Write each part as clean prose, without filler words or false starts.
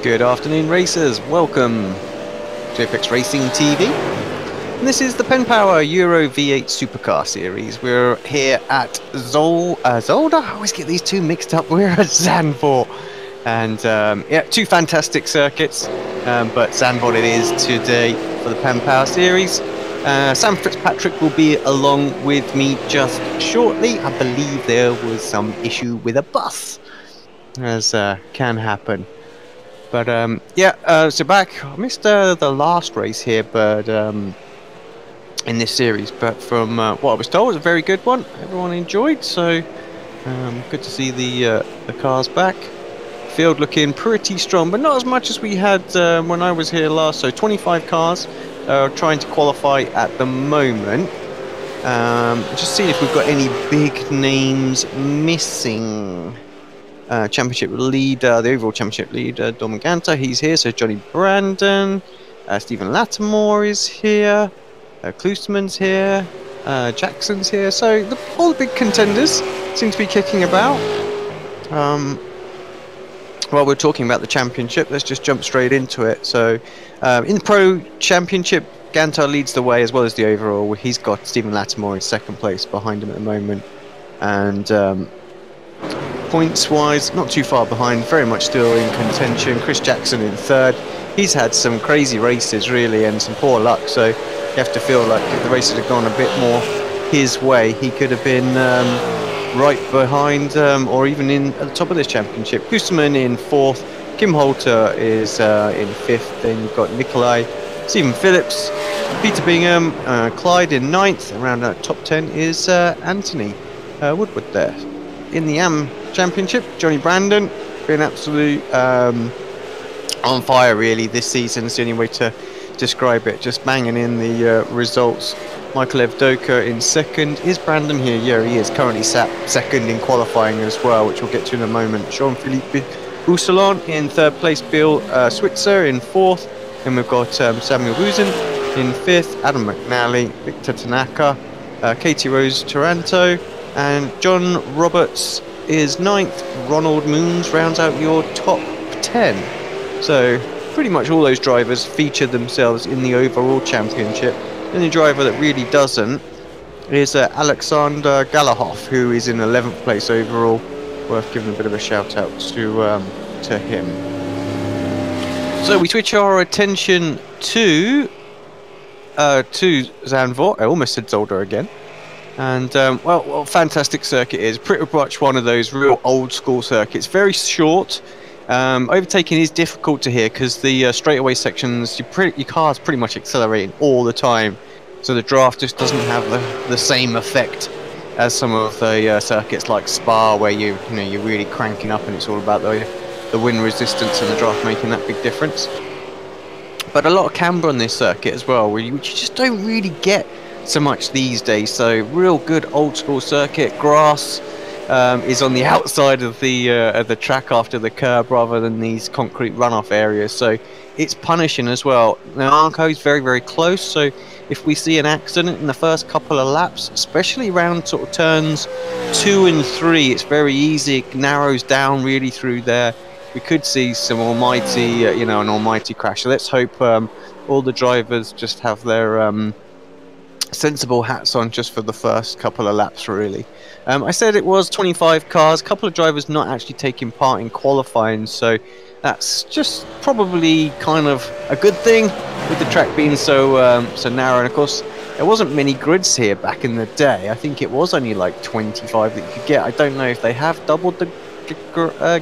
Good afternoon, racers. Welcome to Apex Racing TV. And this is the PenPower Euro V8 Supercar series. We're here at Zolder. I always get these two mixed up. We're at Zandvoort. And yeah, two fantastic circuits. But Zandvoort it is today for the PenPower series. Sam Fitzpatrick will be along with me just shortly. I believe there was some issue with a bus, as can happen. But yeah, so back, I missed the last race here, but in this series. But from what I was told, it was a very good one. Everyone enjoyed, so good to see the cars back. Field looking pretty strong, but not as much as we had when I was here last. So 25 cars trying to qualify at the moment. Just seeing if we've got any big names missing. Championship leader, the overall championship leader, Dom Ganta, he's here. So Johnny Brandon, Stephen Lattimore is here, Klosterman's here, Jackson's here. So all the big contenders seem to be kicking about. While we're talking about the championship, let's just jump straight into it. So in the Pro Championship, Ganta leads the way as well as the overall. He's got Stephen Lattimore in second place behind him at the moment, and points wise not too far behind, very much still in contention. Chris Jackson in third. He's had some crazy races really and some poor luck, so you have to feel like if the races had gone a bit more his way, he could have been right behind or even in at the top of this championship. Klosterman in fourth, Kim Holter is in fifth, then you've got Nikolai, Stephen Phillips, Peter Bingham, Clyde in ninth. Around that top 10 is Anthony Woodward there. In the AM Championship, Johnny Brandon been absolute on fire really this season. It's the only way to describe it, just banging in the results. Michael Evdoka in second. Is Brandon here? Yeah, he is currently sat second in qualifying as well, which we'll get to in a moment. Jean-Philippe Bousselon in third place, Bill Switzer in fourth, and we've got Samuel Wuzen in fifth, Adam McNally, Victor Tanaka, Katie Rose Taranto, and John Roberts is ninth. Ronald Moons rounds out your top 10. So pretty much all those drivers feature themselves in the overall championship. The only driver that really doesn't is Alexander Galahoff, who is in 11th place overall. Worth giving a bit of a shout out to him. So we switch our attention to Zandvoort. I almost said Zolder again. And well, fantastic circuit is pretty much one of those real old school circuits. Very short. Overtaking is difficult to hear because the straightaway sections, your car's pretty much accelerating all the time, so the draft just doesn't have the same effect as some of the circuits like Spa, where you're really cranking up and it's all about the wind resistance and the draft making that big difference. But a lot of camber on this circuit as well, which you just don't really get so much these days. So real good old school circuit. Grass is on the outside of the track after the curb rather than these concrete runoff areas, so it's punishing as well. Now Arco is very, very close, so if we see an accident in the first couple of laps, especially around sort of turns 2 and 3, it's very easy. It narrows down really through there. We could see some almighty an almighty crash. So let's hope all the drivers just have their sensible hats on just for the first couple of laps really. I said it was 25 cars, a couple of drivers not actually taking part in qualifying, so that's just probably kind of a good thing with the track being so narrow. And of course there wasn't many grids here back in the day. I think it was only like 25 that you could get. I don't know if they have doubled the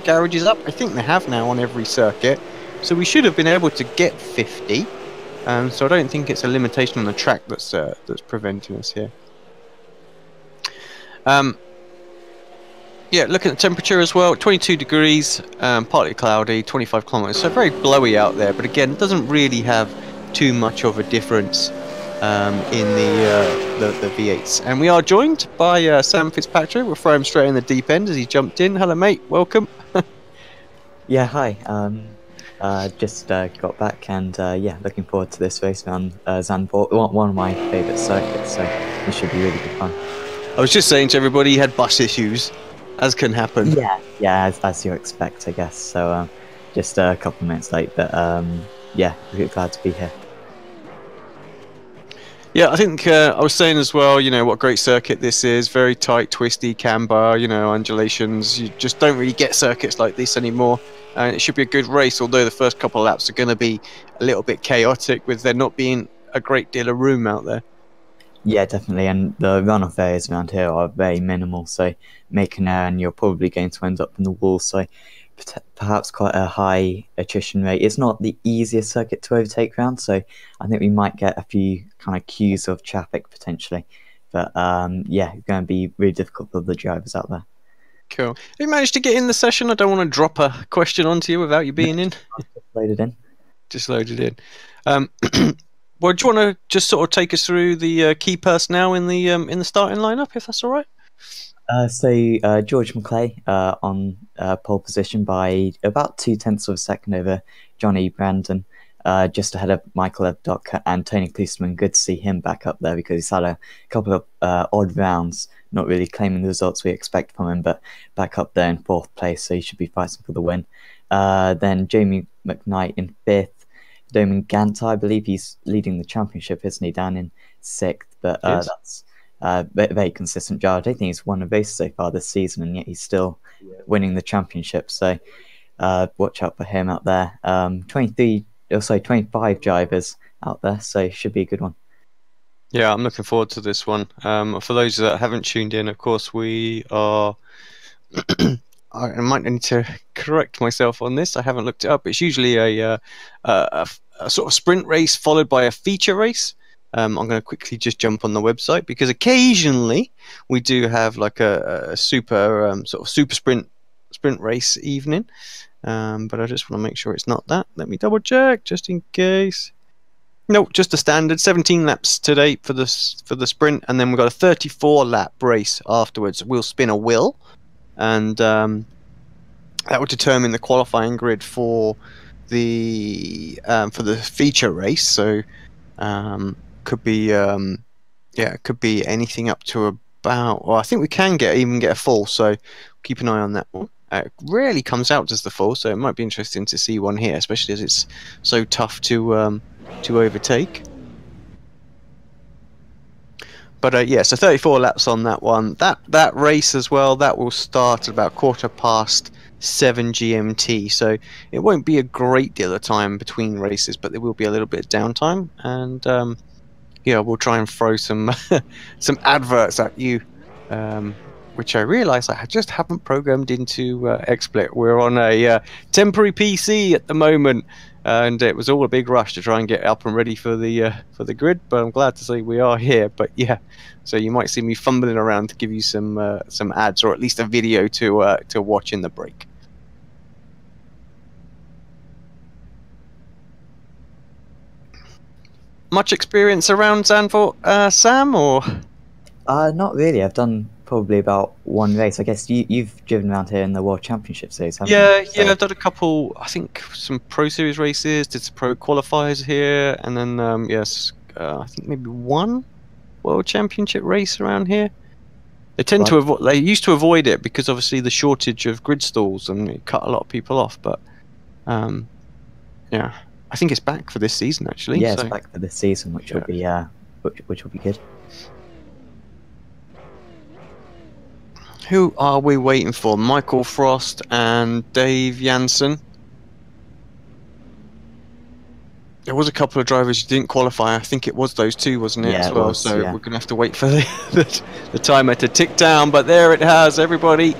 garages up. I think they have now on every circuit, so we should have been able to get 50. So I don't think it's a limitation on the track that's preventing us here. Yeah, looking at the temperature as well, 22 degrees, partly cloudy, 25 kilometers, so very blowy out there. But again, it doesn't really have too much of a difference in the V8s. And we are joined by Sam Fitzpatrick. We'll throw him straight in the deep end as he jumped in. Hello, mate. Welcome. Yeah, hi. Just got back and yeah, looking forward to this race on Zandvoort, one of my favourite circuits, so it should be really good fun. I was just saying to everybody, you had bus issues, as can happen. Yeah, as you expect, I guess. So just a couple of minutes late, but yeah, we're glad to be here. Yeah, I think I was saying as well, you know, what a great circuit this is. Very tight, twisty, camber, you know, undulations. You just don't really get circuits like this anymore. And it should be a good race, although the first couple of laps are going to be a little bit chaotic with there not being a great deal of room out there. Yeah, definitely, and the runoff areas around here are very minimal, so make an error and you're probably going to end up in the wall, so perhaps quite a high attrition rate. It's not the easiest circuit to overtake round, so I think we might get a few kind of queues of traffic potentially, but yeah, it's going to be really difficult for the drivers out there. Cool. Have you managed to get in the session? I don't want to drop a question onto you without you being in. Loaded in. Just loaded in. Well, do you want to just sort of take us through the key personnel in the starting lineup, if that's all right? So George McClay on pole position by about 0.2 of a second over Johnny Brandon, just ahead of Michael Evdock and Tony Klisterman. Good to see him back up there because he's had a couple of odd rounds, not really claiming the results we expect from him, but back up there in 4th place, so he should be fighting for the win. Then Jamie McKnight in 5th. Doman Ganta, I believe he's leading the championship, isn't he, down in 6th? But Yes. That's very consistent driver. I don't think he's won a race so far this season, and yet he's still winning the championship. So watch out for him out there. 25 drivers out there, so it should be a good one. Yeah, I'm looking forward to this one. For those that haven't tuned in, of course, we are. I might need to correct myself on this. I haven't looked it up. It's usually a sort of sprint race followed by a feature race. I'm going to quickly just jump on the website because occasionally we do have like a super sort of super sprint race evening. But I just want to make sure it's not that. Let me double check just in case. Nope, just a standard 17 laps today for the sprint, and then we've got a 34 lap race afterwards. We'll spin a wheel, and that will determine the qualifying grid for the feature race. So could be it could be anything up to about. Well, I think we can even get a full. So keep an eye on that one. It rarely comes out as the full, so it might be interesting to see one here, especially as it's so tough to overtake. But yeah, so 34 laps on that one. That race as well, that will start at about 7:15 GMT. So it won't be a great deal of time between races, but there will be a little bit of downtime. And yeah, we'll try and throw some some adverts at you, which I realise I just haven't programmed into XSplit. We're on a temporary PC at the moment, and it was all a big rush to try and get up and ready for the grid. But I'm glad to say we are here. But yeah, so you might see me fumbling around to give you some ads, or at least a video to watch in the break. Much experience around Zandvoort, Sam, or? Not really. I've done probably about one race. I guess you've driven around here in the World Championship Series, haven't you? Yeah, I've done a couple. I think some Pro Series races, did some Pro qualifiers here, and then I think maybe one World Championship race around here. They tend to avoid. They used to avoid it because obviously the shortage of grid stalls, and it cut a lot of people off. But yeah, I think it's back for this season actually. Yeah, it's back for this season, which will be which will be good. Who are we waiting for? Michael Frost and Dave Janssen. There was a couple of drivers who didn't qualify. I think it was those two, wasn't it? Yeah, as well. Was, so yeah. We're going to have to wait for the timer to tick down. But there it has. Everybody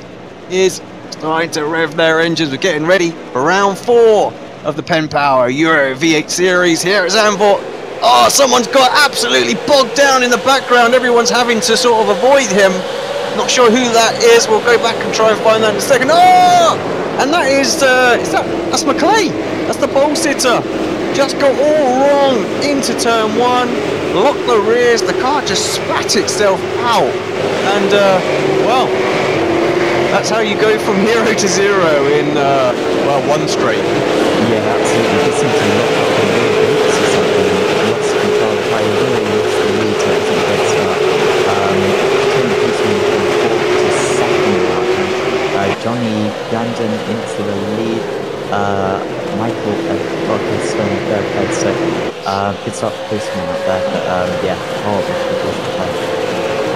is starting to rev their engines. We're getting ready for round 4 of the PenPower Euro V8 Series here at Zandvoort. Oh, someone's got absolutely bogged down in the background. Everyone's having to sort of avoid him. Not sure who that is. We'll go back and try and find that in a second. Oh! And that that's McClay. That's the pole sitter. Just got all wrong into turn 1. Locked the rears. The car just spat itself out. And, well, that's how you go from 0 to 0 in, one straight. Yeah, absolutely. This seems to lock up the rear. This is something lots of control of how you really lost the lead to a great start. Johnny Brandon into the lead. Bottas still in third place, so good start for Klusman out there, but yeah, horrible for George McClay.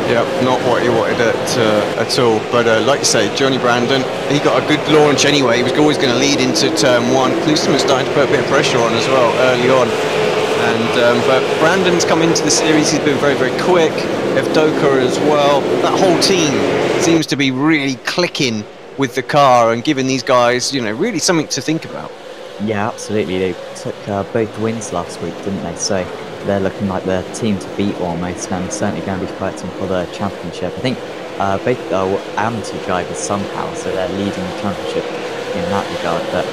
Yeah, not what he wanted at all. But like you say, Johnny Brandon, he got a good launch anyway. He was always going to lead into turn one. Klusman was starting to put a bit of pressure on as well early on. And but Brandon's come into the series. He's been very, very quick. Evdoka as well. That whole team seems to be really clicking with the car and giving these guys, you know, really something to think about. Yeah, absolutely. They took both wins last week, didn't they? So they're looking like the team to beat almost, and certainly going to be fighting for the championship. I think both are amateur drivers somehow, so they're leading the championship in that regard, but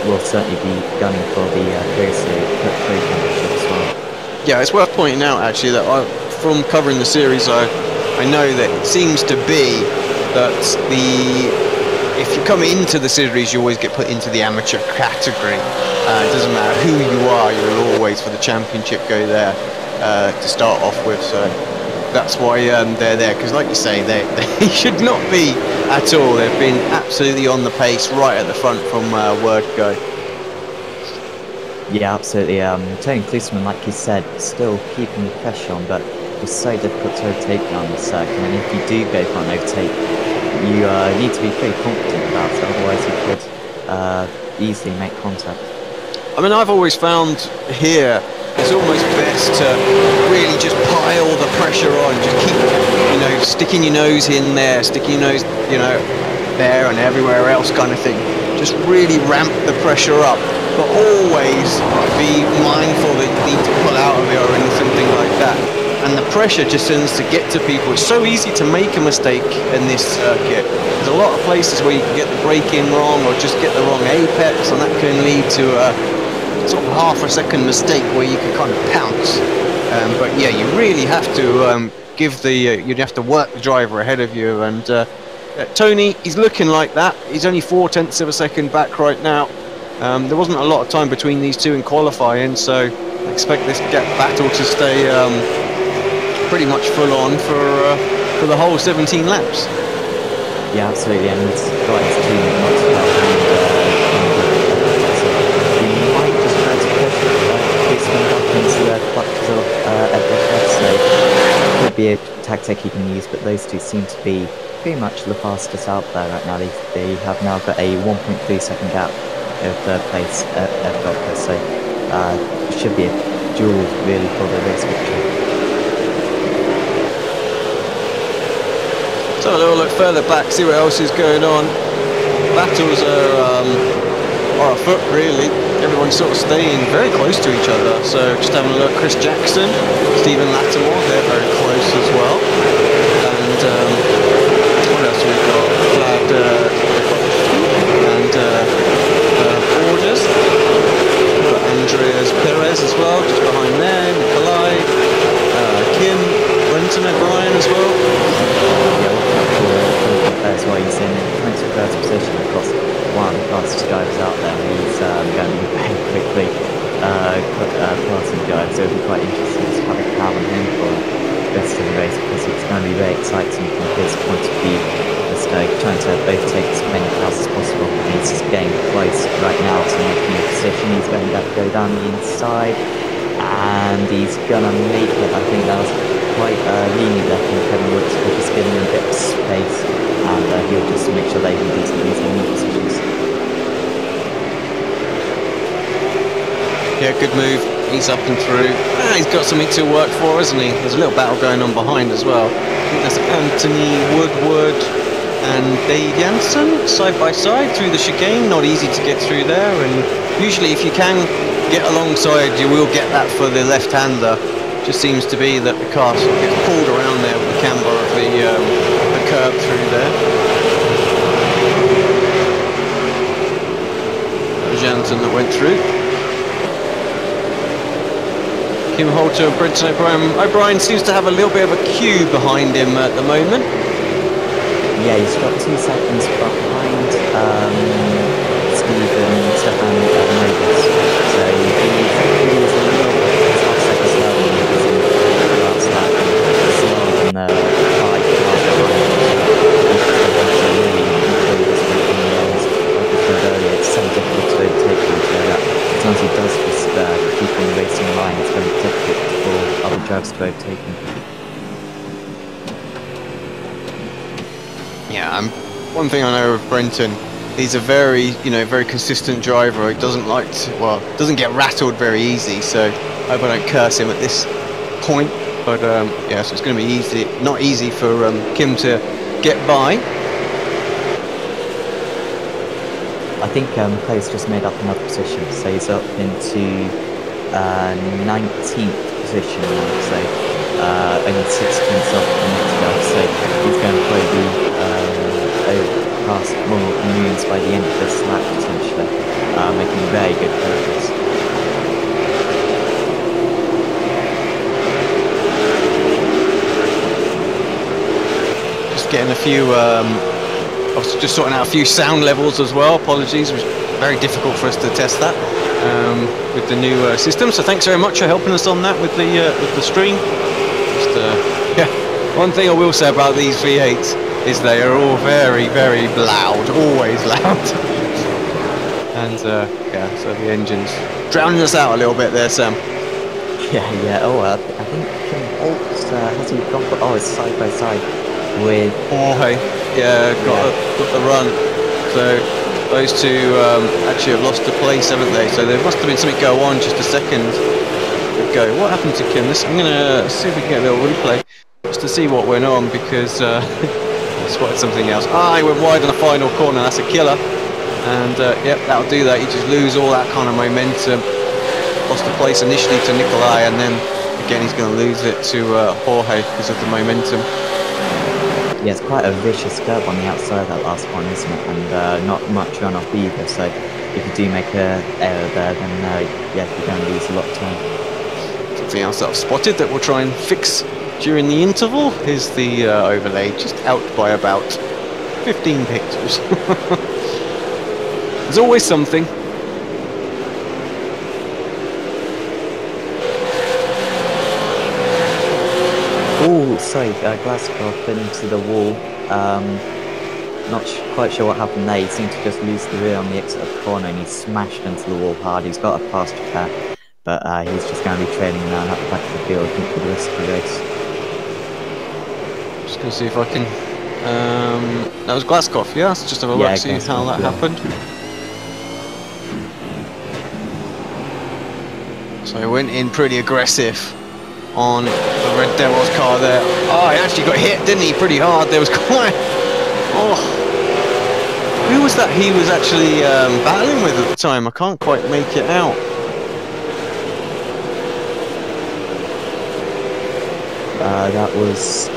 will certainly be gunning for the Pro Championship as well. Yeah, it's worth pointing out actually that from covering the series, I know that it seems to be that if you come into the series, you always get put into the amateur category. It doesn't matter who you are, you'll always, for the championship, go there to start off with. So that's why they're there, because like you say, they should not be at all. They've been absolutely on the pace right at the front from word go. Yeah, absolutely. Tony Klusman, like you said, still keeping the pressure on, but it's so difficult to overtake on the circuit. And if you do go for an overtake, you need to be pretty confident about it, otherwise you could easily make contact. I mean, I've always found here it's almost best to really just pile the pressure on, just keep, you know, sticking your nose in there, sticking your nose, you know, there and everywhere else kind of thing. Just really ramp the pressure up, but always be mindful that you need to pull out of it or anything like that. And the pressure just tends to get to people. It's so easy to make a mistake in this circuit. There's a lot of places where you can get the braking wrong or just get the wrong apex, and that can lead to a sort of half-a-second mistake where you can kind of pounce. But yeah, you really have to you'd have to work the driver ahead of you. And Tony, he's looking like that. He's only 0.4 of a second back right now. There wasn't a lot of time between these two in qualifying, so I expect this battle to stay pretty much full on for the whole 17 laps. Yeah, absolutely, and he's got his team not to well, and he might just try to push Klusman back into the clutches of Evdoka, so it could be a tactic he can use, but those two seem to be pretty much the fastest out there right now. They have now got a 1.3 second gap of third place at Evdoka, so it should be a duel really for the race victory. So a little look further back, see what else is going on. Battles are afoot really. Everyone's sort of staying very close to each other. So just having a look, Chris Jackson, Stephen Lattimore, they're very close as well. And what else have we got? Vlad and Borders. We've got Andreas Perez as well, just behind there. Nikolai, Kim, Brenton O'Brien as well. As well, he's in 21st position, of course, one of the fastest drivers out there. He's going to be very quickly passing drivers, so it'll be quite interesting to have a cab on him for the rest of the race, because it's going to be very exciting from his point of view, just trying to overtake as many cars as possible. And he's just getting close right now to making a position. He's going to go down the inside, and he's going to make it. I think that was quite lenient there from Kevin Woods, but just giving him a bit of space, and he'll just make sure they can do some new positions. Yeah, good move. He's up and through. He's got something to work for, hasn't he? There's a little battle going on behind as well. I think that's Anthony Woodward and Dave Janssen side by side through the chicane. Not easy to get through there, and usually if you can get alongside, you will get that for the left-hander. Just seems to be that the car sort of gets pulled around there with the camber of the curb through there. Jansen that went through. Kim Holter and Brenton O'Brien. O'Brien seems to have a little bit of a queue behind him at the moment. Yeah, he's got 2 seconds behind Stefan Novus. So he's a little bit half seconds slower than he was in the last lap. Slower than the 5 cars behind. So really, it's so difficult to overtake him to that. long as he does just keep on the racing line, it's going to be difficult for other drivers to overtake him. Yeah, one thing I know of Brenton, he's a very, very consistent driver. He doesn't doesn't get rattled very easy. So I hope I don't curse him at this point. But yeah, so it's going to be not easy for Kim to get by. I think Clay's just made up another position, so he's up into 19th position now, so only 6 points off the next guy, so he's going to probably be past more moons by the end of this lap potentially, making very good progress. Just getting a few obviously just sorting out a few sound levels as well. Apologies, it was very difficult for us to test that with the new system. So thanks very much for helping us on that with the stream. Just, yeah, one thing I will say about these V8s is they are all very, very loud, always loud. And yeah, so the engine's drowning us out a little bit there, Sam. Yeah. Oh, I think Kim Holtz has he gone for? Oh, it's side by side with Jorge. Yeah, got the run. So those two actually have lost the place, haven't they? So there must have been something go on just a second ago. What happened to Kim? I'm going to see if we can get a little replay just to see what went on, because I spotted something else. He went wide in the final corner. That's a killer. And yep, that'll do that. You just lose all that kind of momentum. Lost the place initially to Nikolai, and then again he's going to lose it to Jorge because of the momentum. Yeah, it's quite a vicious curve on the outside of that last one, isn't it? And not much runoff either, so if you do make an error there, then yeah, you're going to lose a lot of time. Something else that I've spotted that we'll try and fix during the interval is the overlay, just out by about 15 pixels. There's always something. Oh, sorry, Glasscroft into the wall. Not quite sure what happened there. He seemed to just lose the rear on the exit of the corner, and he smashed into the wall hard. He's got a faster car, but he's just going to be trailing around at the back of the field for the rest of the race. Just going to see if I can... that was Glasscoff, yeah? Let's just have a look, see how that happened. So he went in pretty aggressive on the Red Devils car there. Oh, he actually got hit, didn't he? Pretty hard. There was quite... Oh. Who was that he was actually battling with at the time? I can't quite make it out. That was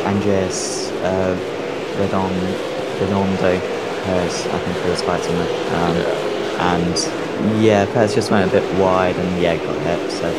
Andreas Redondo Perez, I think he was fighting with. And yeah, Perez just went a bit wide and yeah, got hit, so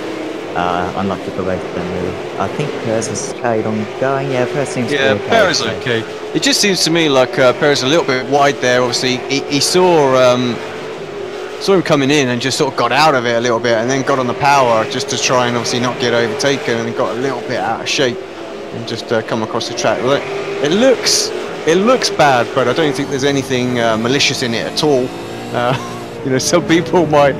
unlucky for both of them really. I think Perez has carried on going. Yeah, Perez seems to be okay. Perez okay. It just seems to me like Perez a little bit wide there. Obviously he saw him coming in and just sort of got out of it a little bit, and then got on the power just to try and obviously not get overtaken, and got a little bit out of shape and just come across the track. Look, it looks bad, but I don't think there's anything malicious in it at all. You know, some people might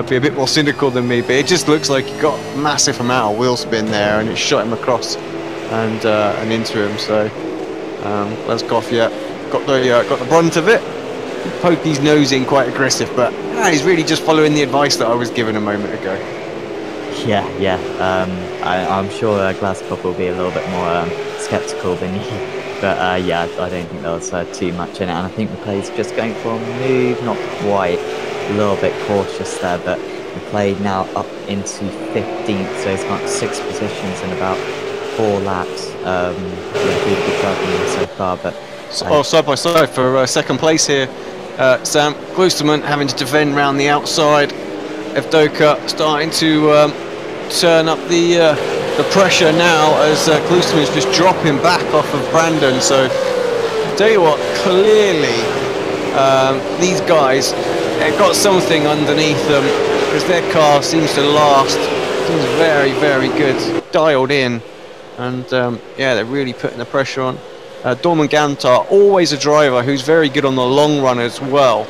be a bit more cynical than me, but it just looks like he got a massive amount of wheel spin there, and it shot him across and into him. So Glasscoff, yeah, got the brunt of it. He poked his nose in quite aggressive, but he's really just following the advice that I was given a moment ago. Yeah. I'm sure Glasscoff will be a little bit more sceptical than you. But yeah, I don't think there was too much in it, and I think McClay's just going for a move, not quite, a little bit cautious there, but McClay now up into 15th, so he's got 6 positions in about 4 laps. Yeah, good driving so far, but... side by side for second place here, Sam. Glusterman having to defend round the outside. Evdoka starting to turn up the pressure now as Glusterman's just dropping back off of Brandon. So tell you what, clearly these guys have got something underneath them, because their car seems to last. Seems very, very good, dialed in, and yeah, they're really putting the pressure on. Dorman Gantar, always a driver who's very good on the long run as well.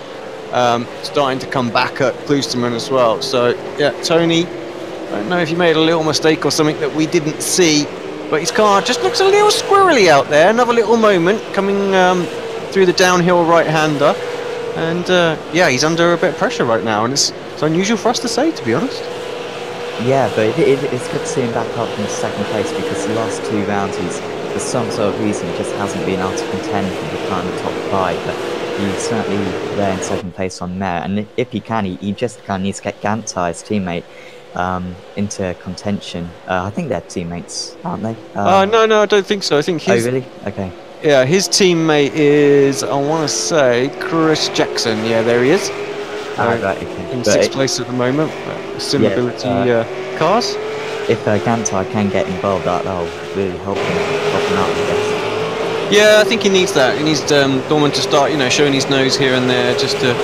starting to come back at Klosterman as well. So yeah, Tony, I don't know if you made a little mistake or something that we didn't see, but his car just looks a little squirrely out there. Another little moment coming through the downhill right-hander, and yeah, he's under a bit of pressure right now, and it's unusual for us to say, to be honest. Yeah, but it's good to see him back up in second place, because the last 2 rounds for some sort of reason, just hasn't been able to contend for the kind of top 5, but he's certainly there in second place on merit, and if he can, he just kind of needs to get Gantar, his teammate, into contention. I think they're teammates, aren't they? No, I don't think so. I think his... Oh, really? Okay. Yeah, his teammate is, I want to say, Chris Jackson. Yeah, there he is. Right, okay. In 6th place at the moment. Similability cars. If Gantar can get involved, that'll really help him out, I guess. Yeah, I think he needs that. He needs Dorman to start, showing his nose here and there, just to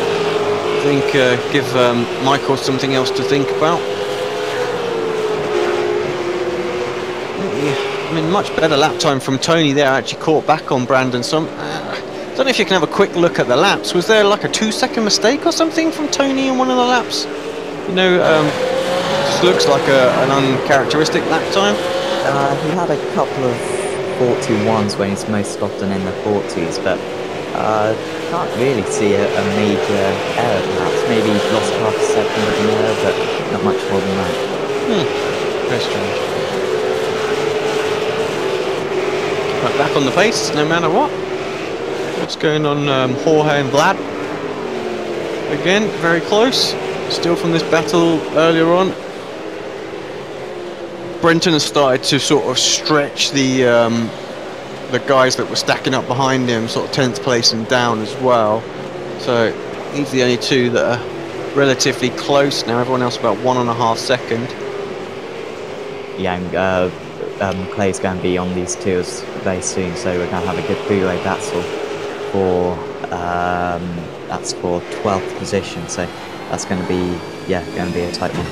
give Michael something else to think about. I mean, much better lap time from Tony there. Actually caught back on Brandon. I don't know if you can have a quick look at the laps. Was there like a 2-second mistake or something from Tony in one of the laps? Just looks like an uncharacteristic lap time. He had a couple of 41s when he's most often in the 40s, but can't really see a major error perhaps. Maybe lost half a second of an error, but not much more than that. Very strange. Right, back on the pace, no matter what. What's going on, Jorge and Vlad? Again, very close. Still from this battle earlier on. Brenton has started to sort of stretch the guys that were stacking up behind him, sort of 10th place and down as well. So he's the only 2 that are relatively close now. Everyone else about 1.5 seconds. Yeah, and Clay's going to be on these 2 very soon, so we're going to have a good three-way battle for that's for 12th position. So that's going to be a tight one.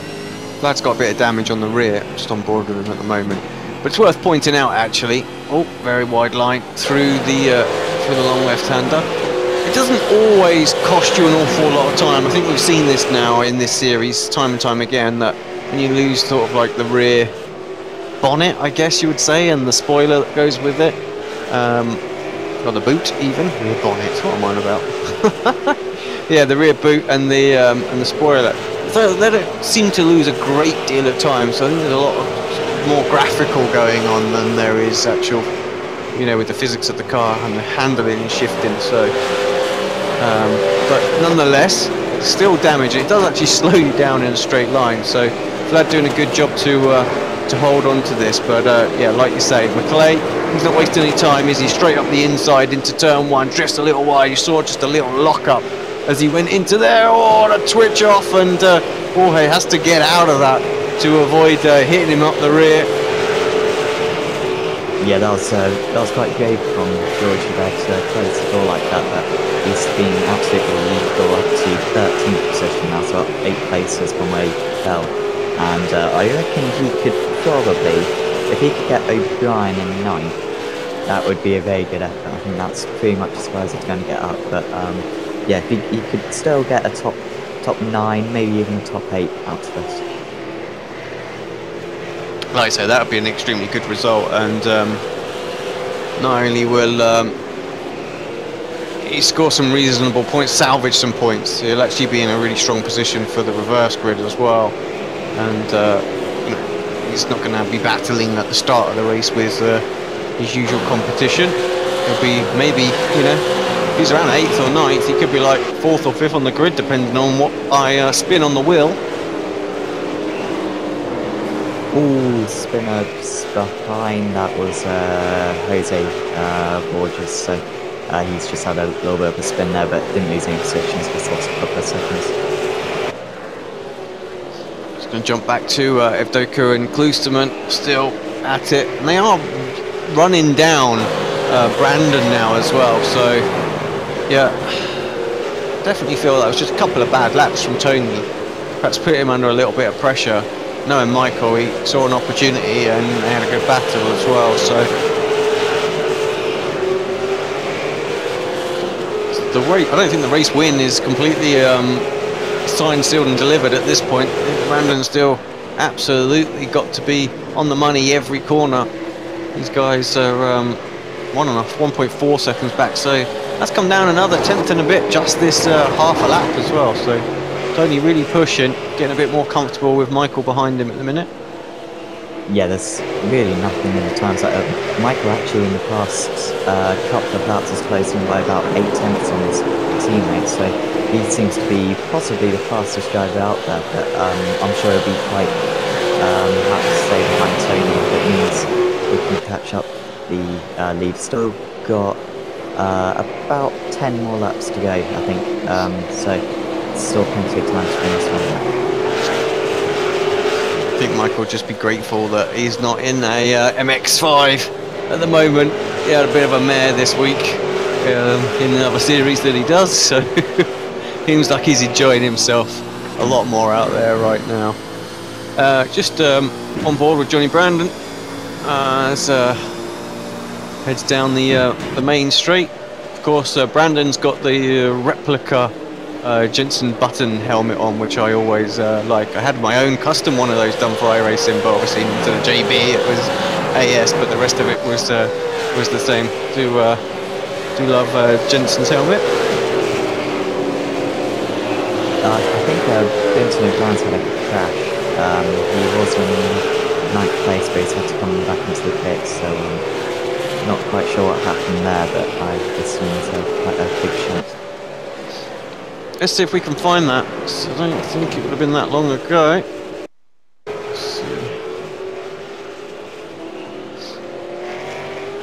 Vlad's got a bit of damage on the rear, just on board with him at the moment. But it's worth pointing out, actually. Oh, very wide line through the long left-hander. It doesn't always cost you an awful lot of time. I think we've seen this now in this series, time and time again, that when you lose sort of like the rear bonnet, I guess you would say, and the spoiler that goes with it, or the boot even. Rear bonnet, what am I on about? Yeah, the rear boot and the spoiler. So they don't seem to lose a great deal of time. So I think there's a lot of more graphical going on than there is actual, with the physics of the car and the handling and shifting. So, but nonetheless, still damage. It does actually slow you down in a straight line. So Vlad doing a good job to hold on to this. But yeah, like you say, McClay, he's not wasting any time. Is he straight up the inside into turn 1, drifts a little wide. You saw just a little lock up as he went into there. Oh, the twitch off, and Jorge has to get out of that to avoid hitting him up the rear. Yeah, that was quite brave from George to close the door like that, but he's been absolutely lethal up to 13th position now, so up 8 places from where he fell. And I reckon he could probably, if he could get O'Brien in 9th, that would be a very good effort. I think that's pretty much as far as he's going to get up, but yeah, if he could still get a top 9, maybe even a top 8 out of this. Like I say, that would be an extremely good result, and not only will he score some reasonable points, salvage some points, he'll actually be in a really strong position for the reverse grid as well, and he's not going to be battling at the start of the race with his usual competition. He'll be maybe, if he's around 8th or 9th, he could be like 4th or 5th on the grid, depending on what I spin on the wheel. Ooh, spin-ups behind, that was Jose Borges, so he's just had a little bit of a spin there, but didn't lose any positions, just lost a couple of seconds. Just going to jump back to Evdoka and Klosterman, still at it, and they are running down Brandon now as well, so yeah, definitely feel that was just a couple of bad laps from Tony, perhaps put him under a little bit of pressure. Knowing Michael, he saw an opportunity and they had a good battle as well, so the race, I don't think the race win is completely signed, sealed, and delivered at this point. Brandon's still absolutely got to be on the money every corner. These guys are 1.4 seconds back, so that's come down another tenth and a bit just this half a lap as well. So Tony really pushing, getting a bit more comfortable with Michael behind him at the minute. Yeah, there's really nothing in the times. Michael actually in the past couple of laps is closing by about 8 tenths on his teammate, so he seems to be possibly the fastest driver out there, but I'm sure he'll be quite happy to stay behind Tony if it means we can catch up the lead. Still got about 10 more laps to go, I think, so still plenty of time to finish this one. I think Michael will just be grateful that he's not in a MX-5 at the moment. He had a bit of a mare this week in another series that he does, so seems like he's enjoying himself a lot more out there right now. Just on board with Johnny Brandon as heads down the main straight. Of course, Brandon's got the replica Jensen Button helmet on, which I always like. I had my own custom one of those done for iRacing, but obviously to the JB it was AS, but the rest of it was the same. Do love Jensen's helmet. I think Benton O'Brien's had a crash. He was in 9th place, but he's had to come back into the pits, so not quite sure what happened there, but I assume it's quite a big shunt. Let's see if we can find that. So I don't think it would have been that long ago. Let's see.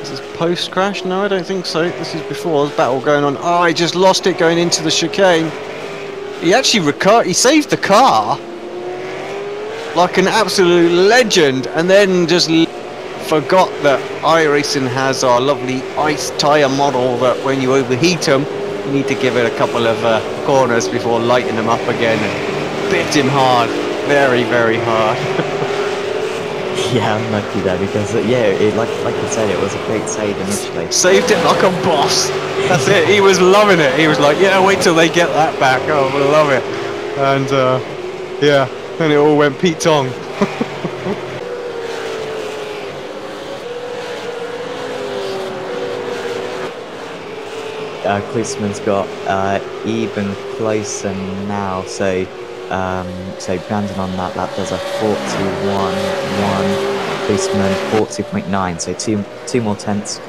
Is this post-crash? No, I don't think so. This is before. There's battle going on. Oh, he just lost it going into the chicane. He actually he saved the car like an absolute legend, and then just forgot that iRacing has our lovely ice tyre model that when you overheat them, you need to give it a couple of corners before lighting them up again, and bit him hard, very, very hard. Yeah, unlucky there, because like you said, it was a great save initially. Saved it like a boss. That's it. He was loving it. He was like, yeah, wait till they get that back. Oh, I love it. And yeah, then it all went Pete Tong. Klusman's got even closer now, so Brandon on that lap does a 41.1, Klusman 40.9, so two more tenths.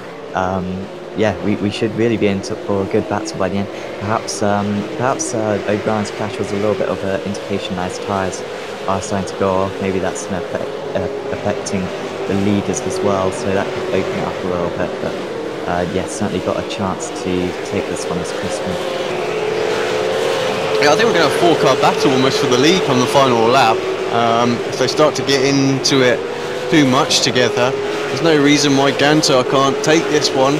Yeah, we should really be in for a good battle by the end. Perhaps O'Brien's crash was a little bit of an indication that his tyres are starting to go off. Maybe that's affecting the leaders as well, so that could open it up a little bit, but yeah, certainly got a chance to take this one as Klusman. Yeah, I think we're going to have a 4-car battle almost for the lead on the final lap. If they start to get into it too much together, there's no reason why Gantar can't take this one.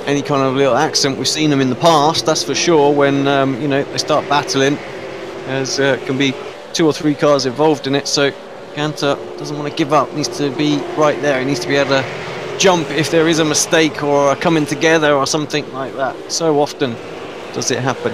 Any kind of little accident, we've seen them in the past, that's for sure, when you know, they start battling, as can be 2 or 3 cars involved in it, so Gantar doesn't want to give up, needs to be right there, he needs to be able to jump if there is a mistake or a coming together or something like that. So often does it happen.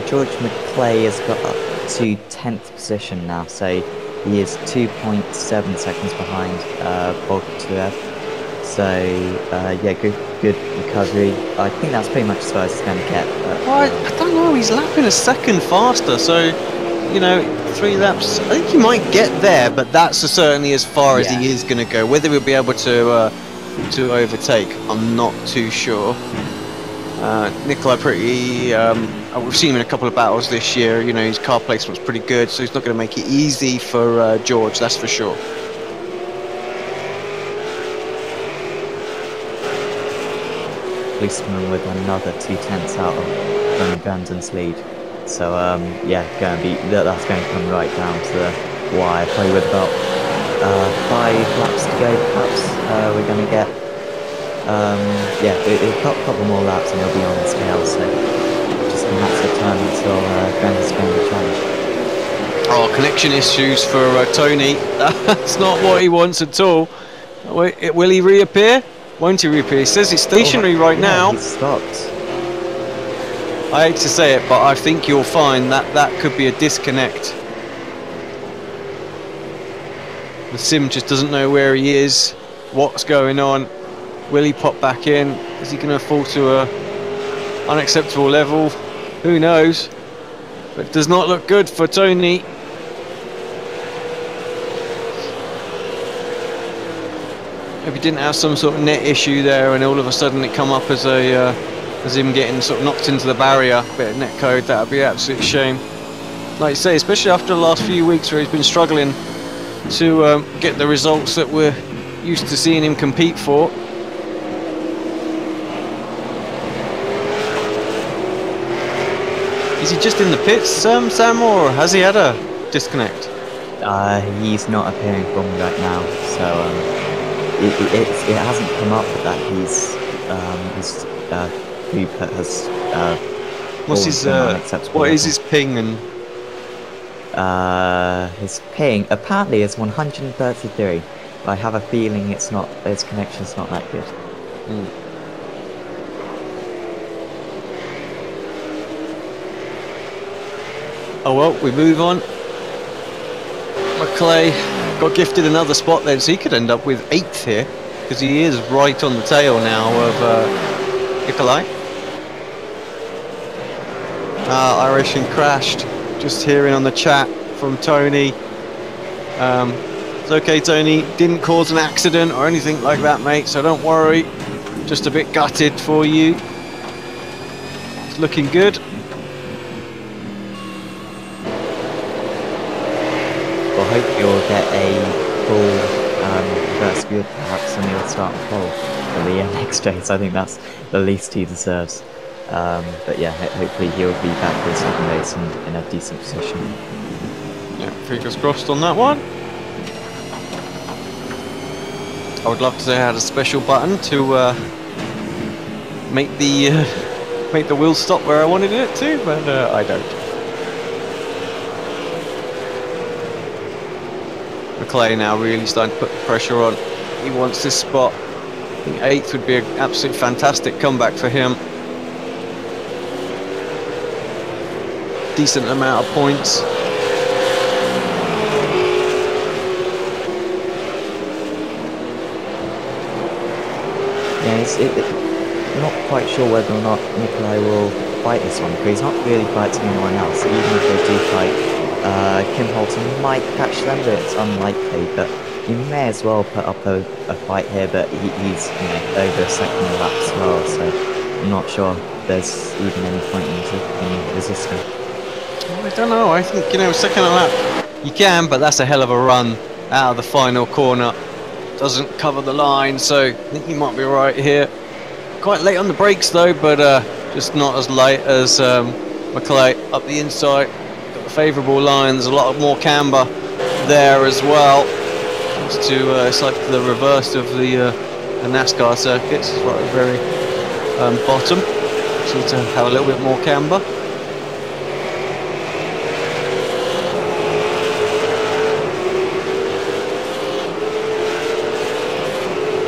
George McClay has got up to 10th position now, so he is 2.7 seconds behind Bolkatuev. So yeah, good recovery. I think that's pretty much as far as it's going to get. I don't know, he's lapping a second faster, so you know, 3 laps. I think he might get there, but that's certainly as far as he is going to go. Whether he'll be able to overtake, I'm not too sure. Nikolai pretty. We've seen him in a couple of battles this year. You know, his car placement's pretty good, so he's not going to make it easy for George. That's for sure. Klusman with another 2 tenths out of Johnny Brandon's lead. So yeah, that's going to come right down to the wire. Probably with about 5 laps to go, perhaps we're going to get yeah, a couple more laps and he'll be on the scale. So just a matter of time until Brandon's going to challenge. Oh, connection issues for Tony. That's not what he wants at all. Wait, will he reappear? Won't he reappear? He says it's stationary right now. He's stopped. I hate to say it, but I think you'll find that that could be a disconnect. The sim just doesn't know where he is, what's going on. Will he pop back in? Is he going to fall to a unacceptable level? Who knows? But it does not look good for Tony. If he didn't have some sort of net issue there and all of a sudden it come up as a as him getting sort of knocked into the barrier, bit of net code, that would be an absolute shame. Like you say, especially after the last few weeks where he's been struggling to get the results that we're used to seeing him compete for. Is he just in the pits, Sam, or has he had a disconnect? He's not appearing for me right now, so it hasn't come up that his throughput has what's his what is his ping and his ping apparently is 133, but I have a feeling it's not, his connection's not that good. Oh well, we move on. McClay got gifted another spot then, so he could end up with 8th here, because he is right on the tail now of Nikolai. iRacing crashed. Just hearing on the chat from Tony. It's okay, Tony. Didn't cause an accident or anything like that, mate, so don't worry. Just a bit gutted for you. It's looking good. Well, I hope you'll get a full reverse good perhaps on your start pole for the next race. I think that's the least he deserves. But yeah, hopefully he'll be back for the second race in a decent position. Yeah, fingers crossed on that one. I would love to say I had a special button to make the wheel stop where I wanted it to, but I don't. McClay now really starting to put the pressure on. He wants this spot. I think 8th would be an absolute fantastic comeback for him. Decent amount of points. Yeah, I'm not quite sure whether or not Nikolai will fight this one, because he's not really fighting anyone else. Even if they do fight, Kim Holton might catch them, but it's unlikely. But he may as well put up a fight here, but he's over a second lap as well, so I'm not sure there's even any point in resisting. I don't know, I think, second lap you can, but that's a hell of a run out of the final corner. Doesn't cover the line, so I think you might be right here. Quite late on the brakes though, but just not as late as McClay up the inside. Got the favourable lines, a lot more camber there as well. It's like the reverse of the NASCAR circuits, it's right at the very bottom. Seems to have a little bit more camber.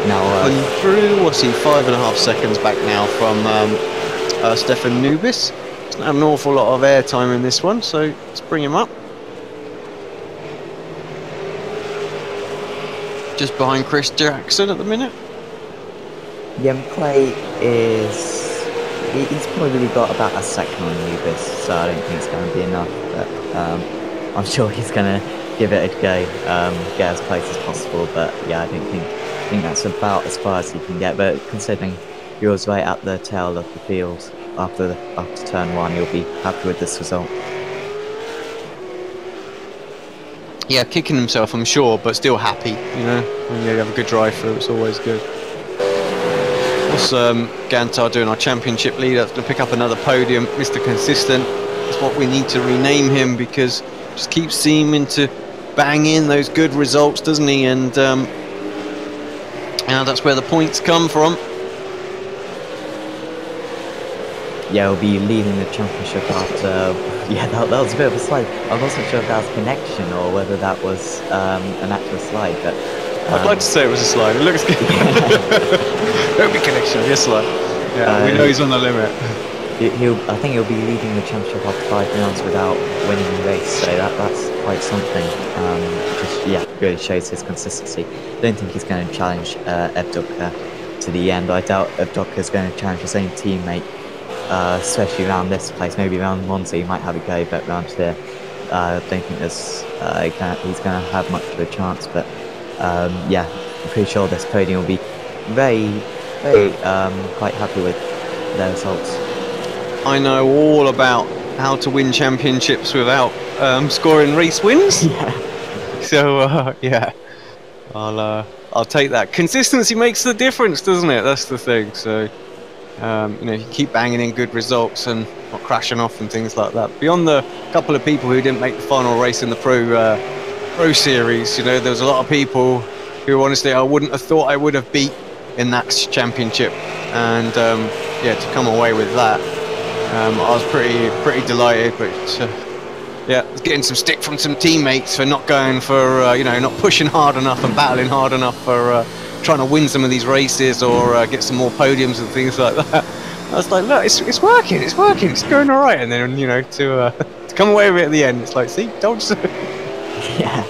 Now, through, what's he, 5.5 seconds back now from Stefan Nubis. Doesn't have an awful lot of airtime in this one, so let's bring him up. Just behind Chris Jackson at the minute. Yeah, McClay he's probably got about a second on Nubis, so I don't think it's going to be enough, but I'm sure he's going to give it a go, get as close as possible, but yeah, I think that's about as far as he can get, but considering he was right at the tail of the field after turn 1, you'll be happy with this result. Yeah, kicking himself, I'm sure, but still happy, when you have a good drive through, it's always good. What's Gantar doing, our championship leader? Going to pick up another podium, Mr. Consistent. That's what we need to rename him, because just keeps seeming to bang in those good results, doesn't he? And that's where the points come from. yeah, he'll be leading the championship after. Yeah, that was a bit of a slide. I wasn't sure if that was a connection or whether that was an actual slide, but I'd like to say it was a slide. It looks good. Don't be connection, be a slide. Yeah, we know he's on the limit. I think he'll be leading the championship after 5 rounds without winning the race, so that's quite something. Really shows his consistency. I don't think he's going to challenge Evdokka to the end. I doubt Evdokka is going to challenge his own teammate, especially around this place. Maybe around Monza he might have a go, but around here, I don't think he's going to have much of a chance. But yeah, I'm pretty sure this podium will be very quite happy with their results. I know all about how to win championships without scoring race wins. Yeah. So yeah, I'll take that. Consistency makes the difference, doesn't it? That's the thing. So you know, you keep banging in good results and not crashing off and things like that. Beyond the couple of people who didn't make the final race in the Pro Series, you know, there was a lot of people who honestly I wouldn't have thought I would have beat in that championship, and yeah, to come away with that. I was pretty delighted, but yeah, I was getting some stick from some teammates for not going for you know, not pushing hard enough and battling hard enough for trying to win some of these races or get some more podiums and things like that. I was like, look, it's working, it's going all right, and then, you know, to come away with it at the end, it's like, see, told you so. Yeah,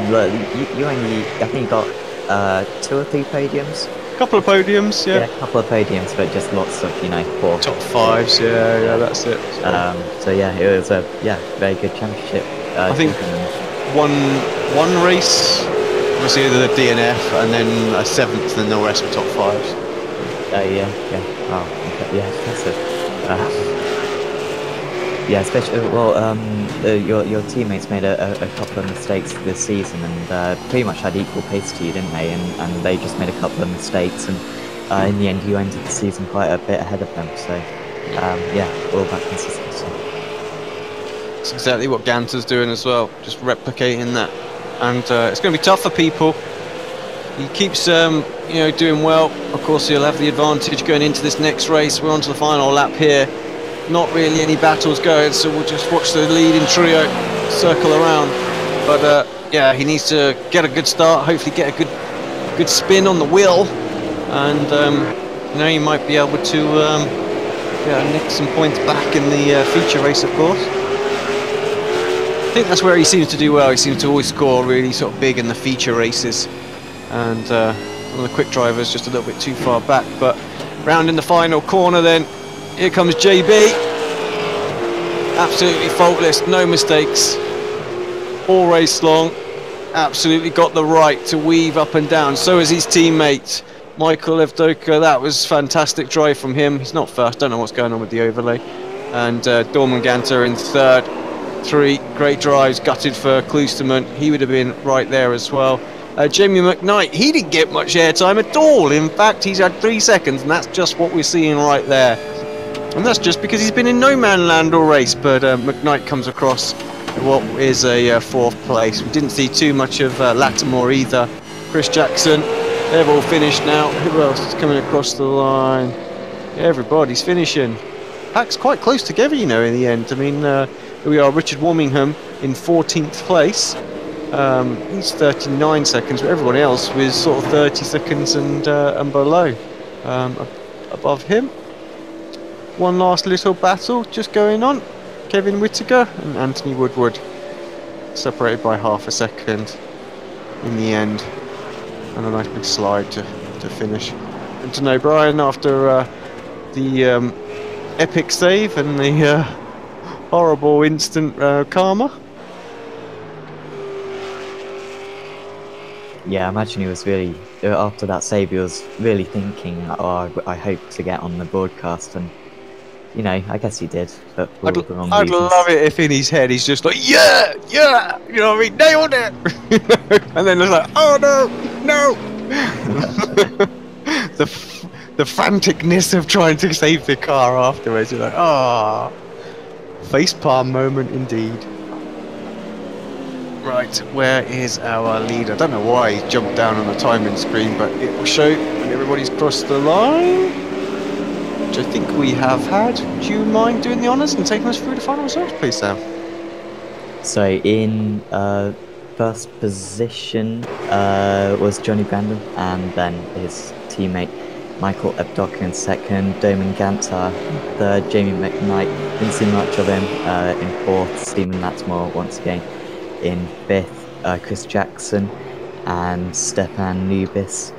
look, you only, I think you got 2 or 3 podiums. Couple of podiums, yeah. Yeah, a couple of podiums, but just lots of, you know, 4 top 5s, yeah, that's it. So yeah, it was a very good championship. I think one race was either the DNF and then a 7th, and then the rest were top 5s. Yeah. Oh, okay, yeah, impressive. Yeah, especially your teammates made a couple of mistakes this season, and pretty much had equal pace to you, didn't they? And they just made a couple of mistakes, and in the end, you ended the season quite a bit ahead of them. So yeah, all about consistency. It's exactly what Ganter's doing as well, just replicating that, and it's going to be tough for people. He keeps you know, doing well. Of course, he'll have the advantage going into this next race. We're on to the final lap here. Not really any battles going, so we'll just watch the leading trio circle around. But yeah, he needs to get a good start, hopefully get a good spin on the wheel, and you know, he might be able to yeah, nick some points back in the feature race, of course. I think that's where he seems to do well. He seems to always score really sort of big in the feature races, and one of the quick drivers just a little bit too far back. But round in the final corner then, here comes JB, absolutely faultless, no mistakes, all race long, absolutely got the right to weave up and down. So is his teammate, Michael Evdokka. That was fantastic drive from him. He's not first, don't know what's going on with the overlay. And Dorman Ganter in 3rd, 3 great drives, gutted for Kloosterman, he would have been right there as well. Jamie McKnight, he didn't get much airtime at all. In fact, he's had 3 seconds, and that's just what we're seeing right there. And that's just because he's been in no man land all race, but McKnight comes across what is a 4th place. We didn't see too much of Lattimore either. Chris Jackson, they've all finished now. Who else is coming across the line? Everybody's finishing. Pack's quite close together, you know, in the end. I mean, here we are, Richard Warmingham in 14th place. He's 39 seconds, but everyone else was sort of 30 seconds and below. Above him, one last little battle just going on. Kevin Whittaker and Anthony Woodward separated by half a second in the end, and a nice big slide to finish. And O'Brien after the epic save and the horrible instant karma. Yeah, I imagine he was really, after that save, he was really thinking, oh, I hope to get on the broadcast, and, you know, I guess he did, but for all the wrong reasons. I'd love it if in his head he's just like, yeah, you know what I mean, nailed it! And then it's like, oh no! The franticness of trying to save the car afterwards, you're like, ah, facepalm moment indeed. Right, where is our leader? I don't know why he jumped down on the timing screen, but it will show when everybody's crossed the line. which I think we have had. Do you mind doing the honours and taking us through the final results, please, Sam? So in first position was Johnny Brandon, and then his teammate Michael Ebdoka in second, Doman Gantar third, Jamie McKnight, didn't see much of him in fourth, Stephen Lattimore once again in fifth, Chris Jackson and Stepan Nubis,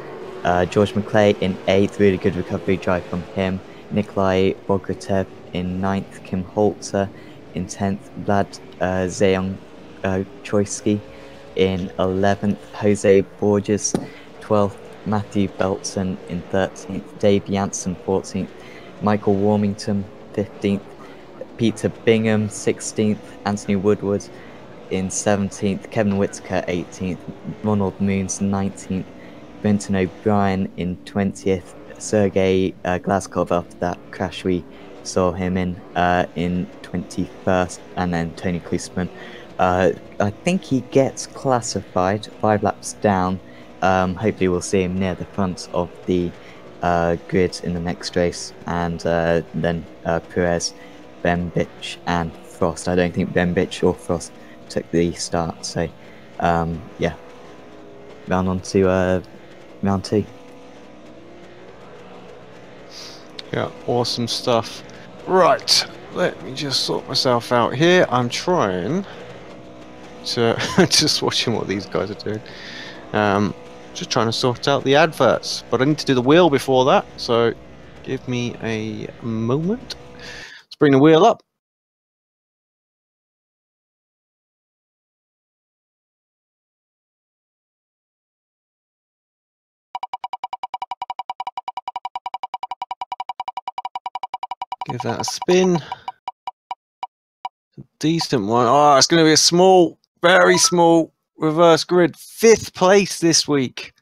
George McClay in eighth, really good recovery drive from him, Nikolai Bogratev in ninth, Kim Holzer in 10th, Vlad Zeong Choisky in 11th, Jose Borges 12th, Matthew Belton in 13th, Dave Janssen 14th, Michael Warmington 15th, Peter Bingham 16th, Anthony Woodward in 17th, Kevin Whittaker 18th, Ronald Moons 19th, Brenton O'Brien in 20th, Sergei Glazkov after that crash we saw him in 21st, and then Tony Klusman. I think he gets classified 5 laps down. Hopefully we'll see him near the front of the grid in the next race, and then Perez, Bembich and Frost. I don't think Bembich or Frost took the start, so yeah, round on to round 2. Yeah, awesome stuff. Right, let me just sort myself out here. I'm trying to just watching what these guys are doing. Just trying to sort out the adverts, but I need to do the wheel before that, so give me a moment. Let's bring the wheel up. Give that a spin. Decent one. Oh, it's going to be a small, very small reverse grid. 5th place this week.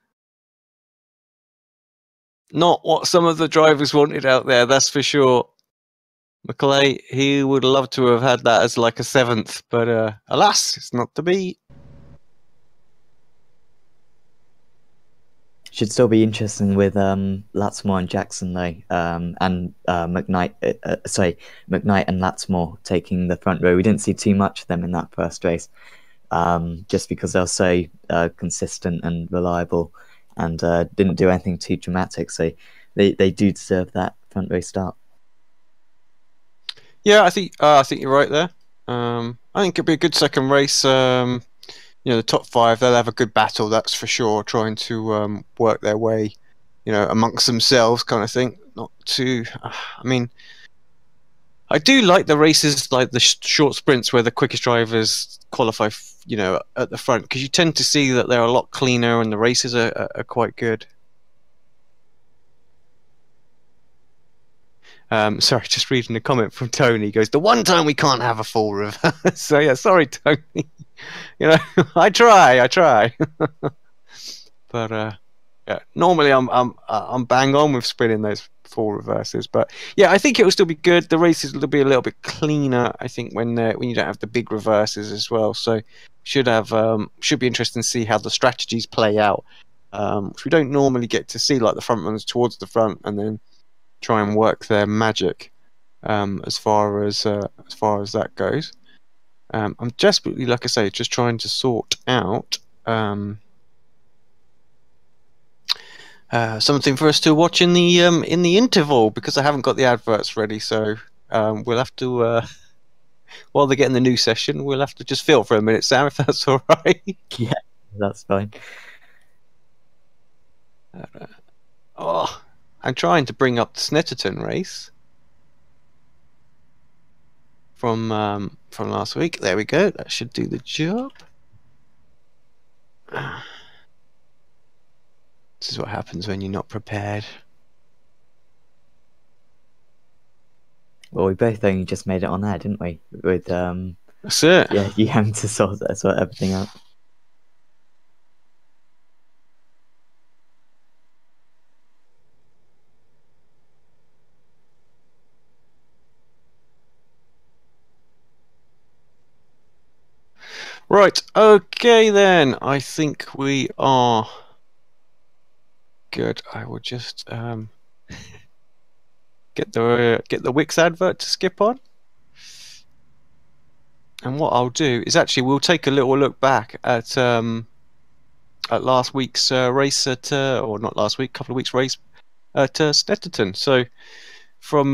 Not what some of the drivers wanted out there, that's for sure. McClay, he would love to have had that as like a 7th, but alas, it's not to be. Should still be interesting with Lattimore and Jackson though, and McKnight and Lattimore taking the front row. We didn't see too much of them in that first race, just because they were so consistent and reliable, and didn't do anything too dramatic. So they do deserve that front row start. Yeah, I think you're right there. I think it'll be a good second race. The top 5, they'll have a good battle, that's for sure, trying to work their way, amongst themselves kind of thing. Not too... I mean, I do like the races, like the short sprints where the quickest drivers qualify, at the front, because you tend to see that they're a lot cleaner and the races are quite good. Sorry, just reading a comment from Tony. He goes, the one time we can't have a full reverse. So yeah, sorry, Tony. I try. But yeah, normally I'm bang on with spinning those full reverses. But yeah, I think it will still be good. The races will be a little bit cleaner, I think, when you don't have the big reverses as well. So should be interesting to see how the strategies play out, which we don't normally get to see, like the front runners towards the front and then try and work their magic as far as that goes. I'm desperately, like I say, just trying to sort out something for us to watch in the interval, because I haven't got the adverts ready. So we'll have to, while they're getting the new session, we'll have to just fill for a minute, Sam, if that's all right. Yeah, that's fine. I'm trying to bring up the Snetterton race from last week. There we go. That should do the job. This is what happens when you're not prepared. Well, we both only just made it on there, didn't we? With That's it. Yeah, you having to sort everything out. Right, okay then. I think we are good. I will just get the Wix advert to skip on. And what I'll do is actually we'll take a little look back at last week's race at or not last week, couple of weeks race at Snetterton. So from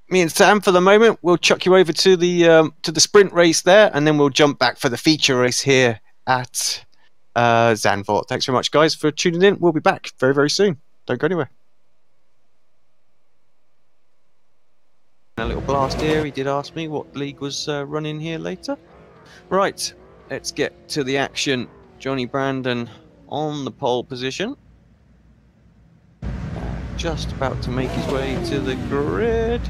me and Sam for the moment, we'll chuck you over to the sprint race there, and then we'll jump back for the feature race here at Zandvoort. Thanks very much, guys, for tuning in. We'll be back very, very soon. Don't go anywhere. A little blast here. He did ask me what league was running here later. Right, let's get to the action. Johnny Brandon on the pole position. Just about to make his way to the grid.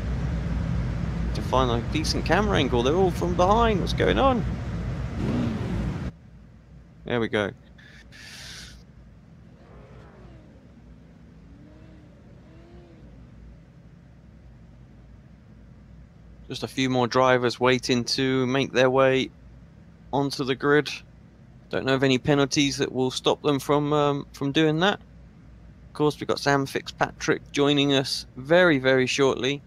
To find a decent camera angle. They're all from behind. What's going on? There we go. Just a few more drivers waiting to make their way onto the grid. Don't know of any penalties that will stop them from doing that. Of course, we've got Sam Fitzpatrick joining us very, very shortly.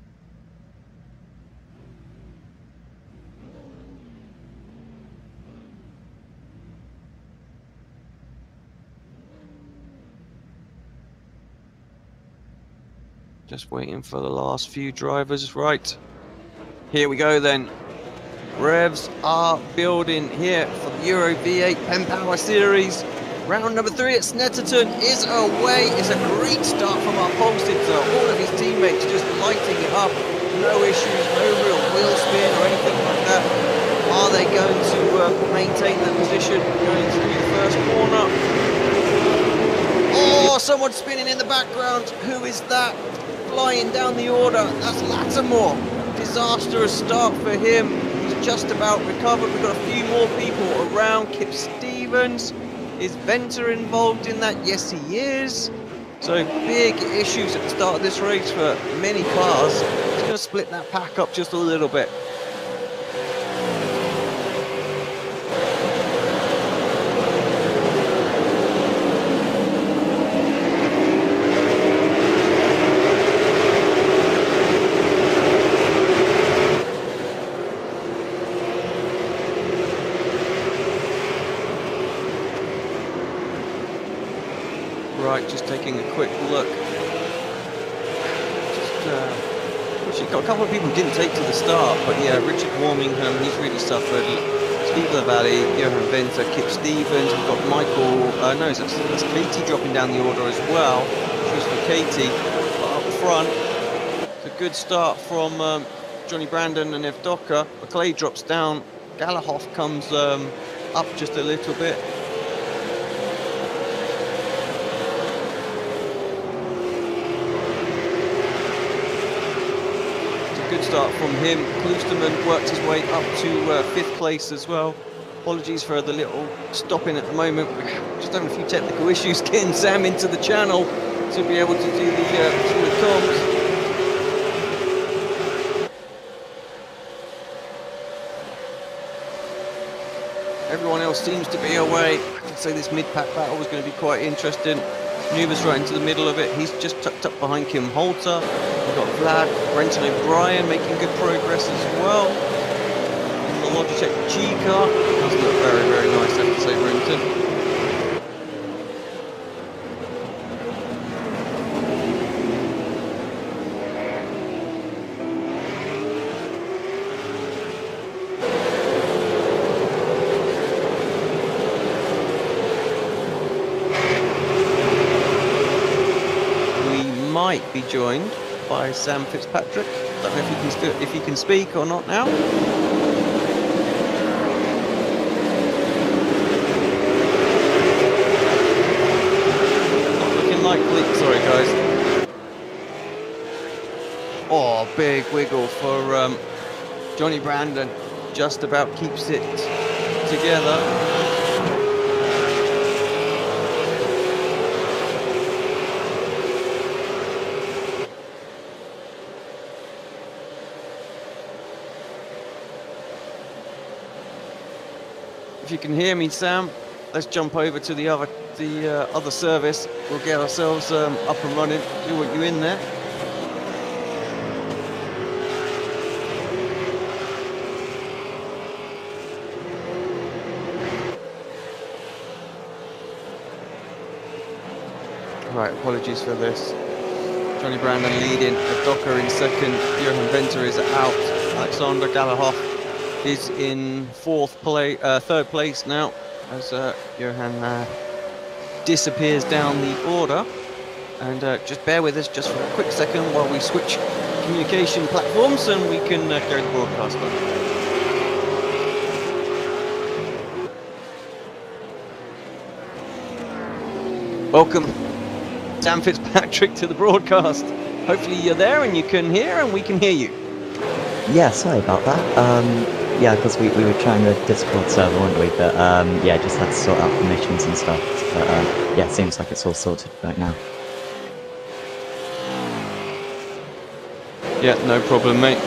Just waiting for the last few drivers. Right, here we go then. Revs are building here for the Euro V8 PenPower Series. Round number 3 at Snetterton is away. It's a great start from our pole sitter. All of his teammates just lighting it up. No issues, no real wheel spin or anything like that. Are they going to maintain their position going through the first corner? Oh, someone spinning in the background. Who is that? Flying down the order. That's Lattimore. Disastrous start for him. He's just about recovered. We've got a few more people around. Kip Stevens. Is Venter involved in that? Yes, he is. So big issues at the start of this race for many cars. It's going to split that pack up just a little bit. Right, just taking a quick look. Actually got a couple of people who didn't take to the start, but yeah, Richard Warmingham, he's really suffered. Steve Lavalley, Johan Venter, Kip Stevens, we've got Michael, no, that's Katie dropping down the order as well. Choose for Katie, but up front, it's a good start from Johnny Brandon and Evdoka. McClay drops down, Galahoff comes up just a little bit. Good start from him. Kloosterman worked his way up to 5th place as well. Apologies for the little stopping at the moment. We're just having a few technical issues getting Sam into the channel to be able to do the comms. Everyone else seems to be away. I can say this mid-pack battle was going to be quite interesting. Nuva's right into the middle of it. He's just tucked up behind Kim Holter. We've got Vlad, Brenton O'Brien making good progress as well. In the Logitech G car. Does look very, very nice, I have to say, Brenton. Might be joined by Sam Fitzpatrick. Don't know if he can speak or not now. Not looking likely. Sorry, guys. Oh, big wiggle for Johnny Brandon. Just about keeps it together. If you can hear me, Sam, let's jump over to the other service. We'll get ourselves up and running. Do want you in there. Right, apologies for this. Johnny Brandon leading, Docker in second, Johan Venter is out, Alexander Galahoff is in third place now, as Johan disappears down the order. And just bear with us just for a quick second while we switch communication platforms and we can carry the broadcast on. Welcome, Sam Fitzpatrick, to the broadcast. Hopefully you're there and you can hear and we can hear you. Yeah, sorry about that. Yeah, because we were trying the Discord server, weren't we? But yeah, just had to sort out permissions and stuff. But yeah, seems like it's all sorted right now. Yeah, no problem, mate.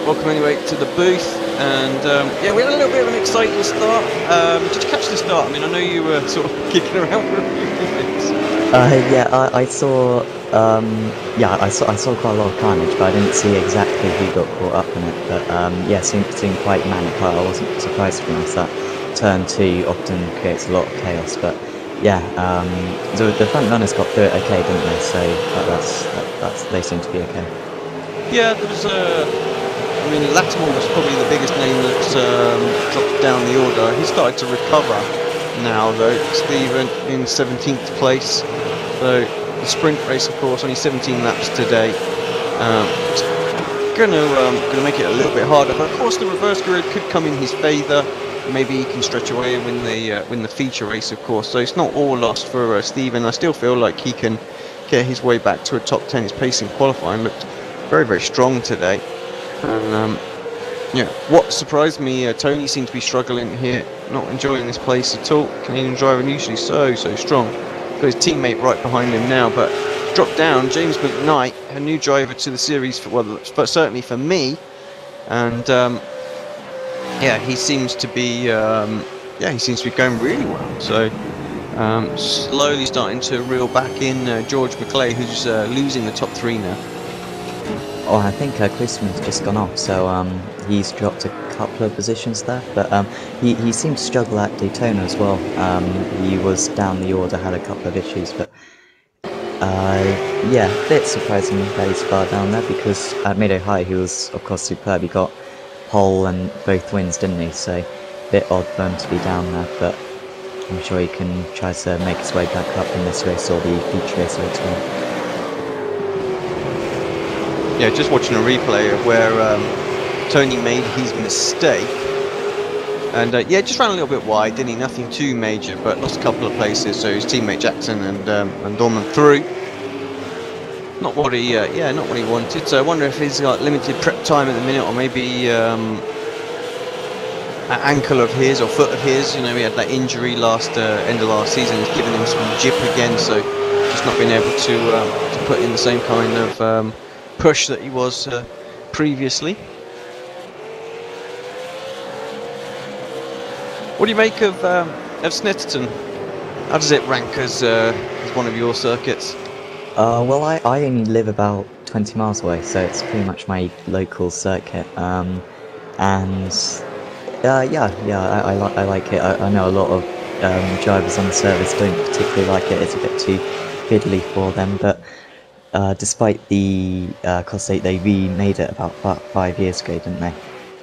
Welcome anyway to the booth. And yeah, we had a little bit of an exciting start. Did you catch the start? I mean, I know you were sort of kicking around for a few minutes. Yeah, I saw. Yeah, I saw quite a lot of carnage, but I didn't see exactly who got caught up in it. But yeah, seemed quite manic. I wasn't surprised, to be honest. That turn 2 often creates a lot of chaos. But yeah, the front runners got through it okay, didn't they? So they seem to be okay. Yeah, there was I mean, Latimer was probably the biggest name that's dropped down the order. He started to recover now, though. Stephen in 17th place. So the sprint race, of course, only 17 laps today. Gonna make it a little bit harder. But of course, the reverse grid could come in his favour. Maybe he can stretch away and win the feature race, of course. So it's not all lost for Stephen. I still feel like he can get his way back to a top 10. His pace in qualifying looked very, very strong today. And yeah, what surprised me, Tony seemed to be struggling here, not enjoying this place at all. Canadian driver usually so strong. Got his teammate right behind him now, but dropped down. James McKnight, a new driver to the series, but certainly for me. And yeah, he seems to be going really well. So slowly starting to reel back in George McClay, who's losing the top 3 now. Oh, I think Christman's just gone off, so he's dropped a couple of positions there. But he seemed to struggle at Daytona as well. He was down the order, had a couple of issues, but yeah, a bit surprising that he's far down there, because at Mid-Ohio he was, of course, superb. He got pole and both wins, didn't he? So a bit odd for him to be down there, but I'm sure he can try to make his way back up in this race or the feature race later on. Yeah, just watching a replay of where Tony made his mistake, and yeah, just ran a little bit wide, didn't he? Nothing too major, but lost a couple of places. So his teammate Jackson and Dorman through. Not what he wanted. So I wonder if he's got limited prep time at the minute, or maybe an ankle of his or foot of his. You know, he had that injury end of last season. It's given him some jip again, so just not been able to put in the same kind of push that he was previously. What do you make of Snetterton? How does it rank as one of your circuits? Well, I only live about 20 miles away, so it's pretty much my local circuit. And yeah, I like it. I know a lot of drivers on the service don't particularly like it. It's a bit too fiddly for them, but despite the cost, they remade it about 5 years ago, didn't they?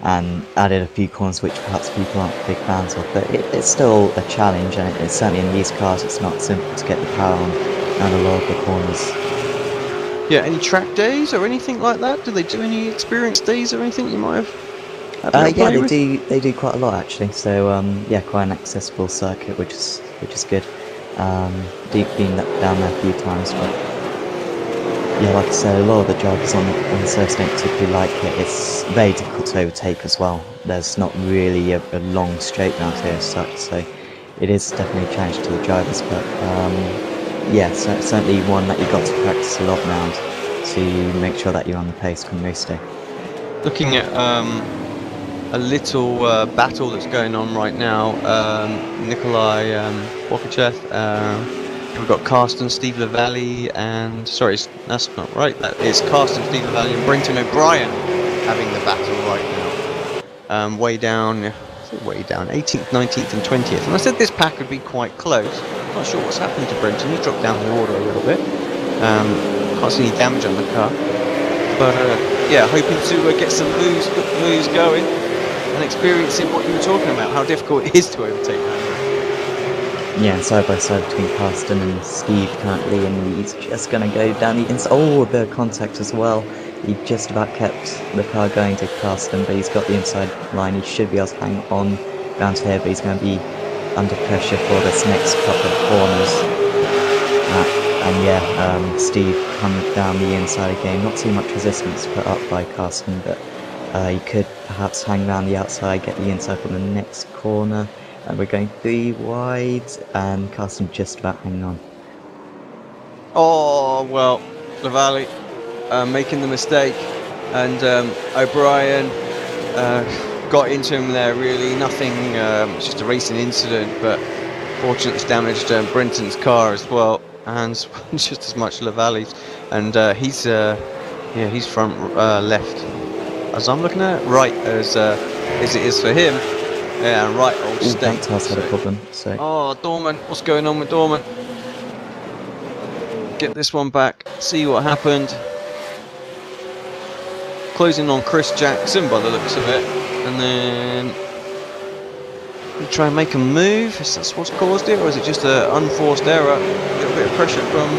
And added a few corners which perhaps people aren't big fans of, but it's still a challenge, and it's certainly in these cars it's not simple to get the power on a lot of the corners. Yeah, any track days or anything like that? Do they do any experience days or anything you might have? Yeah, they do quite a lot actually. So yeah, quite an accessible circuit, which is good. Been down there a few times, but yeah, like I said, a lot of the drivers on the service don't particularly like it. It's very difficult to overtake as well. There's not really a long straight round here as such, so it is definitely a challenge to the drivers. But yeah, so certainly one that you've got to practice a lot around to make sure that you're on the pace come race day. Looking at a little battle that's going on right now, Nikolai Wakachev. We've got Carsten, Steve Lavallee, and sorry, that's not right. That is Carsten, Steve Lavallee, and Brenton O'Brien having the battle right now. Way down, 18th, 19th, and 20th. And I said this pack would be quite close. Not sure what's happened to Brenton. He dropped down the order a little bit. Can't see any damage on the car. But yeah, hoping to get some good moves going and experiencing what you were talking about, how difficult it is to overtake that. Yeah, side by side between Carsten and Steve currently, and he's just going to go down the inside. Oh, the contact as well. He just about kept the car going to Carsten, but he's got the inside line. He should be able to hang on round here, but he's going to be under pressure for this next couple of corners. And yeah, Steve coming down the inside again. Not too much resistance put up by Carsten, but he could perhaps hang around the outside, get the inside for the next corner. And we're going 3 wide, and Carsten just about hanging on. Oh, well, Lavalley making the mistake, and O'Brien got into him there, really. Nothing, it's just a racing incident, but fortunately it's damaged Brenton's car as well, and just as much Lavalley's. And he's front left, as I'm looking at it, right as it is for him. Yeah, right, old state. Dantas had a problem, so... Oh, Dorman, what's going on with Dorman? Get this one back, see what happened. Closing on Chris Jackson by the looks of it. And then... we try and make a move, is that what's caused it? Or is it just an unforced error? A little bit of pressure from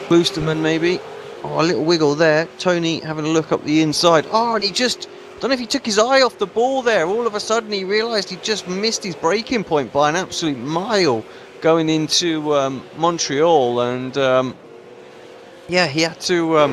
Boosterman maybe. Oh, a little wiggle there. Tony having a look up the inside. Oh, and he just... I don't know if he took his eye off the ball there. All of a sudden he realised he just missed his braking point by an absolute mile going into Montreal, and yeah, he had to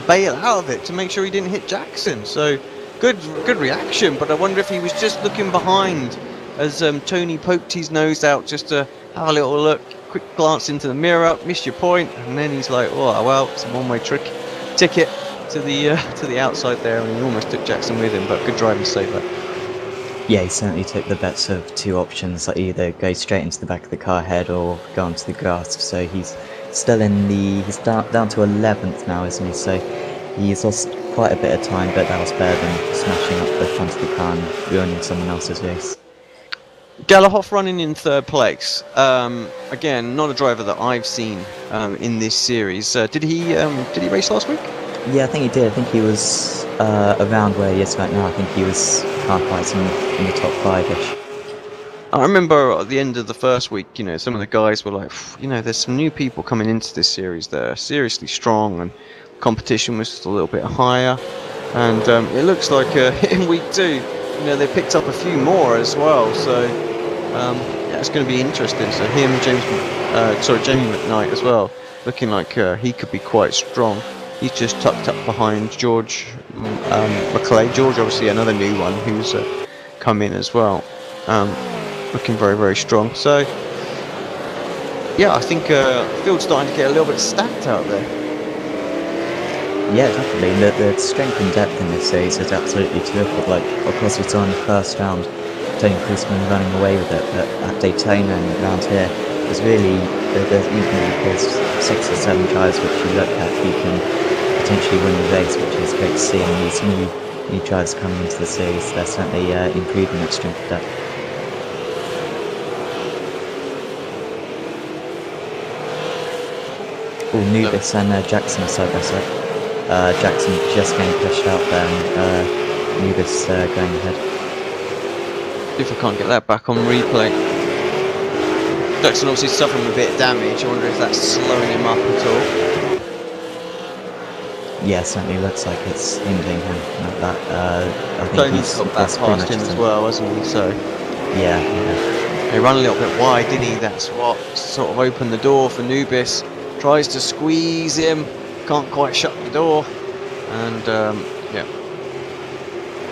bail out of it to make sure he didn't hit Jackson. So good reaction, but I wonder if he was just looking behind as Tony poked his nose out just to have a little look, quick glance into the mirror, missed your point, and then he's like, oh well, it's a one-way ticket to the outside there, and he almost took Jackson with him, but good driving to save that. Yeah, he certainly took the bets of 2 options, like either go straight into the back of the car head or go onto the grass. So he's still in he's down to 11th now, isn't he? So he's lost quite a bit of time, but that was better than smashing up the front of the car and ruining someone else's race. Galahoff running in 3rd place. Again, not a driver that I've seen in this series. Did he race last week? Yeah, I think he did. I think he was around where he is right now. I think he was car-wise in the top 5-ish. I remember at the end of the first week, you know, some of the guys were like, you know, there's some new people coming into this series that are seriously strong, and competition was just a little bit higher. And it looks like in week 2, you know, they picked up a few more as well. So yeah, it's going to be interesting. So him, Jamie McKnight as well, looking like he could be quite strong. He's just tucked up behind George McClay. George, obviously, another new one who's come in as well. Looking very, very strong. So, yeah, I think field's starting to get a little bit stacked out there. Yeah, definitely. The strength and depth in this series is absolutely terrific. Like, of course, we saw in the first round, Tony Priestman running away with it, but at Daytona and around here, there's really, there's 6 or 7 drivers which you look at who can potentially win the race, which is great to see. And these new drivers coming into the series, they're certainly improving that strength and depth. Oh, Nubis and Jackson are side by side. Jackson just getting pushed out there, and Nubis going ahead. If I can't get that back on replay. Jackson obviously suffering a bit of damage. I wonder if that's slowing him up at all. Yeah, certainly looks like it's hindering him like that. I think Tony's got that past him as well, hasn't he? So yeah. He ran a little bit wide, didn't he? That's what sort of opened the door for Nubis. Tries to squeeze him, can't quite shut the door, and yeah,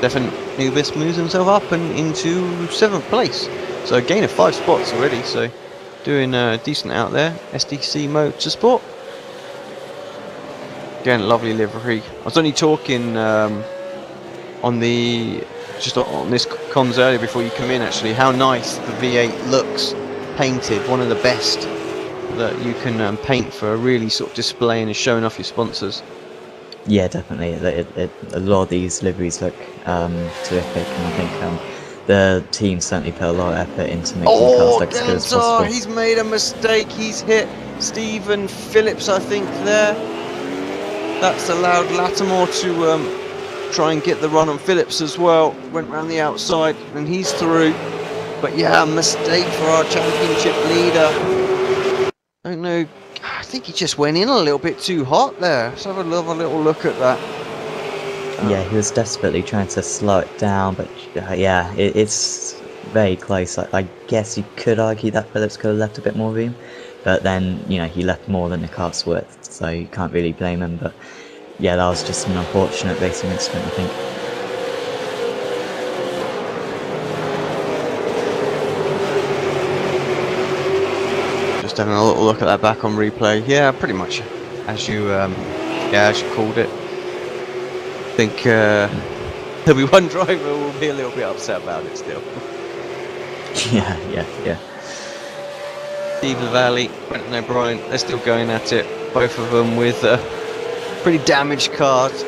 definitely Nubis moves himself up and into 7th place. So a gain of 5 spots already. So doing decent out there. SDC Motorsport. Again, lovely livery. I was only talking on this comms earlier before you come in, actually, how nice the V8 looks painted. One of the best that you can paint for really sort of displaying and showing off your sponsors. Yeah, definitely. A lot of these liveries look terrific, and I think the team certainly put a lot of effort into making the cars look as good as possible. He's made a mistake. He's hit Stephen Phillips, I think, there. That's allowed Lattimore to try and get the run on Phillips as well. Went round the outside and he's through. But yeah, mistake for our championship leader. I don't know. I think he just went in a little bit too hot there. Let's have a little look at that. Yeah, he was desperately trying to slow it down, but yeah, it's very close. I guess you could argue that Phillips could have left a bit more room, but then, you know, he left more than the car's worth, so you can't really blame him. But yeah, that was just an unfortunate racing incident, I think. Just having a little look at that back on replay. Yeah, pretty much as you called it. I think there'll be one driver who will be a little bit upset about it still. Yeah. Steve Lavalley, Brenton O'Brien, they're still going at it. Both of them with pretty damaged cars.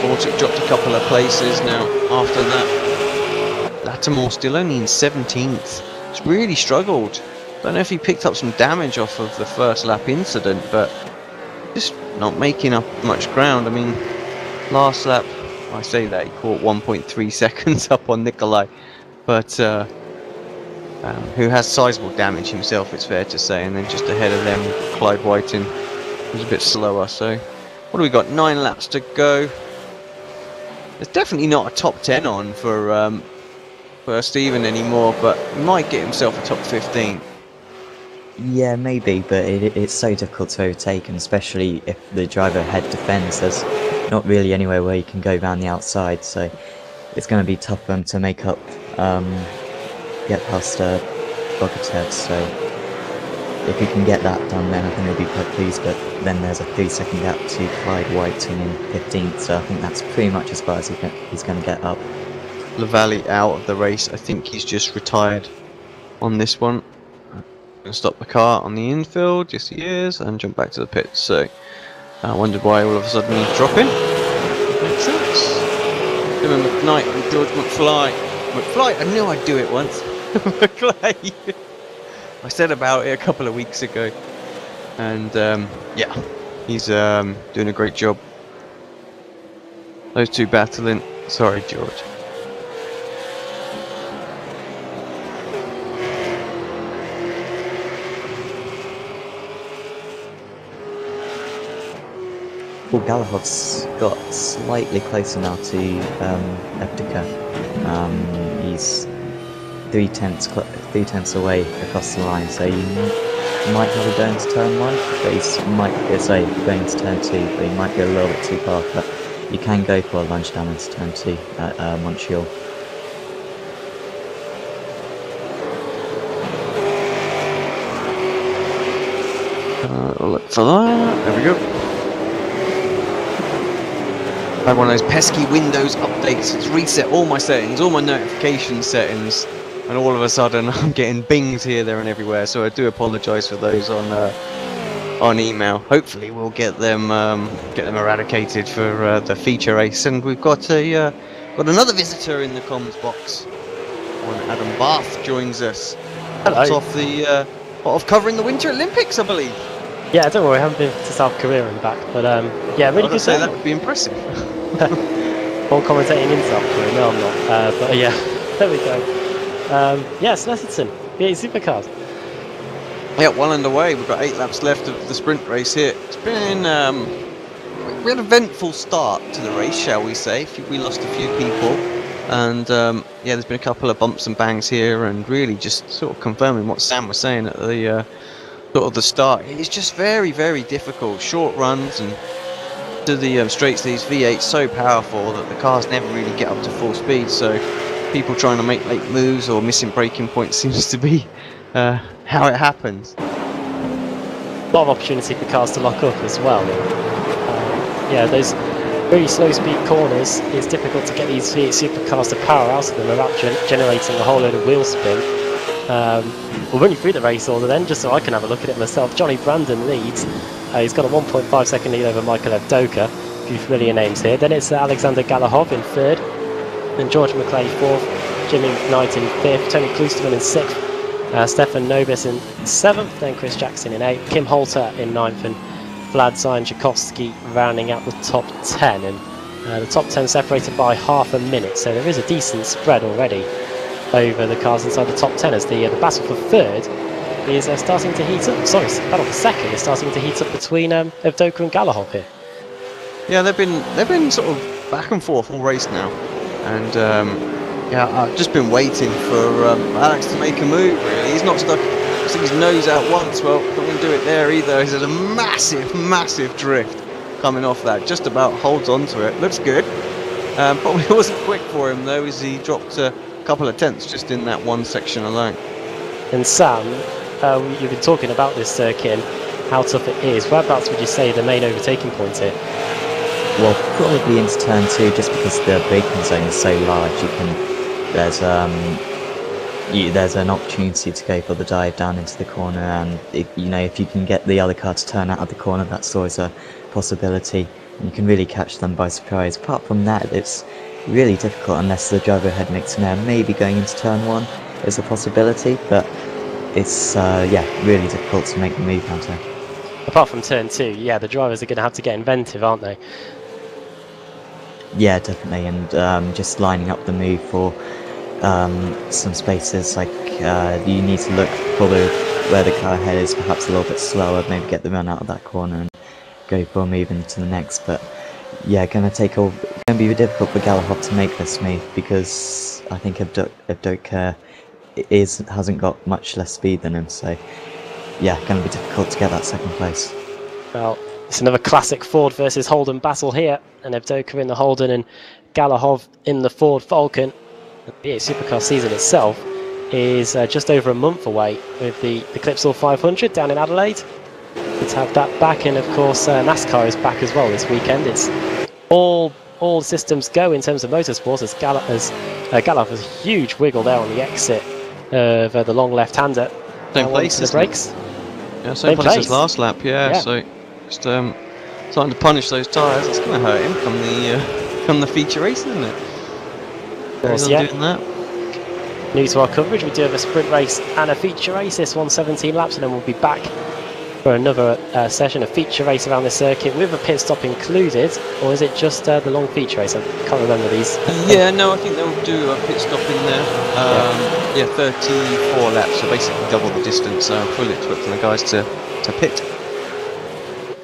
Vortic dropped a couple of places now after that. Lattimore still only in 17th. It's really struggled. Don't know if he picked up some damage off of the first lap incident, but just not making up much ground. I mean, last lap, I say that he caught 1.3 seconds up on Nikolai, but who has sizable damage himself, it's fair to say, and then just ahead of them, Clyde Whiting was a bit slower. So what do we got? 9 laps to go. There's definitely not a top 10 on for Stephen anymore, but he might get himself a top 15. Yeah, maybe, but it's so difficult to overtake, and especially if the driver ahead defends, there's not really anywhere where you can go around the outside, so it's going to be tough for him to make up, get past Bogatev. So if he can get that done, then I think he'll be quite pleased. But then there's a 3-second gap to Clyde Whiting in 15th, so I think that's pretty much as far as he's going to get up. Lavalley out of the race. I think he's just retired on this one. Going to stop the car on the infield, yes he is, and jump back to the pits. So I wondered why all of a sudden he's dropping. Makes sense. Dylan McKnight and George McFly. I knew I'd do it once. McClay. I said about it a couple of weeks ago, and yeah, he's doing a great job. Those two battling. Sorry, George. Well, Galahov's got slightly closer now to Evdika. He's 3/10 away across the line, so you might have a go into turn 1, but going into turn 2, but he might be a little bit too far. But you can go for a lunge down into turn 2 at Montreal. Look for that. There we go. I had one of those pesky Windows updates. It's reset all my settings, all my notification settings, and all of a sudden I'm getting bings here, there, and everywhere. So I do apologise for those on email. Hopefully we'll get them eradicated for the feature race. And we've got another visitor in the comms box. One Adam Barth joins us. Hello. Of covering the Winter Olympics, I believe. Yeah, don't worry, I haven't been to South Korea and back, but yeah, really good. Say that would be impressive. Or commentating in South Korea, no I'm not, but yeah, there we go. Yes, Netherton, V8 Supercars. Yeah, well underway. We've got 8 laps left of the sprint race here. It's been we had an eventful start to the race, shall we say. We lost a few people, and yeah, there's been a couple of bumps and bangs here, and really just sort of confirming what Sam was saying at the sort of the start. It's just very, very difficult. Short runs and to the straights. These V8s so powerful that the cars never really get up to full speed. So people trying to make late moves or missing braking points seems to be how it happens. A lot of opportunity for cars to lock up as well. Yeah, those very slow speed corners, it's difficult to get these V8 Supercars to power out of them without generating a whole load of wheel spin. We'll run you through the race order then, just so I can have a look at it myself. Johnny Brandon leads. He's got a 1.5 second lead over Michael Evdoka. A few familiar names here. Then it's Alexander Galahov in third. and George McClay 4th, Jimmy Knight in 5th, Tony Klusterman in 6th, Stefan Nobis in 7th, then Chris Jackson in 8th, Kim Holter in 9th, and Vlad Zajankovski rounding out the top 10. And the top 10 separated by half a minute, so there is a decent spread already over the cars inside the top 10 as the battle for 3rd is starting to heat up. Sorry, battle for 2nd is starting to heat up between Evdoka and Galahov here. Yeah, they've been sort of back and forth all race now, and yeah, I've just been waiting for Alex to make a move. Really, he's not stuck his nose out once. Well, not going to do it there either. There's a massive drift coming off that. Just about holds on to it. Looks good. Probably wasn't quick for him though, as he dropped a couple of tenths just in that one section alone. And Sam, you've been talking about this circuit and how tough it is. Whereabouts would you say the main overtaking point here? Well, probably into turn 2, just because the braking zone is so large. There's an opportunity to go for the dive down into the corner, and if you can get the other car to turn out of the corner, that's always a possibility. And you can really catch them by surprise. Apart from that, it's really difficult unless the driver ahead makes an error. Maybe going into turn 1 is a possibility, but it's really difficult to make the move out there. Apart from turn 2, yeah, the drivers are going to have to get inventive, aren't they? Yeah, definitely, and just lining up the move for some spaces, like you need to look for where the car ahead is perhaps a little bit slower, maybe get the run out of that corner and go for a move into the next. But yeah, going to be difficult for Galahov to make this move, because I think Evdoka hasn't got much less speed than him, so yeah, going to be difficult to get that 2nd place. Well, it's another classic Ford versus Holden battle here, and Evdoka in the Holden and Galahov in the Ford Falcon. The Supercar season itself is just over a month away, with the Clipsal 500 down in Adelaide. Good to have that back, and of course NASCAR is back as well this weekend. It's all systems go in terms of motorsport, as Galahov has a huge wiggle there on the exit of the long left-hander. Same place, the brakes. Yeah, same place as last lap. Yeah, so just starting to punish those tyres. It's going to hurt him come the feature race, isn't it? Course, yeah. Doing that. New to our coverage, we do have a sprint race and a feature race. This one's 17 laps, and then we'll be back for another session, a feature race around the circuit with a pit stop included, or is it just the long feature race? I can't remember these. Yeah, no, I think they'll do a pit stop in there. Yeah, 34 laps, so basically double the distance. Fully expecting the guys to pit.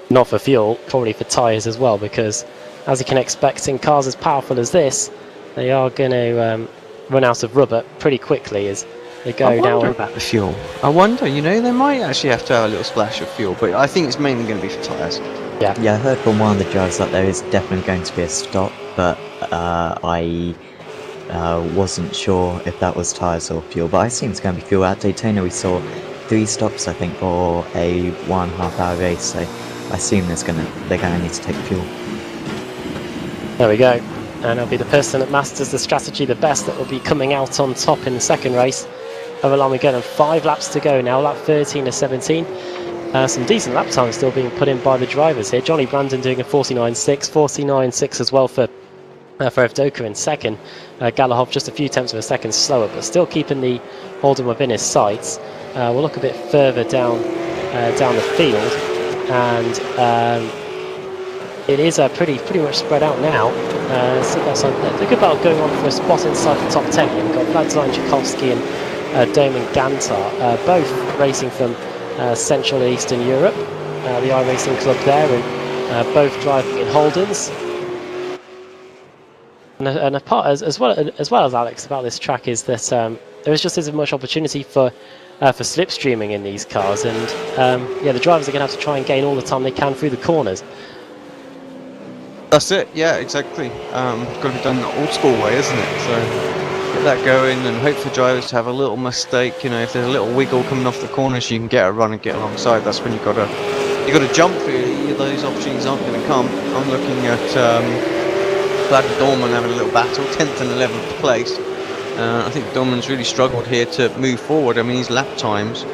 Not for fuel, probably for tyres as well, because as you can expect in cars as powerful as this, they are going to run out of rubber pretty quickly as they go now. I wonder about the fuel. I wonder, they might actually have to have a little splash of fuel, but I think it's mainly going to be for tyres. Yeah, I heard from one of the drivers that there is definitely going to be a stop, but I wasn't sure if that was tyres or fuel, but I assume it's going to be fuel. At Daytona we saw 3 stops, I think, for a 1.5 hour race, so I assume they're going to need to take fuel. There we go. And it'll be the person that masters the strategy the best that will be coming out on top in the 2nd race. Over line we go, and 5 laps to go now, lap 13 to 17. Some decent lap times still being put in by the drivers here. Johnny Brandon doing a 49.6, 49.6 as well for Evdoka in 2nd. Galahov just a few tenths of a second slower, but still keeping the Holden within his sights. We'll look a bit further down the field, and it is pretty much spread out now. They're good about going on for a spot inside the top 10 here. We've got Vlad Zajankovski and Domen Gantar, both racing from Central and Eastern Europe, the iRacing club there, and both driving in Holdens. And a part as well as Alex about this track is that there is just as much opportunity for slipstreaming in these cars, and the drivers are going to have to try and gain all the time they can through the corners. That's it, yeah, exactly. Got to be done the old school way, isn't it? So get that going, and hope for drivers to have a little mistake. If there's a little wiggle coming off the corner, so you can get a run and get alongside. That's when you got to jump through. Those opportunities aren't going to come. I'm looking at Vlad Dorman having a little battle, 10th and 11th place. I think Dorman's really struggled here to move forward. I mean, his lap times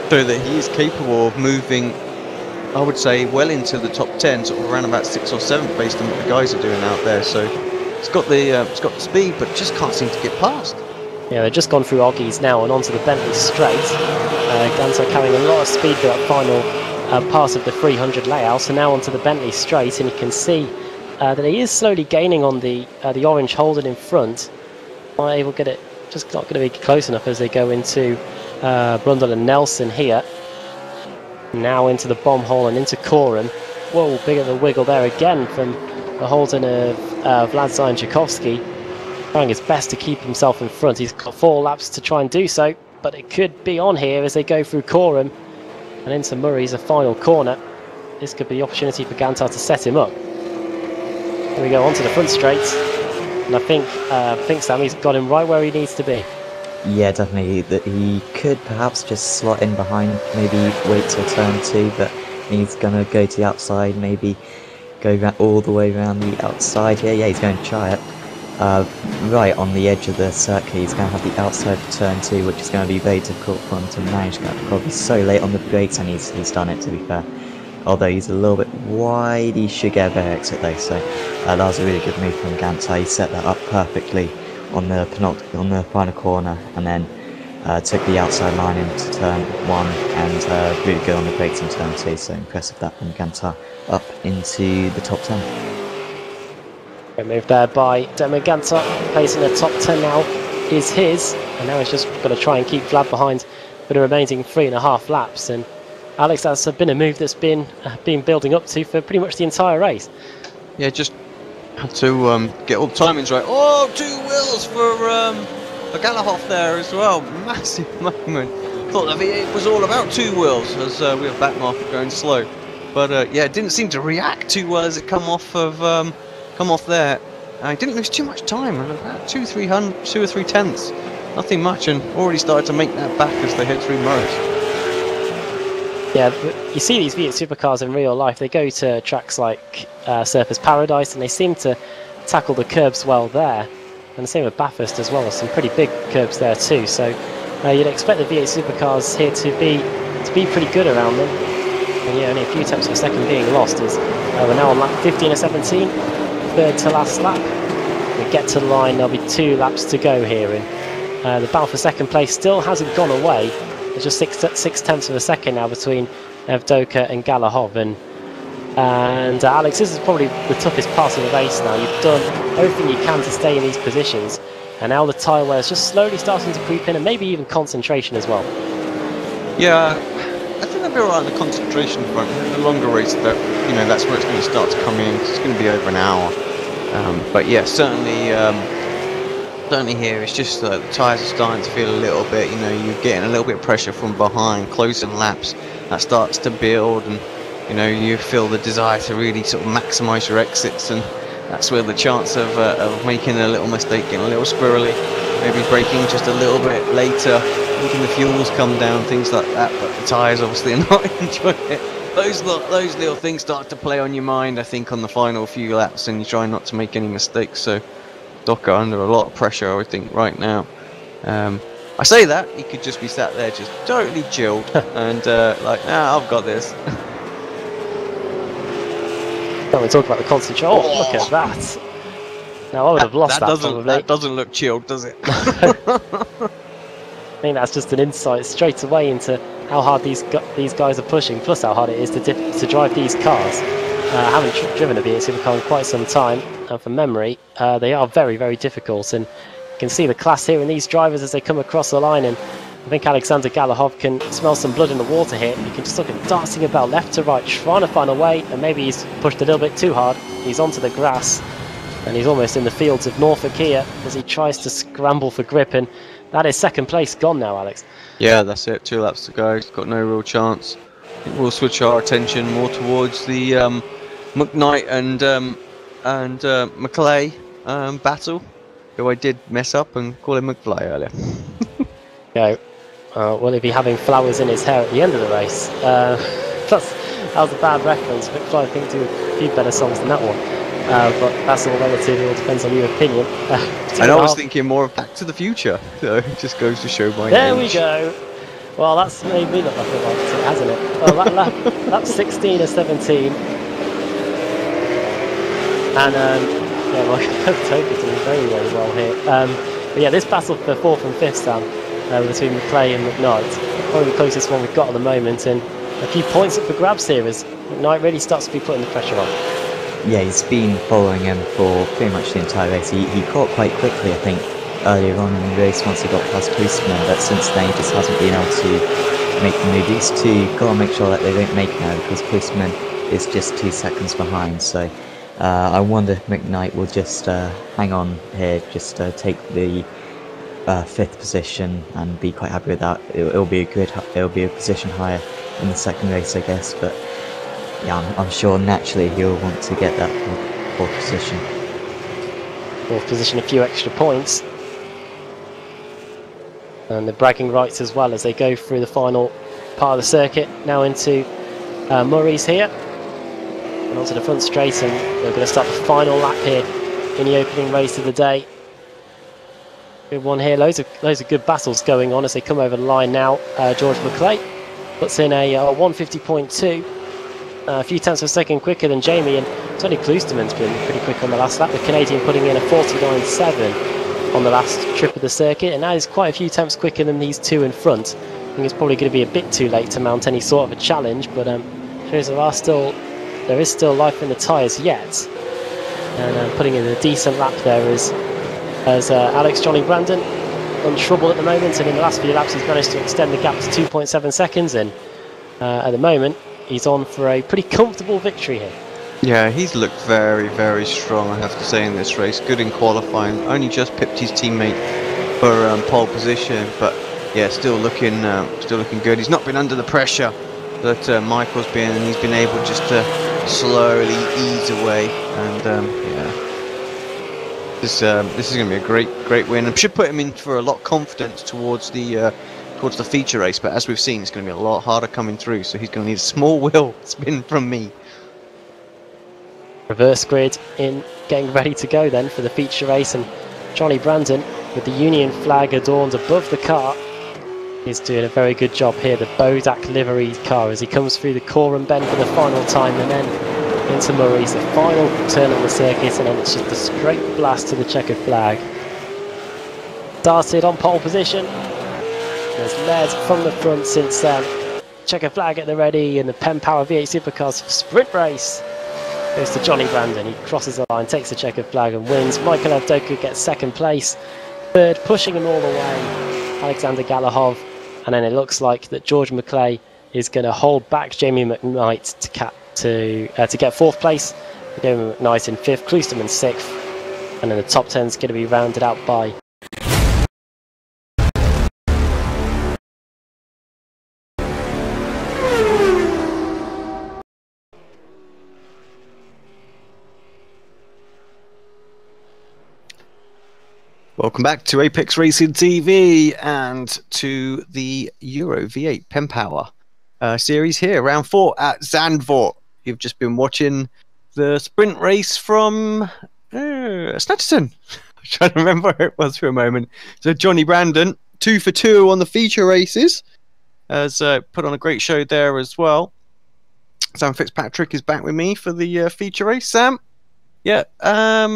show that he is capable of moving, I would say, well into the top 10, sort of around about 6th or 7th based on what the guys are doing out there. So It's got the speed, but just can't seem to get past. Yeah, they've just gone through Oggies now and onto the Bentley straight. Ganto carrying a lot of speed for that final pass of the 300 layout. So now onto the Bentley straight, and you can see that he is slowly gaining on the orange Holden in front. Not able to get it, just not going to be close enough as they go into Brundle and Nelson here. Now into the bomb hole and into Coram. Whoa, big of a wiggle there again from the Holden of Vlad Zajanjakovsky. Trying his best to keep himself in front. He's got 4 laps to try and do so, but it could be on here as they go through Coram and into Murray's a final corner. This could be the opportunity for Gantar to set him up. Here we go onto the front straight, and I think Sammy's got him right where he needs to be. Yeah, definitely. That he could perhaps just slot in behind, maybe wait till turn 2, but he's gonna go to the outside, maybe go all the way around the outside here. Yeah, he's going to try it. Right on the edge of the circuit, he's going to have the outside of turn 2, which is going to be very difficult for him to manage. Probably so late on the brakes, and he's done it, to be fair. Although he's a little bit wide, he should get a better exit though. So that was a really good move from Gantar. He set that up perfectly on the final corner, and then took the outside line into turn 1, and really good on the brakes in turn 2. So impressive that from Gantar up into the top 10. Great move there by Demo Gantar, placing the top 10 now is his, and now he's just got to try and keep Vlad behind for the remaining 3.5 laps. And Alex, that's been a move that's been building up to for pretty much the entire race. Yeah, just had to get all the timings right. Oh, 2 wheels for Galahoff there as well. Massive moment. Thought the V8 was all about 2 wheels as we have back market going slow, but yeah, it didn't seem to react too well as it come off there. I didn't lose too much time, about 2 or 3 tenths, nothing much, and already started to make that back as they head through Morris. Yeah, you see these V8 supercars in real life. They go to tracks like Surfers Paradise, and they seem to tackle the curbs well there. And the same with Bathurst as well. There's some pretty big curbs there too. So you'd expect the V8 supercars here to be pretty good around them. And yeah, only a few tenths per second being lost. As we're now on lap 15 or 17, third to last lap. We get to the line. There'll be 2 laps to go here, and the battle for second place still hasn't gone away. There's just 6 tenths of a second now between Evdoka and Galahov. And Alex, this is probably the toughest part of the race now. You've done everything you can to stay in these positions, and now the tyre wear is just slowly starting to creep in, and maybe even concentration as well. Yeah, I think they'll be alright on the concentration front. The longer race, that's where it's going to start to come in. It's going to be over an hour. But yeah, certainly here it's just the tyres are starting to feel a little bit. You're getting a little bit of pressure from behind, closing laps. That starts to build, and you feel the desire to really sort of maximise your exits, and that's where the chance of making a little mistake, getting a little squirrely, maybe braking just a little bit later, making the fuels come down, things like that. But the tyres obviously are not enjoying it. Those little things start to play on your mind, I think, on the final few laps, and you try not to make any mistakes. So Docker under a lot of pressure, I think, right now. I say that, he could just be sat there just totally chilled and like, I've got this. When we talk about the concentration, look at that. Now I would have lost that probably. That doesn't look chilled, does it? I think that's just an insight straight away into how hard these guys are pushing, plus how hard it is to drive these cars. I haven't driven a V8 Supercar in quite some time, and from memory, they are very, very difficult. And you can see the class here in these drivers as they come across the line. And I think Alexander Galahov can smell some blood in the water here. You can just look at dancing about left to right, trying to find a way, and maybe he's pushed a little bit too hard. He's onto the grass, and he's almost in the fields of Norfolk here as he tries to scramble for grip. And that is second place gone now, Alex. Yeah, that's it. 2 laps to go. He's got no real chance. I think we'll switch our attention more towards the McKnight and McClay battle, who I did mess up and call him McFly earlier. Okay. Will he be having flowers in his hair at the end of the race? That was a bad reference. McFly, I think, do a few better songs than that one. But that's all relative. It all depends on your opinion. And I was thinking more of Back to the Future. So it just goes to show my There age. We go. Well, that's made me look like a robotic, hasn't it? Well, that's 16 or 17. And Yeah, Michael Toker's doing very, very well here. But yeah, this battle for 4th and 5th, Sam, between McClay and McKnight, probably the closest one we've got at the moment, and a few points up for grabs here as McKnight really starts to be putting the pressure on. Yeah, he's been following him for pretty much the entire race. He caught quite quickly, I think, earlier on in the race once he got past Klosterman, but since then he just hasn't been able to make the move. These two got to make sure that they don't make now because Klosterman is just 2 seconds behind, so I wonder if McKnight will just hang on here, just take the 5th position and be quite happy with that. It'll be a position higher in the second race, I guess, but yeah, I'm sure naturally he'll want to get that 4th position. 4th position, a few extra points. And the bragging rights as well as they go through the final part of the circuit. Now into Murray's here. And onto the front straight, and they're going to start the final lap here in the opening race of the day. Good one here, loads of good battles going on as they come over the line now. George McClay puts in a 150.2. A few tenths of a second quicker than Jamie, and it's only Klosterman's been pretty quick on the last lap. The Canadian putting in a 49.7 on the last trip of the circuit, and that is quite a few tenths quicker than these two in front. I think it's probably going to be a bit too late to mount any sort of a challenge, but shows there is still life in the tyres yet. And putting in a decent lap there as Alex Johnny Brandon on trouble at the moment, and in the last few laps he's managed to extend the gap to 2.7 seconds, and at the moment he's on for a pretty comfortable victory here. Yeah, he's looked very, very strong, I have to say, in this race. Good in qualifying, only just pipped his teammate for pole position, but yeah, still looking good. He's not been under the pressure that Michael's been, and he's been able just to slowly ease away. And yeah, this is going to be a great win. I should put him in for a lot of confidence towards the feature race, but as we've seen, it's going to be a lot harder coming through. So he's going to need a small wheel spin from me. Reverse grid in, getting ready to go then for the feature race, and Johnny Brandon with the Union flag adorned above the car is doing a very good job here. The Bodak livery car as he comes through the Coram bend for the final time, and then into Murray's, the final turn on the circuit, and then it's just a straight blast to the checkered flag. Started on pole position, has led from the front since then. Checkered flag at the ready, and the PenPower V8 Supercars sprint race goes to Johnny Brandon. He crosses the line, takes the checkered flag and wins. Michael Avdoka gets second place. Third, pushing him all the way, Alexander Galahov. And then it looks like that George McClay is going to hold back Jamie McKnight to get fourth place. Jamie McKnight in fifth, Klosterman sixth. And then the top 10 is going to be rounded out by Welcome back to Apex Racing TV and to the Euro V8 PenPower series here, round 4 at Zandvoort. You've just been watching the sprint race from Snetterton. I'm trying to remember where it was for a moment. So Johnny Brandon, 2 for 2 on the feature races, has put on a great show there as well. Sam Fitzpatrick is back with me for the feature race. Sam? Yeah,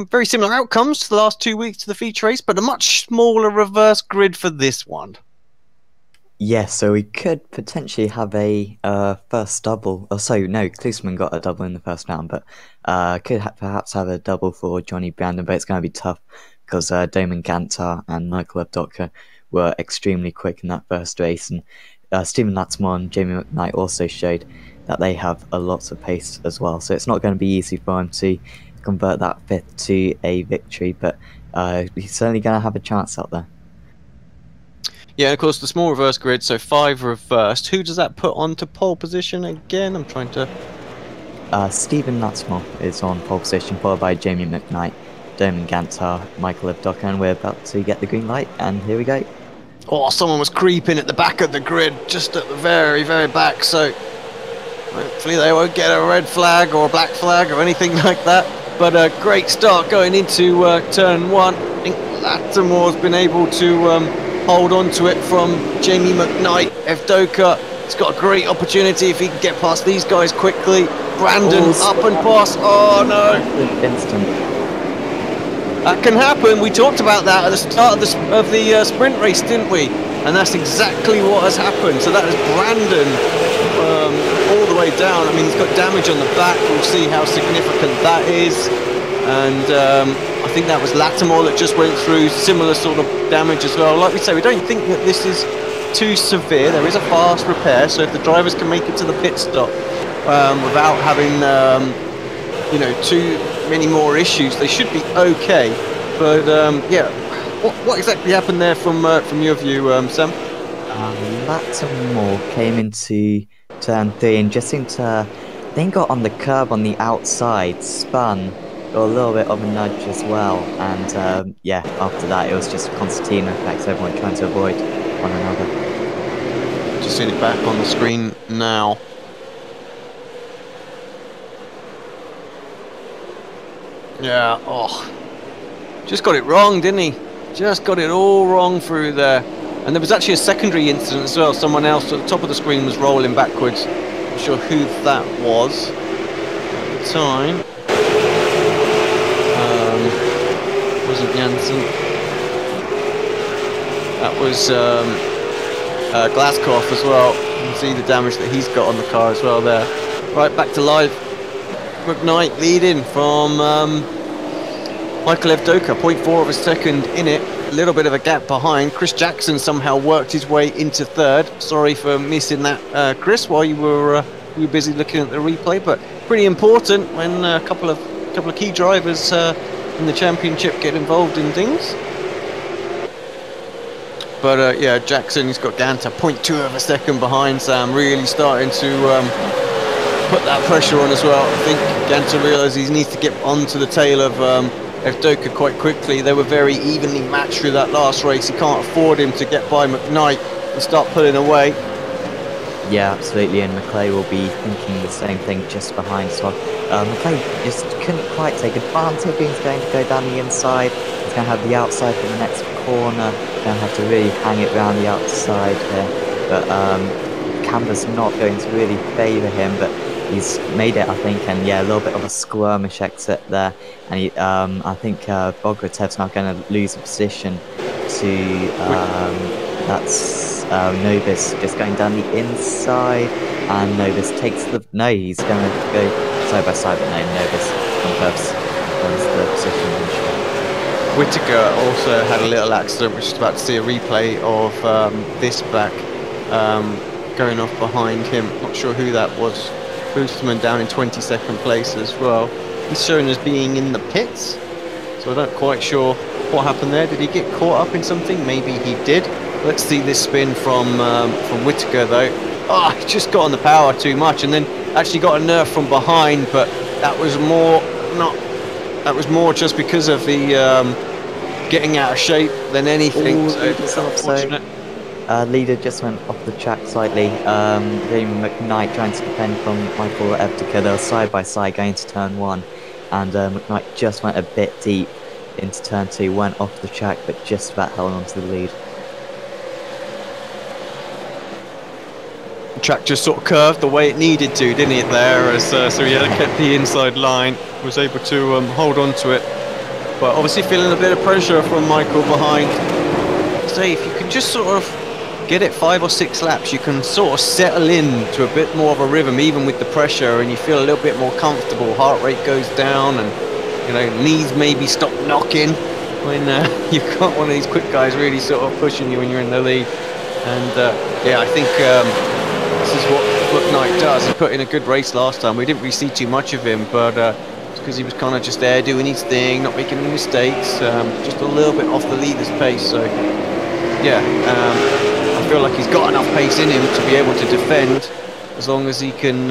very similar outcomes to the last 2 weeks to the feature race, but a much smaller reverse grid for this one. Yeah, so we could potentially have a first double. Oh, so no, Klosterman got a double in the first round, but could perhaps have a double for Johnny Brandon, but it's going to be tough because Doman Gantar and Michael Avdoka were extremely quick in that first race, and Stephen Lattimore and Jamie McKnight also showed that they have a lot of pace as well, so it's not going to be easy for him to convert that fifth to a victory, but he's certainly going to have a chance out there. Yeah, and of course the small reverse grid, so 5 reversed. Who does that put onto pole position again? I'm trying to... Stephen Lattimore is on pole position, followed by Jamie McKnight, Doman Gantar, Michael Avdoka, and we're about to get the green light, and here we go. Oh, someone was creeping at the back of the grid, just at the very, very back, so hopefully they won't get a red flag or a black flag or anything like that. But a great start going into turn 1. I think Lattimore's been able to hold on to it from Jamie McKnight. Avdoka has got a great opportunity if he can get past these guys quickly. Brandon up and past. Oh no! Instant. That can happen. We talked about that at the start of the sprint race, didn't we? And that's exactly what has happened. So that is Brandon all the way down. I mean, he's got damage on the back. We'll see how significant that is. And I think that was Lattimore that just went through similar sort of damage as well. Like we say, we don't think that this is too severe. There is a fast repair, so if the drivers can make it to the pit stop without having you know, too many more issues, they should be okay. But yeah, what exactly happened there from your view, Sam? Lattimore came into turn 3 and just seemed to then got on the curb on the outside, spun, got a little bit of a nudge as well, and yeah, after that it was just a concertina effect, everyone trying to avoid one another. Just seeing it back on the screen now. Yeah, oh, just got it wrong, didn't he? Just got it all wrong through there. And there was actually a secondary incident as well. Someone else at the top of the screen was rolling backwards. Not sure who that was at the time. Wasn't Jansen. That was Glaskov as well. You can see the damage that he's got on the car as well there. Right, back to live. McKnight leading from Michael Evdoka, 0.4 of a second in it. A little bit of a gap behind. Chris Jackson somehow worked his way into third. Sorry for missing that, Chris, while you were busy looking at the replay, but pretty important when a couple of key drivers in the championship get involved in things. But yeah, Jackson, he's got Ganta 0.2 of a second behind Sam, really starting to put that pressure on as well. I think Ganta realised he needs to get onto the tail of Evdoka quite quickly. They were very evenly matched through that last race. He can't afford him to get by McKnight and start pulling away. Yeah, absolutely, and McClay will be thinking the same thing just behind. So McClay just couldn't quite take advantage. He's going to go down the inside. He's going to have the outside for the next corner. Going to have to really hang it round the outside here. But camber's not going to really favour him, but he's made it, I think, and yeah, a little bit of a squirmish exit there. And he, I think Bogratev's now going to lose a position to, that's Novus just going down the inside, and Novus takes the, no, he's going to go side by side, but no, Novus confirms the position. Whittaker also had a little accident, which is about to see a replay of this back going off behind him. Not sure who that was. Boosterman down in 22nd place as well. He's shown as being in the pits, so I'm not quite sure what happened there. Did he get caught up in something? Maybe he did. Let's see this spin from Whittaker though. Oh, he just got on the power too much, and then actually got a nerf from behind, but that was more just because of the getting out of shape than anything. Ooh, so it's unfortunate. Leader just went off the track slightly. Damon McKnight trying to defend from Michael Evdoka. They were side by side going to turn 1, and McKnight just went a bit deep into turn 2, went off the track, but just about held on to the lead. The track just sort of curved the way it needed to, didn't it? There, as so he kept the inside line, was able to hold on to it, but obviously feeling a bit of pressure from Michael behind. So if you can just sort of get it 5 or 6 laps, you can sort of settle in to a bit more of a rhythm, even with the pressure, and you feel a little bit more comfortable. Heart rate goes down, and you know, knees maybe stop knocking when you've got one of these quick guys really sort of pushing you when you're in the lead. And yeah, I think this is what McKnight does. He put in a good race last time. We didn't really see too much of him, but it's because he was kind of just there doing his thing, not making any mistakes, just a little bit off the leader's pace. So yeah, I feel like he's got enough pace in him to be able to defend, as long as he can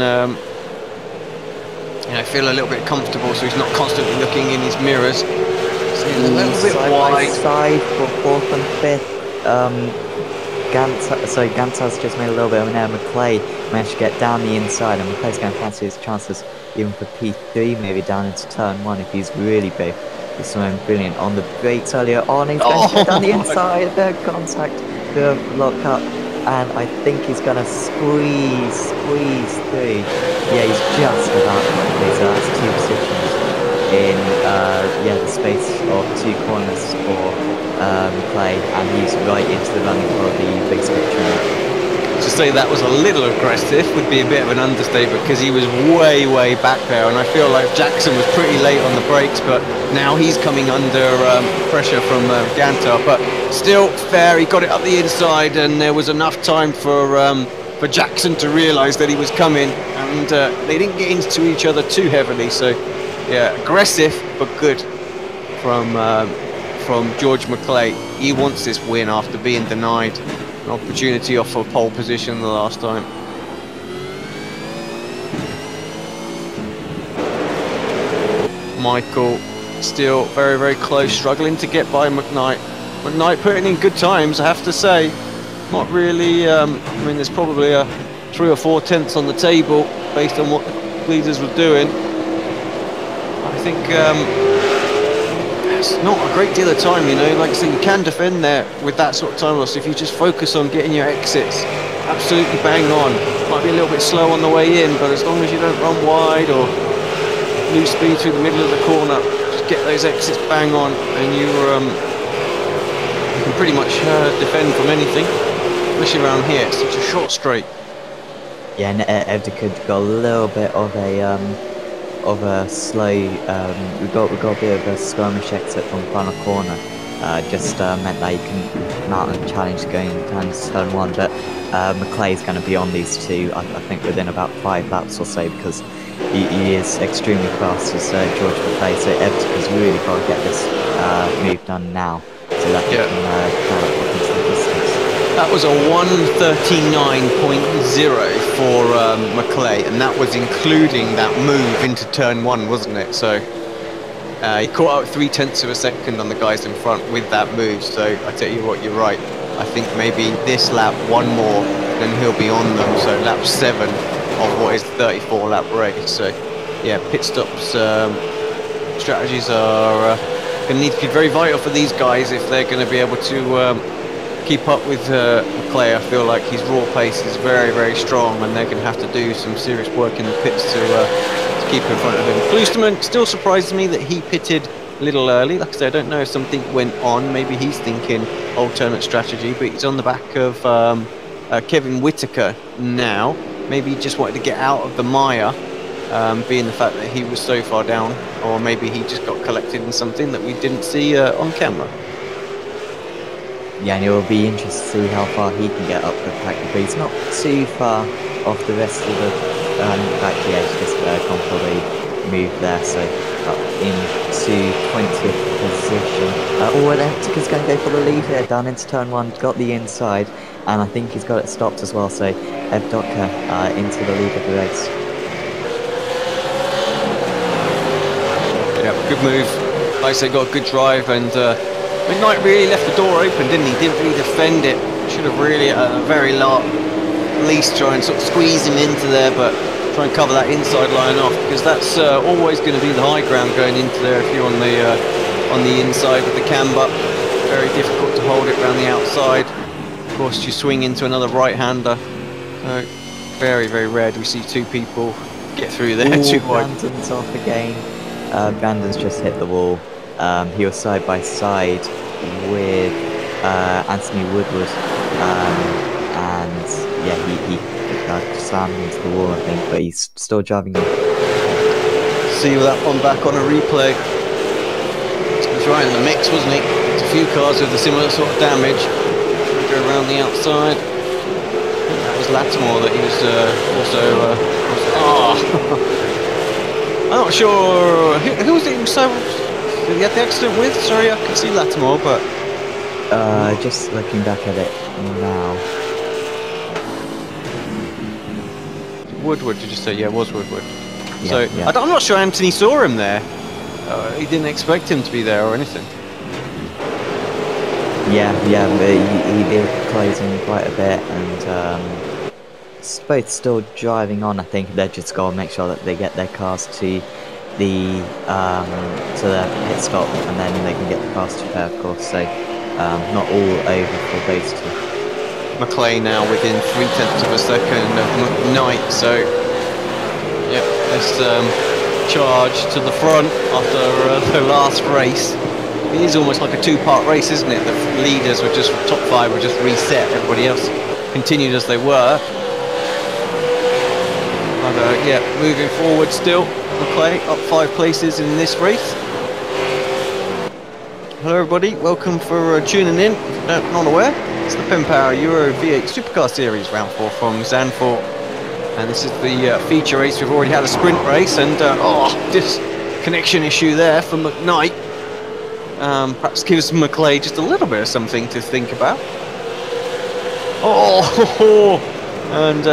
you know, feel a little bit comfortable, so he's not constantly looking in his mirrors. So he's a little bit wide. Side for 4th and 5th. Ganta's just made a little bit of an error. McClay managed to get down the inside, and McClay's going to fancy his chances even for P3, maybe down into turn 1 if he's really big. He's swimming brilliant on the brakes earlier on. He's going to get down the inside. The contact, the lock up, and I think he's going to squeeze through. Yeah, he's just about got these. That's 2 positions. in the space of 2 corners for Clay, and he's right into the running for the big spectrum. To say that was a little aggressive would be a bit of an understatement, because he was way back there, and I feel like Jackson was pretty late on the brakes, but now he's coming under pressure from Gantar, but still fair. He got it up the inside, and there was enough time for Jackson to realise that he was coming, and they didn't get into each other too heavily. So yeah, aggressive but good from George McClay. He wants this win after being denied an opportunity off of pole position the last time. Michael still very close, struggling to get by McKnight. McKnight putting in good times, I have to say. Not really, I mean, there's probably a 3 or 4 tenths on the table based on what the leaders were doing. I think it's not a great deal of time, you know. Like I say, you can defend there with that sort of time loss if you just focus on getting your exits absolutely bang on. Might be a little bit slow on the way in, but as long as you don't run wide or lose speed through the middle of the corner, just get those exits bang on, and you can pretty much defend from anything, especially around here. It's such a short straight. Yeah, and Evdokud got a little bit of a slow. We got a bit of a skirmish exit from the final corner. Just meant that you can mount a challenge going down to turn 1. But McClay's going to be on these two, I think, within about 5 laps or so, because he is extremely fast as George McClay. So Evdokud's really got to get this move done now, so that he can gallop up into the distance. That was a 1:39.0 for McClay, and that was including that move into turn 1, wasn't it? So he caught up 0.3 of a second on the guys in front with that move. So I tell you what, you're right. I think maybe this lap, one more, then he'll be on them. So lap 7 of what is 34 lap race. So yeah, pit stops strategies are going to need to be very vital for these guys if they're going to be able to keep up with McClay. I feel like his raw pace is very strong, and they're going to have to do some serious work in the pits to keep in front of him. Klosterman still surprises me that he pitted a little early. Like I said, I don't know if something went on. Maybe he's thinking alternate strategy, but he's on the back of Kevin Whitaker now. Maybe he just wanted to get out of the mire, being the fact that he was so far down, or maybe he just got collected in something that we didn't see on camera. Yeah, and it will be interesting to see how far he can get up the pack, but he's not too far off the rest of the back. Yeah, he's just gone for the move there, so up into 20th position. Evdokud's going to go for the lead here, down into turn 1, got the inside, and I think he's got it stopped as well, so Evdoka into the lead of the race. Yeah, good move. Like I say, got a good drive, and McKnight really left the door open, didn't he? Didn't really defend it. Should have really, at the very least, try and sort of squeeze him into there, but try and cover that inside line off, because that's always going to be the high ground going into there if you're on the inside with the cam up. Very difficult to hold it around the outside. Of course, you swing into another right-hander. So very rare do we see 2 people get through there. Ooh, 2 wide. Brandon's off again. Brandon's just hit the wall. He was side by side with Anthony Woodward, and yeah, he slammed into the wall, I think, but he's still driving on. See that one back on a replay. He was right in the mix, wasn't he? There's a few cars with a similar sort of damage. Go around the outside. I think that was Lattimore that he was I'm not sure who was it himself. Did he have the accident with? Sorry, I can see Lattimore, but just looking back at it now. Woodward, did you say? Yeah, it was Woodward. Yeah, So yeah. I'm not sure Anthony saw him there. He didn't expect him to be there or anything. Yeah, but he did close in quite a bit, and both still driving on. I think they're just got to make sure that they get their cars to the pit stop, and then they can get the cars to repair, of course. So not all over for those 2. McClay now within 0.3 of a second of McKnight. So yeah, let's charge to the front after the last race. It is almost like a two-part race, isn't it? The leaders were just, top 5 were just reset, everybody else continued as they were. But yeah, moving forward still, McClay up 5 places in this race. Hello everybody, welcome for tuning in. If you're not aware, it's the PenPower Euro V8 Supercar Series round 4 from Zandvoort. And this is the feature race. We've already had a sprint race and this connection issue there for McKnight. Perhaps gives McClay just a little bit of something to think about. And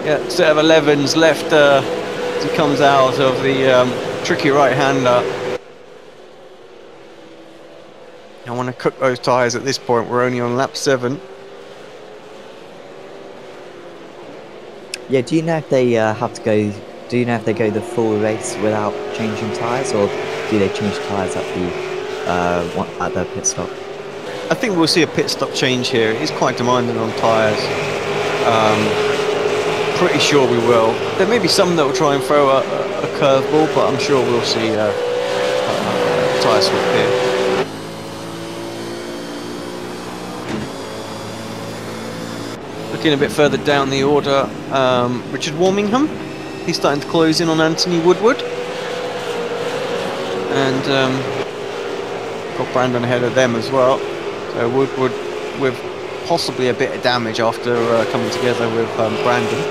yeah, set of 11s left as he comes out of the tricky right-hander. I want to cook those tyres at this point. We're only on lap 7. Yeah, do you know if they have to go? Do you know if they go the full race without changing tyres, or do they change tyres at the pit stop? I think we'll see a pit stop change here. It is quite demanding on tyres. Pretty sure we will. There may be some that will try and throw a curveball, but I'm sure we'll see a tyre swap here. Looking a bit further down the order, Richard Warmingham. He's starting to close in on Anthony Woodward. And got Brandon ahead of them as well. So Woodward with possibly a bit of damage after coming together with Brandon.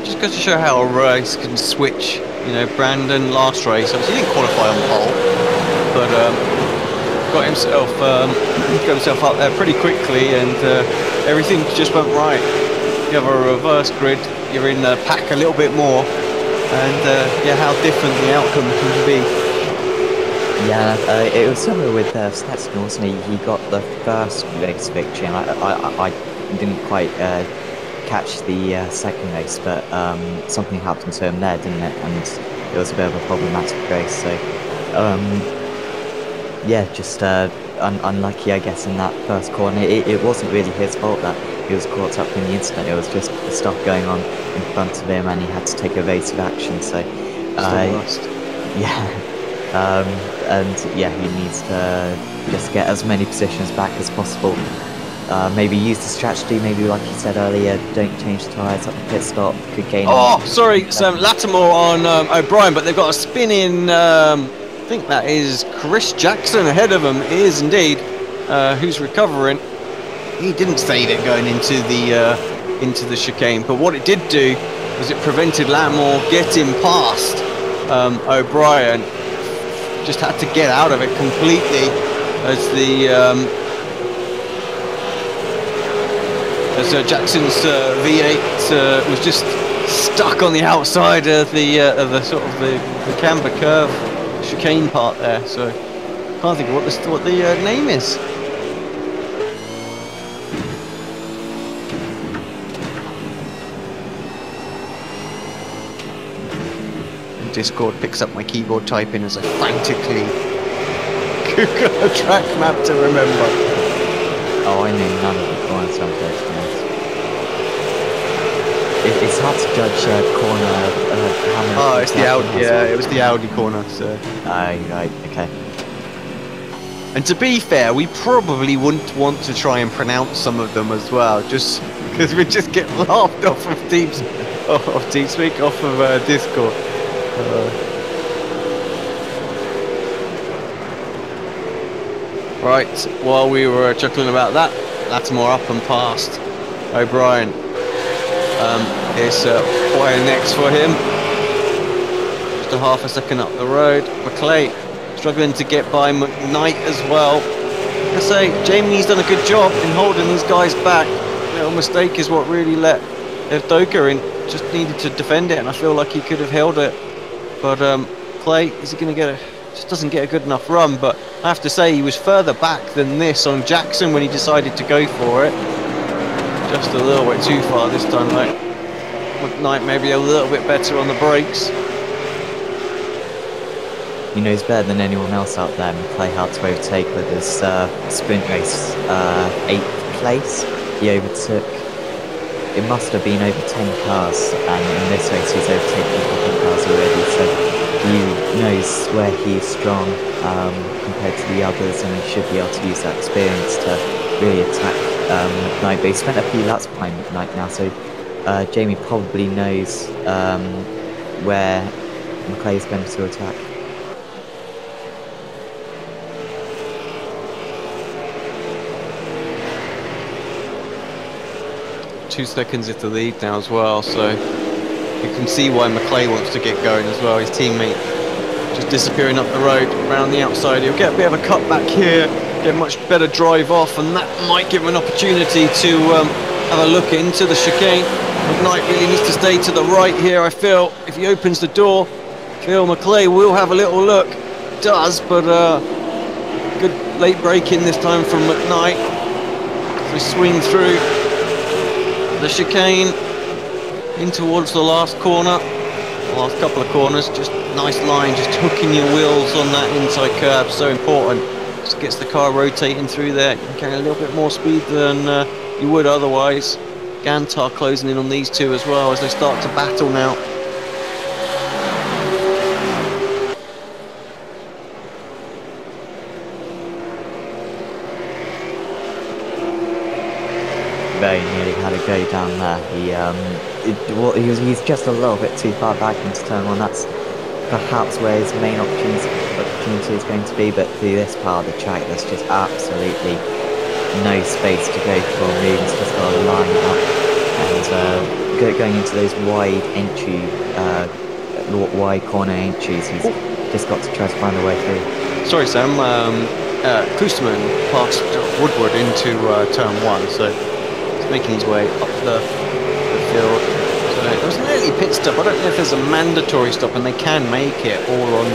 Just goes to show how a race can switch. You know, Brandon last race, obviously he didn't qualify on pole, but got himself up there pretty quickly, and everything just went right. You have a reverse grid, you're in the pack a little bit more, and yeah, how different the outcome can be. Yeah, it was similar with Stetson, wasn't he? He got the first race victory, and I didn't quite catch the second race, but something happened to him there, didn't it? And it was a bit of a problematic race. So yeah, just unlucky, I guess, in that first corner. It wasn't really his fault that he was caught up in the incident. It was just the stuff going on in front of him, and he had to take evasive action. So yeah, and yeah, he needs to just get as many positions back as possible. Maybe use the strategy, maybe like you said earlier, don't change the tyres at the pit stop, could gain... Oh, sorry, so Lattimore on O'Brien, but they've got a spin in, I think that is Chris Jackson ahead of him, it is indeed, who's recovering. He didn't save it going into the chicane, but what it did do was it prevented Lattimore getting past O'Brien. Just had to get out of it completely as the... Jackson's V8 was just stuck on the outside of the sort of the camber curve chicane part there. So can't think of what the name is. And Discord picks up my keyboard typing as I frantically Google a track map to remember. Oh, I knew none of the corners on those ones. It's hard to judge corner. Oh, it's the Audi. Yeah, it was the Audi corner. So. Right. Okay. And to be fair, we probably wouldn't want to try and pronounce some of them as well, just because we just get laughed off of TeamSpeak, off of Discord. Right, while we were chuckling about that, Lattimore up and past O'Brien. It's Boyer next for him. Just a half a second up the road. McClay struggling to get by McKnight as well. Like I say, Jamie's done a good job in holding these guys back. Little mistake is what really let Evdoka in. Just needed to defend it, and I feel like he could have held it. But Clay, is he going to get just doesn't get a good enough run, but I have to say he was further back than this on Jackson when he decided to go for it. Just a little bit too far this time, like McKnight maybe a little bit better on the brakes. He knows better than anyone else out there, McClay, how to overtake with his sprint race 8th place. He overtook, it must have been over 10 cars, and in this race he's overtaken a couple of cars already, so he knows where he's strong compared to the others, and he should be able to use that experience to really attack McKnight. But he spent a few laps behind McKnight now, so Jamie probably knows where McClay is going to attack. Two seconds into the lead now as well, so you can see why McClay wants to get going as well. His teammate just disappearing up the road around the outside. He'll get a bit of a cut back here, get a much better drive off, and that might give him an opportunity to have a look into the chicane. McKnight really needs to stay to the right here, I feel. If he opens the door, Phil McClay will have a little look. Does, but good late break in this time from McKnight. We swing through the chicane in towards the last corner, the last couple of corners. Just nice line, just hooking your wheels on that inside curb, so important. Just gets the car rotating through there. You can carry a little bit more speed than you would otherwise. Gantar closing in on these two as well as they start to battle now. Very nearly had a go down there. He's just a little bit too far back into turn one. That's perhaps where his main opportunity is going to be, but through this part of the track there's just absolutely no space to go for a move. He's just got to line up and going into those wide entry, wide corner entries. He's just got to try to find a way through. Sorry Sam, Klosterman passed Woodward into turn one, so making his way up the field. So there was an early pit stop. I don't know if there's a mandatory stop, and they can make it all on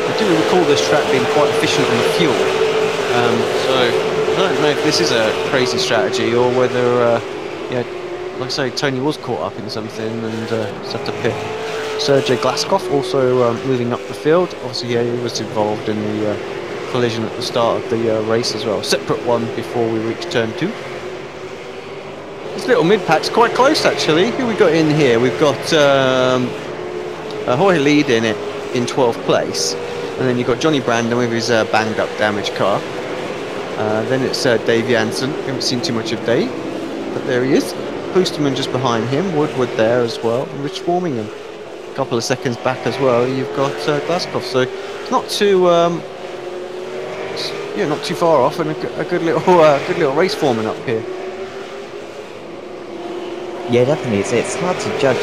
I do recall this track being quite efficient on the fuel. So I don't know if this is a crazy strategy or whether, yeah, like I say, Tony was caught up in something and just had to pit. Sergei Glaskov also moving up the field. Obviously, yeah, he was involved in the collision at the start of the race as well. Separate one before we reach turn two. This little mid-pack's quite close actually. Who we got in here? We've got Jorge Lead in it in 12th place, and then you've got Johnny Brandon with his banged up damaged car. Then it's Dave Jansen. We haven't seen too much of Dave, but there he is. Klosterman just behind him, Woodward there as well, and Rich Warmingham a couple of seconds back as well. You've got Glaskov, so it's not too yeah, not too far off, and a good little race forming up here. Yeah, definitely. It's hard to judge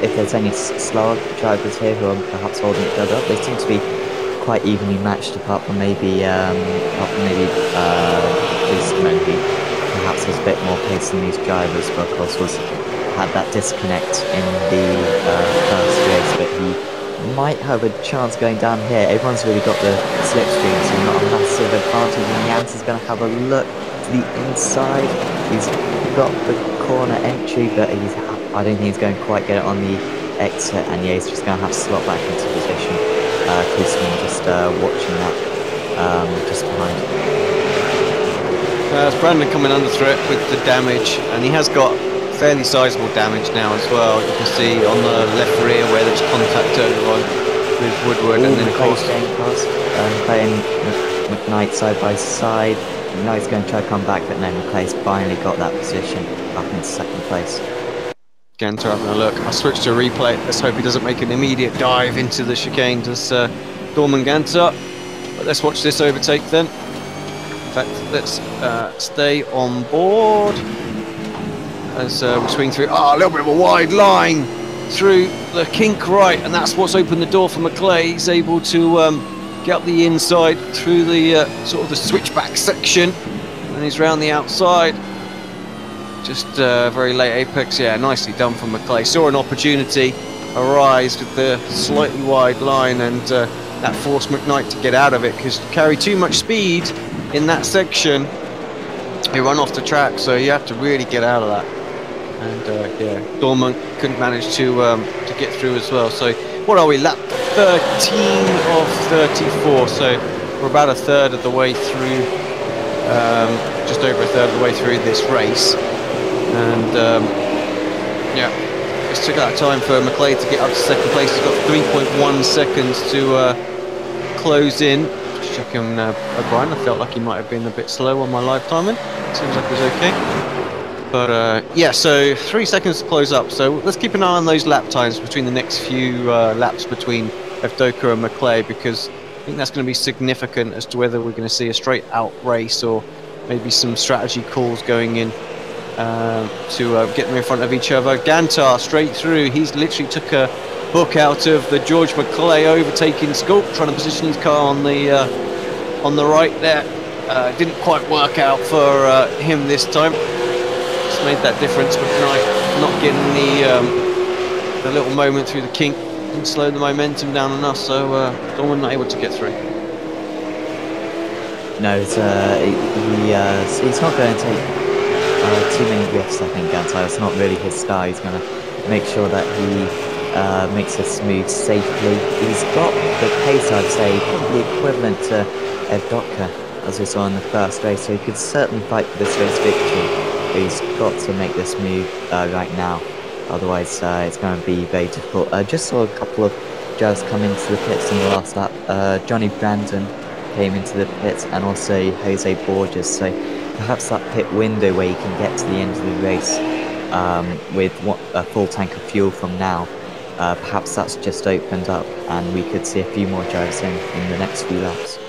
if there's any slower drivers here who are perhaps holding each other up. They seem to be quite evenly matched, apart from maybe Eastman, who perhaps has a bit more pace than these drivers, but of course had that disconnect in the first race. But he might have a chance going down here. Everyone's really got the slipstream, so not a massive advantage. And Jansen's going to have a look to the inside. He's got the corner entry, but I don't think he's going to quite get it on the exit, and yeah, he's just going to have to slot back into position. Klosterman just watching that just behind. It's Brandon coming under through it with the damage, and he has got fairly sizable damage now as well. You can see on the left rear where there's contact earlier on with Woodward. And then of course playing McKnight side by side. McKnight's going to try to come back, but no, McClay's finally got that position back into second place. Gantar having a look. I'll switch to a replay. Let's hope he doesn't make an immediate dive into the chicane, does Dorman Gantar. But let's watch this overtake then. In fact, let's stay on board as we swing through. A little bit of a wide line through the kink right, and that's what's opened the door for McClay. He's able to get up the inside through the sort of the switchback section, and he's round the outside. Just very late apex. Yeah, nicely done from McClay. Saw an opportunity arise with the slightly wide line, and that forced McKnight to get out of it, because you carry too much speed in that section, you run off the track, so you have to really get out of that. And yeah, Dorman couldn't manage to get through as well. So what are we, lap 13 of 34, so we're about a third of the way through just over a third of the way through this race, and yeah, it took that time for McLeay to get up to second place. He's got 3.1 seconds to close in. Just checking O'Brien. I felt like he might have been a bit slow on my live timing. Seems like it was okay. But yeah, so 3 seconds to close up. So let's keep an eye on those lap times between the next few laps between Evdoka and McLeay, because I think that's going to be significant as to whether we're going to see a straight out race or maybe some strategy calls going in to get them in front of each other. Gantar straight through. He's literally took a hook out of the George McLeay overtaking scope, trying to position his car on the right there. Didn't quite work out for him this time. Just made that difference, but not getting the little moment through the kink. Didn't slow the momentum down enough, so Dorman not able to get through. No, he's not going to take too many risks, I think, Gantar. It's not really his style. He's going to make sure that he makes this move safely. He's got the pace, I'd say, probably equivalent to Evdoka, as we saw in the first race, so he could certainly fight for this race victory. But he's got to make this move right now, otherwise it's going to be very difficult. I just saw a couple of drivers come into the pits in the last lap. Johnny Brandon came into the pits, and also Jose Borges, so perhaps that pit window where you can get to the end of the race with a full tank of fuel from now, perhaps that's just opened up and we could see a few more drivers in the next few laps.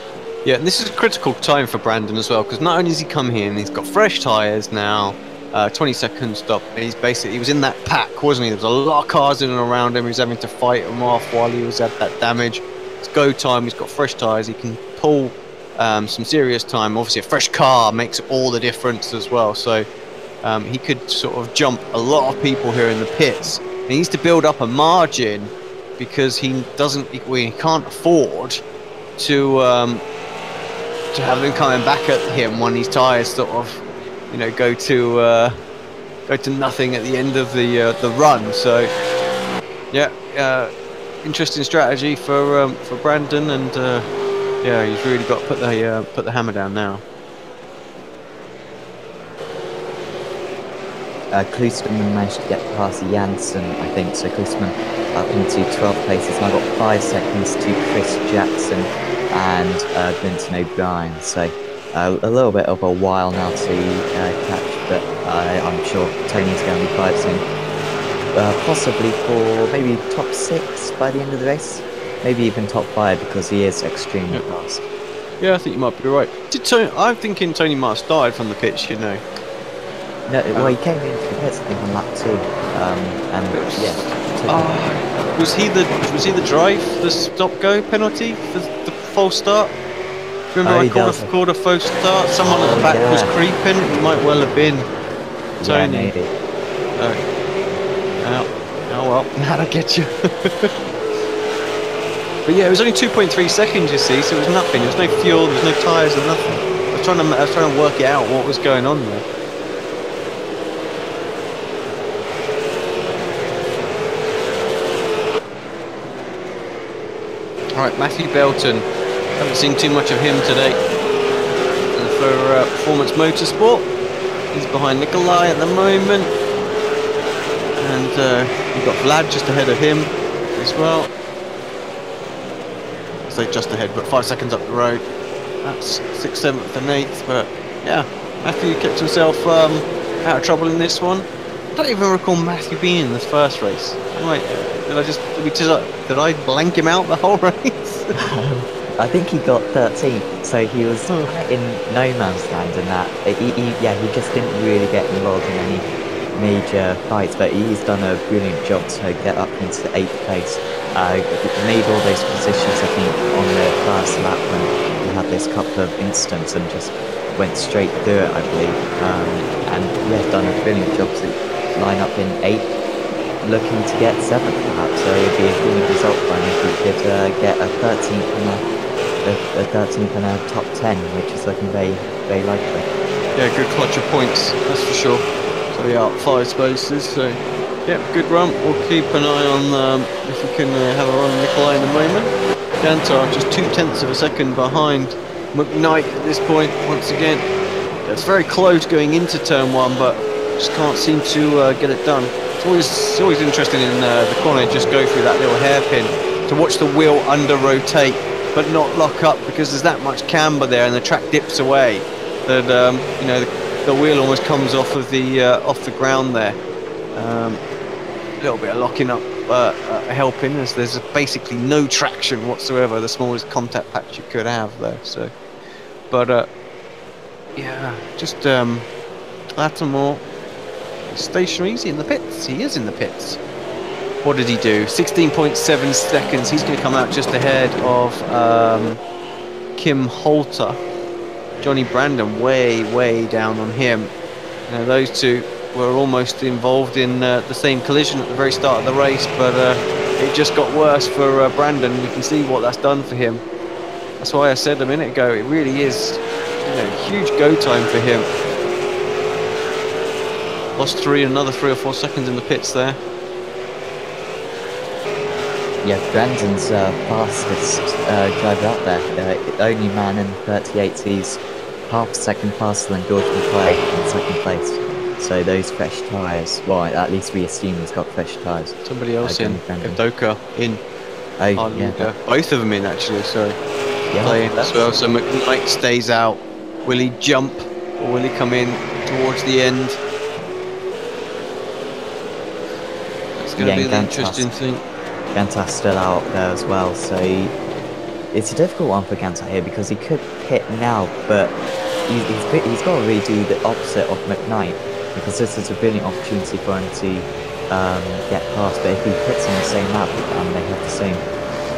Yeah, and this is a critical time for Brandon as well, because not only has he come here and he's got fresh tyres now, 20-second stop, and he was in that pack, wasn't he? There was a lot of cars in and around him. He was having to fight them off while he was at that damage. It's go time. He's got fresh tyres. He can pull some serious time. Obviously, a fresh car makes all the difference as well. So he could sort of jump a lot of people here in the pits. He needs to build up a margin, because he can't afford to have him coming back at him when his tyres sort of, go to nothing at the end of the run. So yeah, interesting strategy for Brandon, and yeah, he's really got to put the hammer down now. Klosterman managed to get past Janssen, I think, so Klosterman up into 12th place. He's now got 5 seconds to Chris Jackson and Vincent O'Brien, so a little bit of a while now to catch, but I'm sure Tony's going to be quite soon. Possibly for maybe top 6 by the end of the race, maybe even top 5, because he is extremely fast. Yeah, I think you might be right. I'm thinking Tony might have started from the pitch, No, well, he came into the pits, I think, on lap 2, and yeah. Was he the stop-go penalty for the false start? Remember, I called a false start. Someone at the back was creeping. It might well have been Tony. Yeah, maybe. Oh well, how'd I get you? But yeah, it was only 2.3 seconds, you see, so it was nothing. There was no fuel, there was no tyres, and nothing. I was trying to work it out what was going on there. Alright, Matthew Belton. Haven't seen too much of him today. For Performance Motorsport. He's behind Nikolai at the moment. And we've got Vlad just ahead of him as well. I say just ahead, but 5 seconds up the road. That's 6th, 7th and 8th, but yeah, Matthew kept himself out of trouble in this one. I don't even recall Matthew being in the first race. Right, did I blank him out the whole race? I think he got 13th, so he was in no man's land in that. He just didn't really get involved in any major fights, but he's done a brilliant job to get up into 8th place. Made all those positions, I think, on the first lap when he had this couple of incidents and just went straight through it, I believe. And yeah, done a brilliant job to line up in 8th, looking to get 7th perhaps, so it would be a brilliant result for him if he could get a 13th and a top 10, which is looking very, very likely. Yeah, good clutch of points, that's for sure. So yeah, up 5 spaces, so yeah, good run. We'll keep an eye on if we can have a run on Nikolai in a moment. Gantar just 0.2 of a second behind McKnight at this point, once again. It's very close going into turn 1, but just can't seem to get it done. It's always interesting in the corner, just go through that little hairpin to watch the wheel under rotate, but not lock up, because there's that much camber there and the track dips away that you know, the wheel almost comes off of the ground there. A little bit of locking up helping, as there's basically no traction whatsoever, the smallest contact patch you could have there. So, but yeah, just Lattimore stationary. Is he in the pits? He is in the pits. What did he do? 16.7 seconds. He's going to come out just ahead of Kim Holter. Johnny Brandon way down on him. You know, those two were almost involved in the same collision at the very start of the race, but it just got worse for Brandon. You can see what that's done for him. That's why I said a minute ago, it really is, you know, huge go time for him. Lost another 3 or 4 seconds in the pits there. Yeah, Brandon's fastest driver out there. Only man in 38. He's half a second faster than George McClay in second place. So those fresh tyres, well, at least we assume he's got fresh tyres. Somebody else in, Doka in. Oh, yeah. Both of them in, actually, sorry. Yeah, playing as well, so McKnight stays out. Will he jump, or will he come in towards the end? It's going to be an interesting thing. Gantar's still out there as well, so it's a difficult one for Gantar here, because he could pit now, but he's got to really do the opposite of McKnight, because this is a brilliant opportunity for him to get past. But if he pits on the same lap and they have the same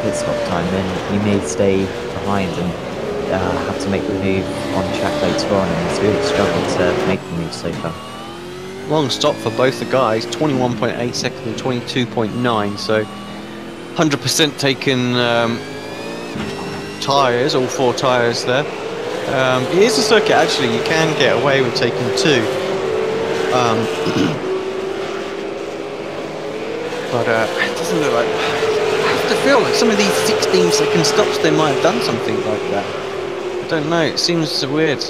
pit stop time, then he may stay behind and have to make the move on track later on, and he's really struggled to make the move so far. Long stop for both the guys, 21.8 seconds and 22.9, so 100% taken tyres, all 4 tyres there. It is a circuit, actually, you can get away with taking 2. But it doesn't look like... I have to feel like some of these 16-second stops, they might have done something like that. I don't know, it seems weird.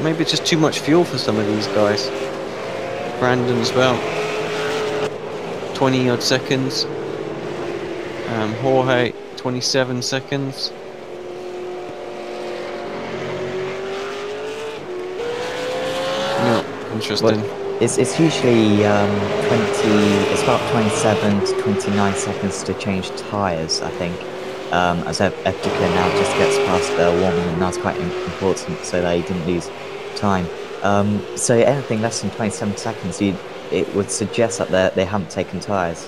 Maybe it's just too much fuel for some of these guys. Brandon as well. 20-odd seconds. Jorge, 27 seconds. Yeah, interesting. Well, it's usually it's about 27 to 29 seconds to change tyres, I think. As Eptica now just gets past warming, and that's quite important so that he didn't lose time. So anything less than 27 seconds, it would suggest that they haven't taken tyres,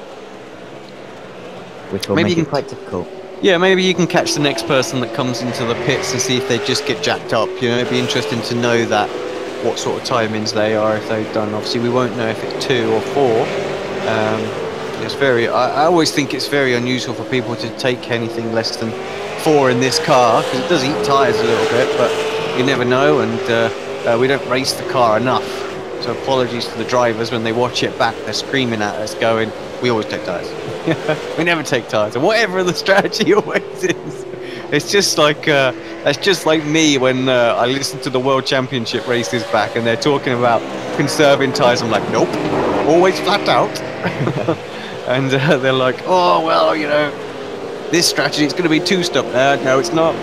which will make it quite difficult. Yeah, maybe you can catch the next person that comes into the pits and see if they just get jacked up. You know, it'd be interesting to know that, what sort of timings they are, if they've done. Obviously, we won't know if it's 2 or 4. It's very. I always think it's very unusual for people to take anything less than 4 in this car, because it does eat tyres a little bit, but you never know, and we don't race the car enough. So apologies to the drivers when they watch it back. They're screaming at us, going, "We always take tyres. We never take tyres." And whatever the strategy always is. It's just like that's just like me when I listen to the World Championship races back, and they're talking about conserving tyres. I'm like, nope, always flat out. And they're like, oh well, you know, this strategy is going to be 2-stop. No, it's not.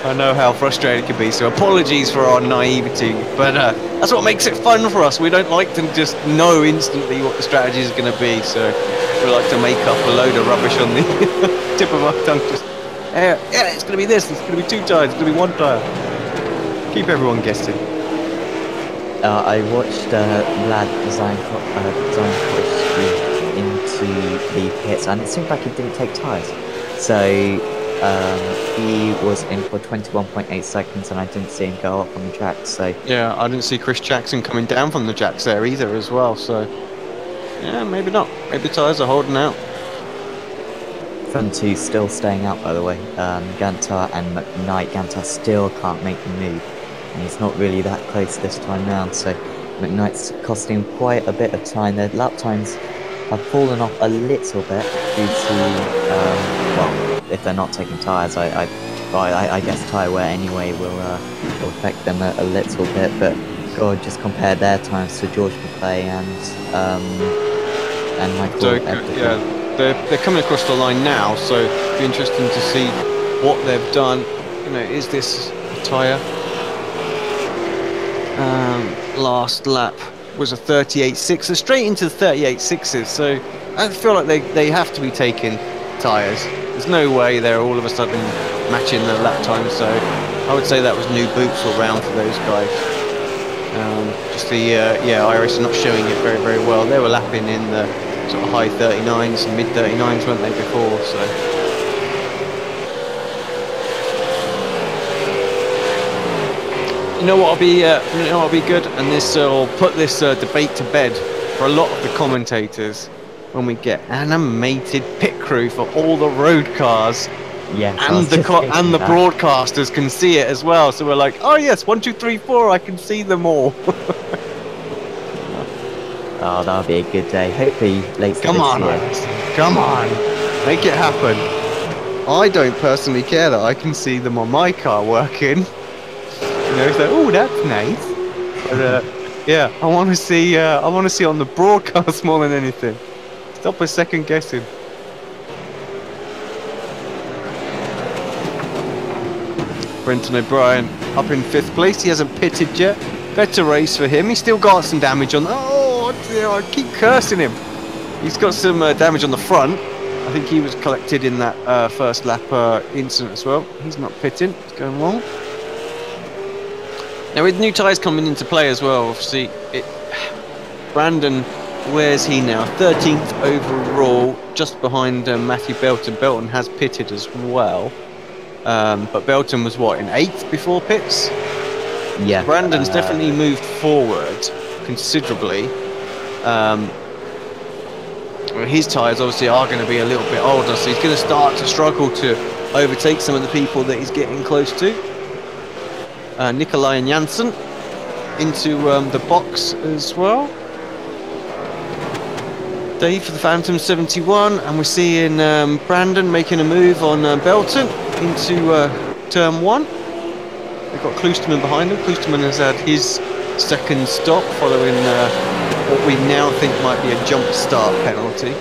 I know how frustrating it can be, so apologies for our naivety, but that's what makes it fun for us. We don't like to just know instantly what the strategy is going to be, so we like to make up a load of rubbish on the tip of our tongue. Just, yeah, it's going to be this, it's going to be 2 tyres, it's going to be 1 tyre. Keep everyone guessing. I watched Vlad Zaynkovic into the pits, and it seemed like he didn't take tyres. So he was in for 21.8 seconds, and I didn't see him go off on the track. So yeah, I didn't see Chris Jackson coming down from the jacks there either as well. So yeah, maybe not. Maybe the tyres are holding out. Front 2 still staying out, by the way. Gantar and McKnight. Gantar still can't make the move, and he's not really that close this time round. So McKnight's costing quite a bit of time. Their lap times have fallen off a little bit due to well, if they're not taking tyres, I Well, I guess tyre wear anyway will affect them a little bit, but God, just compare their times to George McClay and Michael. So yeah, they're coming across the line now, so it'll be interesting to see what they've done. You know, is this a tyre? Last lap was a 38.6, so straight into the 38.6s. So I feel like they have to be taking tyres. There's no way they're all of a sudden matching the lap time. So I would say that was new boots all round for those guys. Just the iRacing not showing it very, very well. They were lapping in the sort of high 39s and mid 39s, weren't they, before? So. You know what'll be good, and this will put this debate to bed for a lot of the commentators when we get animated pit crew for all the road cars. Yeah, and the broadcasters can see it as well. So we're like, oh yes, 1, 2, 3, 4, I can see them all. Oh, that'll be a good day. Hopefully later Come on, come on, make it happen. I don't personally care that I can see them on my car working. You know, so oh, that's nice. But yeah, I want to see on the broadcast more than anything. Stop a second guessing. Brenton O'Brien up in 5th place. He hasn't pitted yet. Better race for him. He's still got some damage on. Oh, I keep cursing him. He's got some damage on the front. I think he was collected in that first lap incident as well. He's not pitting. It's going well. Now with new tyres coming into play as well, obviously, Brandon, where's he now? 13th overall, just behind Matthew Belton. Belton has pitted as well. But Belton was what, in 8th before pits? Yeah. Brandon's definitely moved forward considerably. His tyres obviously are going to be a little bit older, so he's going to start to struggle to overtake some of the people that he's getting close to. Nikolai and Janssen into the box as well. Dave for the Phantom 71, and we're seeing Brandon making a move on Belton into turn 1. They've got Klosterman behind him. Klosterman has had his second stop following what we now think might be a jump start penalty.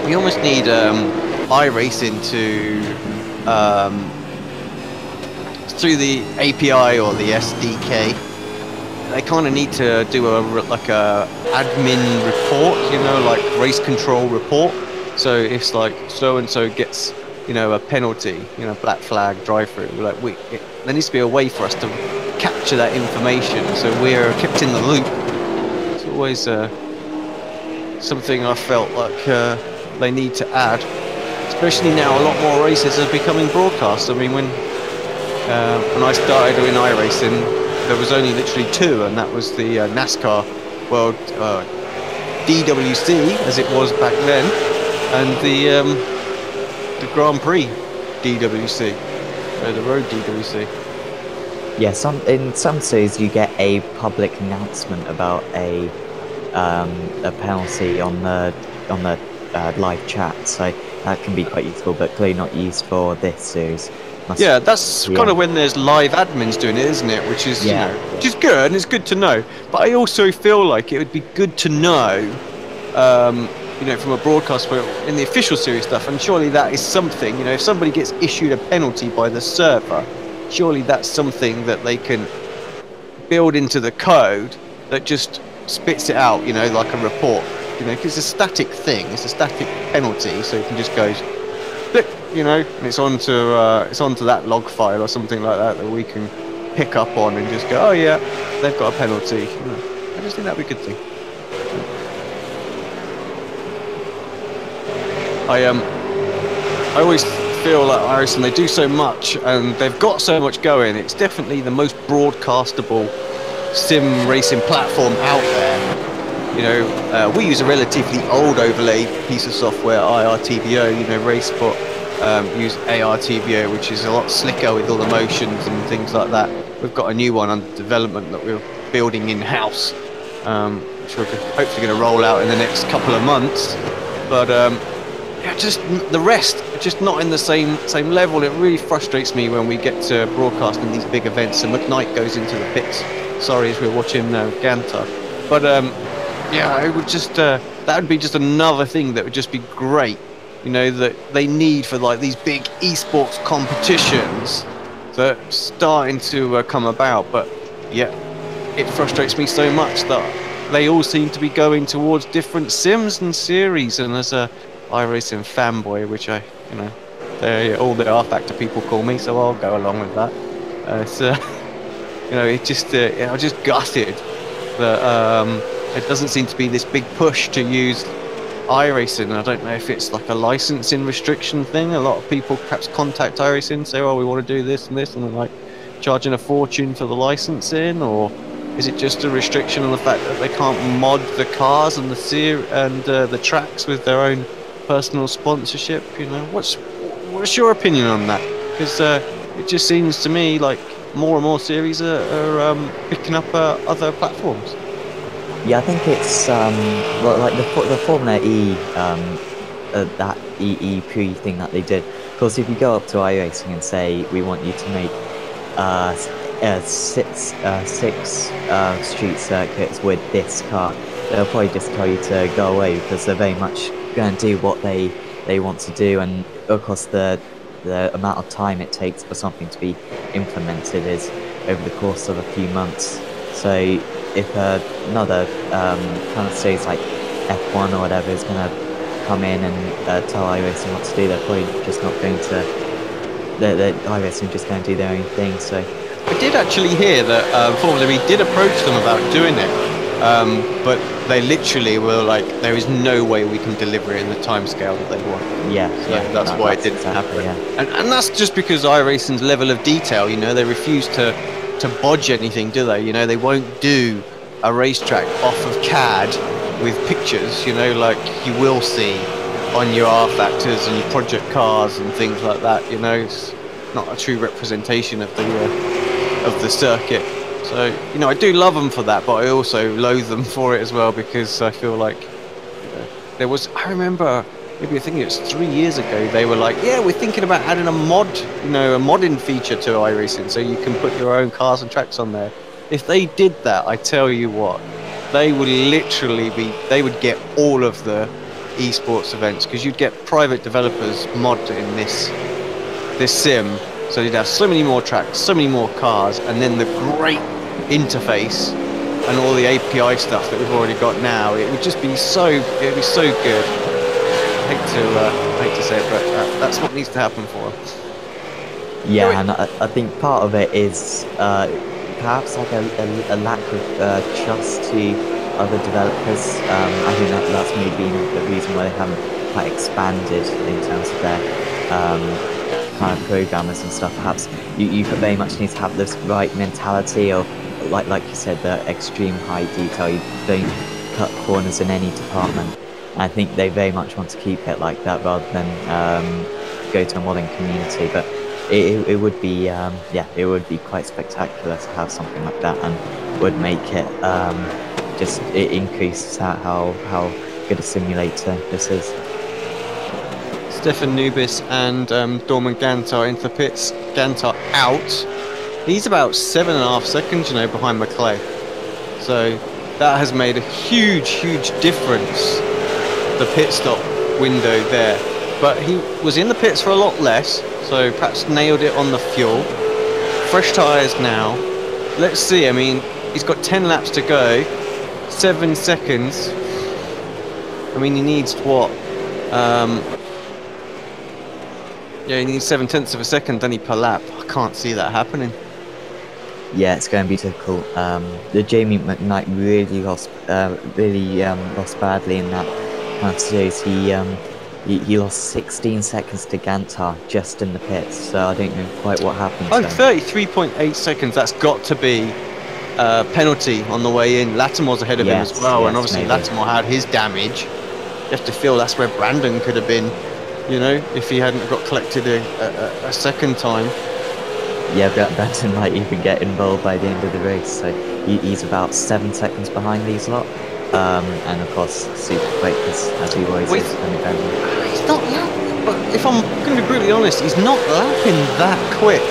We almost need iRacing to through the API or the SDK. They kind of need to do a admin report, you know, like race control report. So if like so and so gets, you know, a penalty, you know, black flag, drive through, like there needs to be a way for us to capture that information, so we're kept in the loop. It's always something I felt like they need to add, especially now a lot more races are becoming broadcast. I mean, when I started doing iRacing, there was only literally 2, and that was the NASCAR World DWC, as it was back then, and the Grand Prix DWC, the Road DWC. Yeah, in some series you get a public announcement about a penalty on the live chat, so that can be quite useful, but clearly not used for this series. Yeah, that's kind of when there's live admins doing it, isn't it? Which is, you know, which is good, and it's good to know. But I also feel like it would be good to know, you know, from a broadcast point in the official series stuff. And surely that is something, you know, if somebody gets issued a penalty by the server, surely that's something that they can build into the code that just spits it out, you know, like a report. You know, because it's a static thing. It's a static penalty, so you can just go, click, you know, and it's onto that log file or something like that that we can pick up on and just go, oh yeah, they've got a penalty. You know, I just think that'd be a good thing. I always feel like iRacing, they do so much and they've got so much going. It's definitely the most broadcastable sim racing platform out there. You know, we use a relatively old overlay piece of software, IRTVO. You know, RaceBot use ARTVO, which is a lot slicker with all the motions and things like that. We've got a new one under development that we're building in-house, which we're hopefully going to roll out in the next couple of months. But yeah, just the rest are just not in the same level. It really frustrates me when we get to broadcasting these big events and McKnight goes into the pits. Sorry, as we're watching Gantar, but yeah, it would just that would be just another thing that would just be great. You know, that they need for like these big esports competitions that are starting to come about. But yeah, it frustrates me so much that they all seem to be going towards different sims and series. And as a iRacing fanboy, which I, you know, they're all the R Factor people call me, so I'll go along with that. So you know, it just I'm just gutted that it doesn't seem to be this big push to use iRacing. I don't know if it's like a licensing restriction thing. A lot of people perhaps contact iRacing and say, "Oh, we want to do this and this," and they're like charging a fortune for the licensing, or is it just a restriction on the fact that they can't mod the cars and the tracks with their own personal sponsorship? You know, what's your opinion on that? Because it just seems to me like more and more series are picking up other platforms. Yeah, I think it's well, like the Formula E, that EE thing that they did. Of course, if you go up to iRacing and say we want you to make six street circuits with this car, they'll probably just tell you to go away because they're very much going to do what they want to do, and of course the amount of time it takes for something to be implemented is over the course of a few months. So if another kind of series like F1 or whatever is going to come in and tell iRacing what to do, they're probably just not going to. The iRacing are just going to do their own thing. So I did actually hear that Formula E did approach them about doing it, but they literally were like, "There is no way we can deliver it in the timescale that they want." Yeah, so yeah, that's why it didn't happen. Yeah. And that's just because iRacing's level of detail. You know, they refuse to bodge anything, do they? You know, they won't do a racetrack off of CAD with pictures, you know, like you will see on your R Factors and your project cars and things like that. You know, it's not a true representation of the circuit. So, you know, I do love them for that, but I also loathe them for it as well, because I feel like I remember, maybe I think it was 3 years ago, they were like, yeah, we're thinking about adding a modding feature to iRacing so you can put your own cars and tracks on there. If they did that, I tell you what, they would get all of the esports events, because you'd get private developers modded in this sim, so you'd have so many more tracks, so many more cars, and then the great interface and all the API stuff that we've already got now. It would just be so good. I hate to say it, but that's what needs to happen for us. Yeah, and I think part of it is perhaps like a lack of trust to other developers. I think that's maybe been the reason why they haven't quite expanded in terms of their kind of programmers and stuff. Perhaps you very much need to have this right mentality of, like you said, the extreme high detail. You don't cut corners in any department. I think they very much want to keep it like that rather than go to a modding community. But it would be it would be quite spectacular to have something like that, and would make it it increases how good a simulator this is. Stefan Nubis and Dorman Gantar into the pits. Gantar out. He's about 7.5 seconds, behind McClay. So that has made a huge difference, the pit stop window there. But he was in the pits for a lot less, so perhaps nailed it on the fuel. Fresh tyres now. Let's see, I mean, he's got 10 laps to go. 7 seconds. I mean, he needs what? He needs 0.7 of a second, then he per lap. I can't see that happening. Yeah, it's going to be difficult. The Jamie McKnight really lost badly in that kind of series. He lost 16 seconds to Gantar just in the pits, so I don't know quite what happened. Oh, 33.8 seconds. That's got to be a penalty on the way in. Latimore's ahead of him as well, and obviously maybe. Latimore had his damage. You have to feel that's where Brandon could have been, if he hadn't got collected a second time. Yeah, Brandon might even get involved by the end of the race, so he's about 7 seconds behind these lot. and of course super quick as he always is. He's not lapping, but if I'm going to be brutally honest, he's not lapping that quick,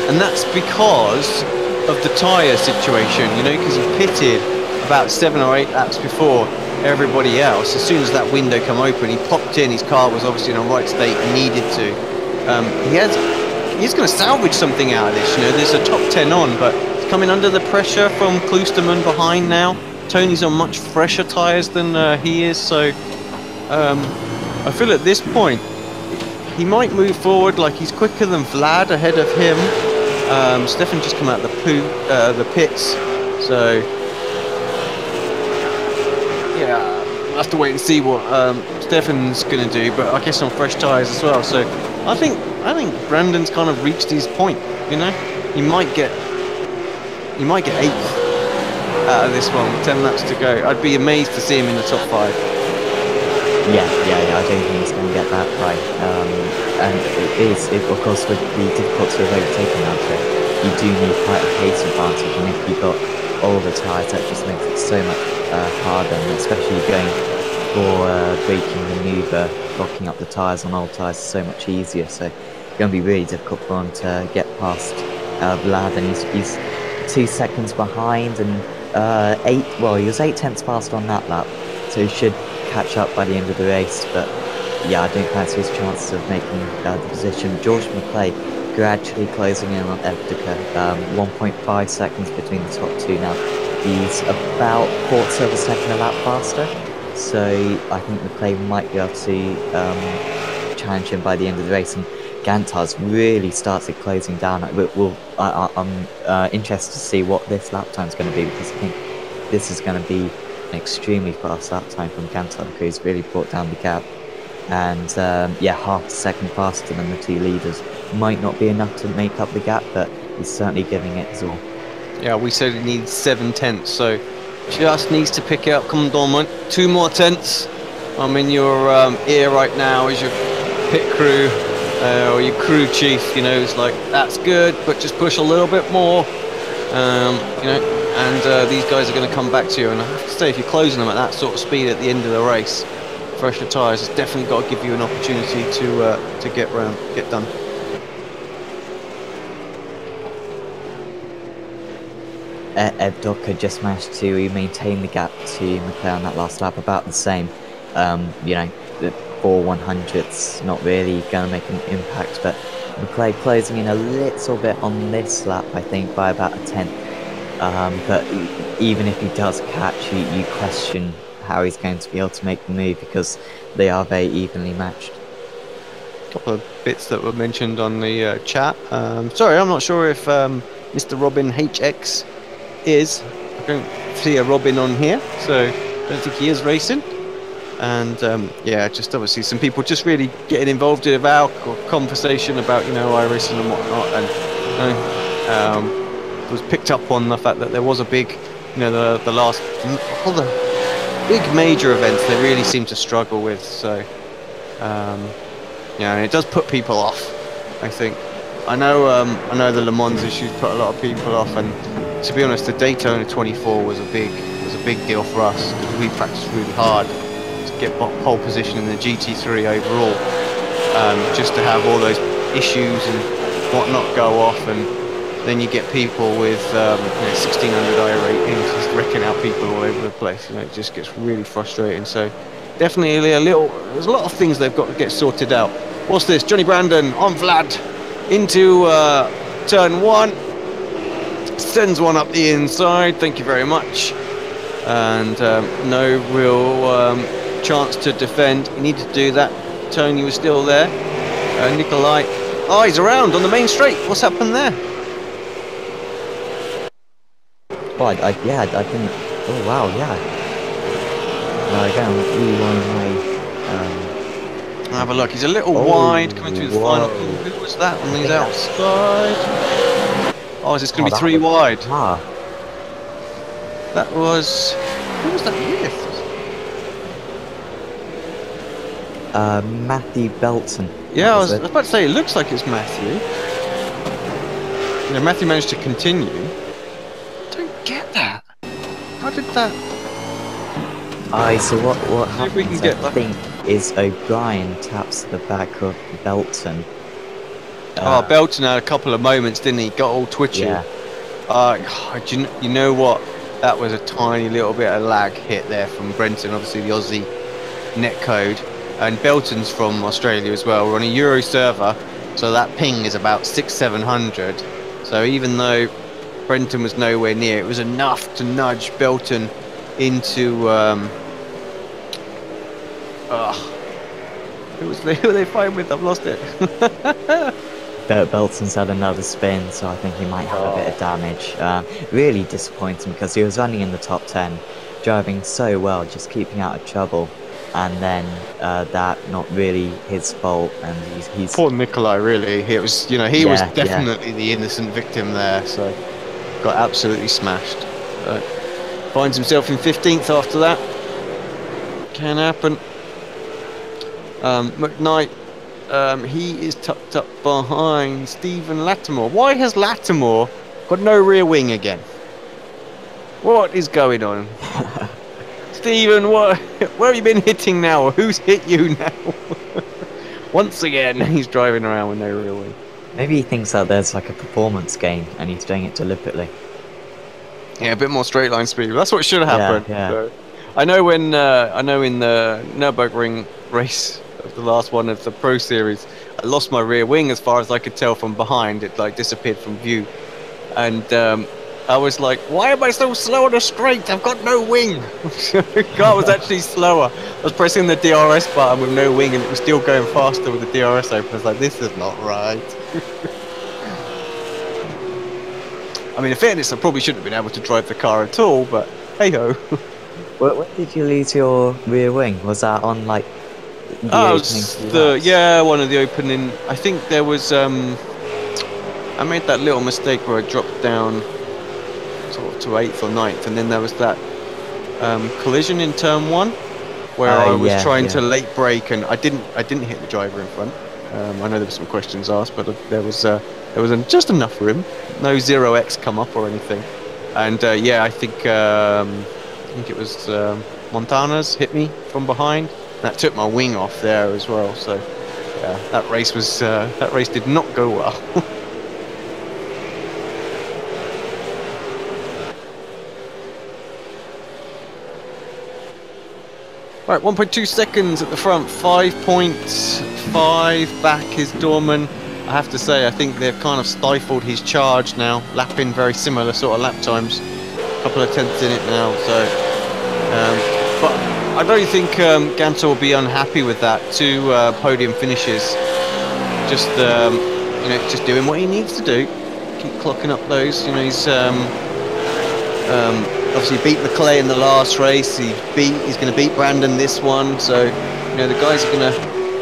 and that's because of the tyre situation, you know, because he pitted about 7 or 8 laps before everybody else. As soon as that window came open, he popped in. His car was obviously in a right state and needed to. He's going to salvage something out of this. You know, there's a top 10 on, but he's coming under the pressure from Klosterman behind now. Tony's on much fresher tyres than he is, so I feel at this point he might move forward. Like, he's quicker than Vlad ahead of him. Stefan just come out of the pits, so yeah, we'll have to wait and see what Stefan's going to do, but I guess on fresh tyres as well. So I think Brandon's kind of reached his point. You know, he might get 8th out of this one with 10 laps to go. I'd be amazed to see him in the top 5. Yeah, I don't think he's going to get that right. And of course, with the difficulty of overtaking that trip, you do need quite a pace advantage, and if you've got all the tyres, that just makes it so much harder, and especially going for braking manoeuvre, locking up the tyres on old tyres is so much easier, so it's going to be really difficult for him to get past Vlad, and he's 2 seconds behind, and he was 8 tenths fast on that lap, so he should catch up by the end of the race. But yeah, I don't fancy his chances of making the position. George McClay gradually closing in on Evdika, 1.5 seconds between the top 2 now. He's about 1/4 of a second a lap faster, so I think McClay might be able to challenge him by the end of the race, and Gantar's really started closing down. I'm interested to see what this lap time is going to be, because I think this is going to be an extremely fast lap time from Gantar, because he's really brought down the gap. And half a second faster than the 2 leaders. Might not be enough to make up the gap, but he's certainly giving it his all. Yeah, we said he needs 7 tenths, so just needs to pick it up. Come on, Dortmund, 2 more tenths. I'm in your ear right now as your pit crew or your crew chief. You know, it's like, that's good, but just push a little bit more. You know, and these guys are going to come back to you. And I have to say, if you're closing them at that sort of speed at the end of the race, fresher tyres has definitely got to give you an opportunity to get done. Evdok just managed to maintain the gap to McClay on that last lap, about the same. You know, the 4/100ths not really going to make an impact, but McClay closing in a little bit on this lap, I think, by about a 10th. But even if he does catch, you question how he's going to be able to make the move, because they are very evenly matched. A couple of bits that were mentioned on the chat. Sorry, I'm not sure if Mr. Robin HX is. I don't see a Robin on here, so I don't think he is racing. And just obviously some people just really getting involved in about or conversation about, you know, iRacing and whatnot, and was picked up on the fact that there was a big, you know, the last all the big major events they really seem to struggle with. So and it does put people off, I think. I know the Le Mans issues put a lot of people off, and to be honest, the Daytona 24 was a big deal for us, because we practiced really hard to get pole position in the GT3 overall, just to have all those issues and whatnot go off, and then you get people with 1600 I ratings just wrecking out people all over the place. You know, it just gets really frustrating. So definitely there's a lot of things they've got to get sorted out. What's this? Johnny Brandon on Vlad into turn 1, sends one up the inside. Thank you very much. And no real chance to defend. He needed to do that. Tony was still there. Nikolai, he's around on the main straight. What's happened there? Well, I think. Oh wow, yeah. Again, really long way. I'll have a look. He's a little wide coming through the final. Who was that on the outside? Is this going to be 3 wide? That was. Who was that with? Matthew Belton. Yeah, I was about to say, it looks like it's Matthew. Yeah, Matthew managed to continue. How did that? Aye, so what See if we can happens, get I that. think, is O'Brien taps the back of Belton. Belton had a couple of moments, didn't he? Got all twitchy. Yeah. You know what? That was a tiny little bit of lag hit there from Brenton, obviously the Aussie net code. And Belton's from Australia as well. We're on a Euro server, so that ping is about 600-700. So even though Brenton was nowhere near, it was enough to nudge Belton into... who were they fighting with? I've lost it. Belton's had another spin, so I think he might have a bit of damage. Really disappointing because he was running in the top 10, driving so well, just keeping out of trouble, and then that not really his fault. And he's Poor Nikolai, really. He was definitely the innocent victim there, so got absolutely smashed. Finds himself in 15th after that. Can happen. McKnight. He is tucked up behind Stephen Lattimore. Why has Lattimore got no rear wing again? What is going on? Stephen, where have you been hitting now? Who's hit you now? Once again, he's driving around with no rear wing. Maybe he thinks that there's like a performance gain and he's doing it deliberately. Yeah, a bit more straight line speed. That's what should have happened. Yeah. So, I know in the Nürburgring race, the last one of the Pro Series, I lost my rear wing as far as I could tell from behind. It like disappeared from view, and I was like, "Why am I so slow on a straight? I've got no wing." The car was actually slower. I was pressing the DRS button with no wing, and it was still going faster with the DRS open. I was like, "This is not right." I mean, in fairness, I probably shouldn't have been able to drive the car at all, but hey ho. When did you lose your rear wing? Was that on like? One of the opening. I think there was. I made that little mistake where I dropped down, sort of to 8th or 9th, and then there was that collision in turn 1, where I was trying to late brake, and I didn't hit the driver in front. I know there were some questions asked, but there was just enough room, no 0x come up or anything, and I think it was Montana's hit me from behind. That took my wing off there as well, so yeah, that race did not go well. Right, 1.2 seconds at the front, 5.5 back is Dorman. I have to say, I think they've kind of stifled his charge now, lapping very similar sort of lap times. A couple of tenths in it now, so but I don't think Gantor will be unhappy with that. 2 podium finishes, just just doing what he needs to do, keep clocking up those. He's obviously beat McClay in the last race. He's going to beat Brandon this one, so the guys are going to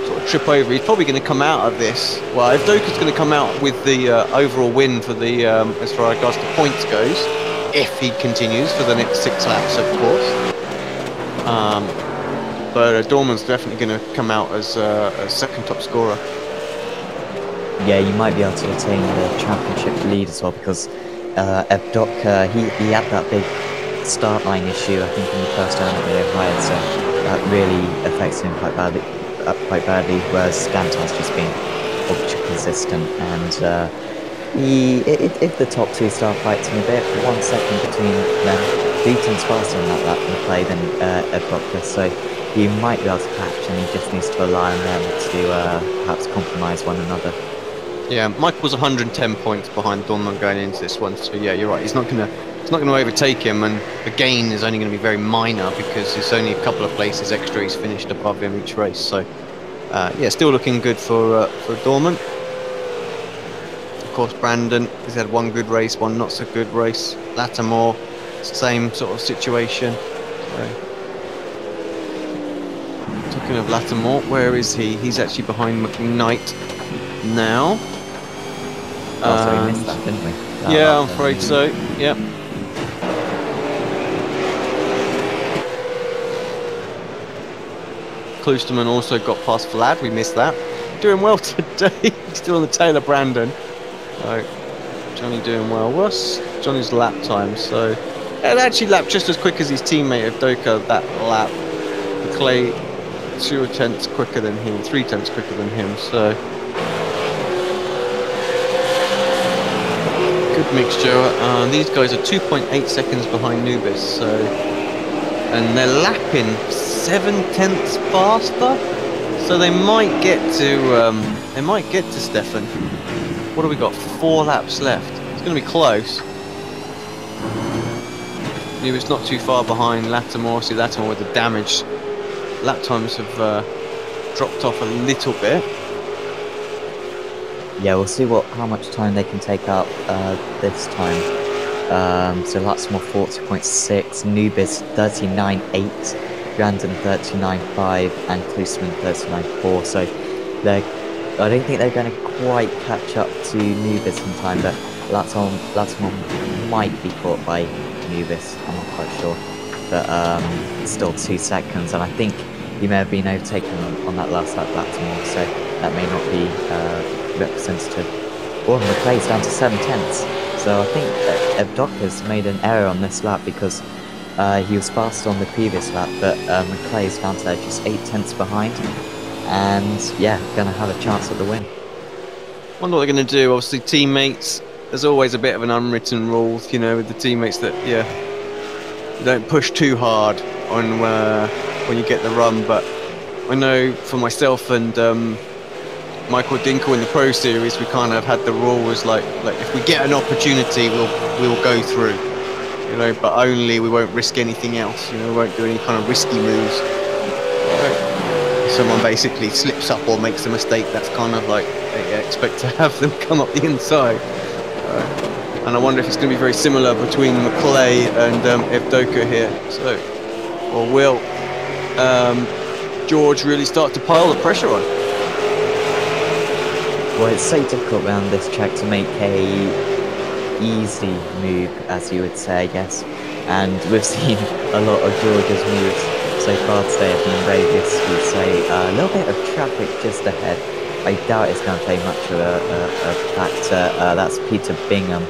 sort of trip over. He's probably going to come out of this. Well, if Doka's going to come out with the overall win for the as far as the points goes, if he continues for the next 6 laps, of course. But Dorman's definitely going to come out as a second top scorer. Yeah, you might be able to retain the championship lead as well, because Evdok, he had that big start line issue, I think, in the first round at the Ohio, so that really affects him quite badly. Whereas Gantar's just been ultra consistent, and if the top 2 start fighting a bit, 1 second between them, Beaton's faster on that lap play than Evdok, so he might be able to catch, and he just needs to rely on them to perhaps compromise one another. Yeah, Michael's 110 points behind Dorman going into this one, so yeah, you're right. He's not going to overtake him, and the gain is only going to be very minor because it's only a couple of places extra he's finished above him each race. So still looking good for Dorman. Of course, Brandon has had 1 good race, 1 not so good race. Lattimore, same sort of situation. So, talking of Lattimore, where is he? He's actually behind McKnight now. So we missed that, didn't we? Yeah, I'm afraid so. Yep. Klosterman also got past Vlad. We missed that. Doing well today. Still on the tail of Brandon. So Johnny doing well. What's Johnny's lap time? So And actually lapped just as quick as his teammate of Doka that lap. Clay 2 tenths quicker than him, 3 tenths quicker than him, so good mixture. These guys are 2.8 seconds behind Nubis, so, and they're lapping 7 tenths faster, so they might get to Stefan. What have we got? 4 laps left. It's going to be close. Nubis not too far behind Lattimore. See Lattimore with the damage. Lap times have dropped off a little bit. Yeah, we'll see how much time they can take up this time. So Lattimore 40.6, Nubis 39.8, Brandon 39.5, and Klusman 39.4. So I don't think they're going to quite catch up to Nubis in time, but Lattimore might be caught by Nubis. I'm not quite sure, but still 2 seconds, and I think he may have been overtaken on that last lap, Lattimore, so that may not be representative. Oh, McClay's down to 7 tenths. So I think Evdoka's made an error on this lap because he was faster on the previous lap, but McClay's down to just 8 tenths behind, and yeah, going to have a chance at the win. Wonder what they're going to do. Obviously, teammates. There's always a bit of an unwritten rule, you know, with the teammates that you don't push too hard on when you get the run. But I know for myself and Michael Dinkle in the Pro Series, we kind of had the rule was like if we get an opportunity, we'll go through, you know, but only we won't risk anything else, you know, we won't do any kind of risky moves. If someone basically slips up or makes a mistake, that's kind of like they expect to have them come up the inside. And I wonder if it's going to be very similar between McClay and Evdoka here. So, or will George really start to pile the pressure on? Well, it's so difficult around this track to make a easy move, as you would say, I guess. And we've seen a lot of George's moves so far today have been very risky. So a little bit of traffic just ahead. I doubt it's going to play much of a factor. That's Peter Bingham.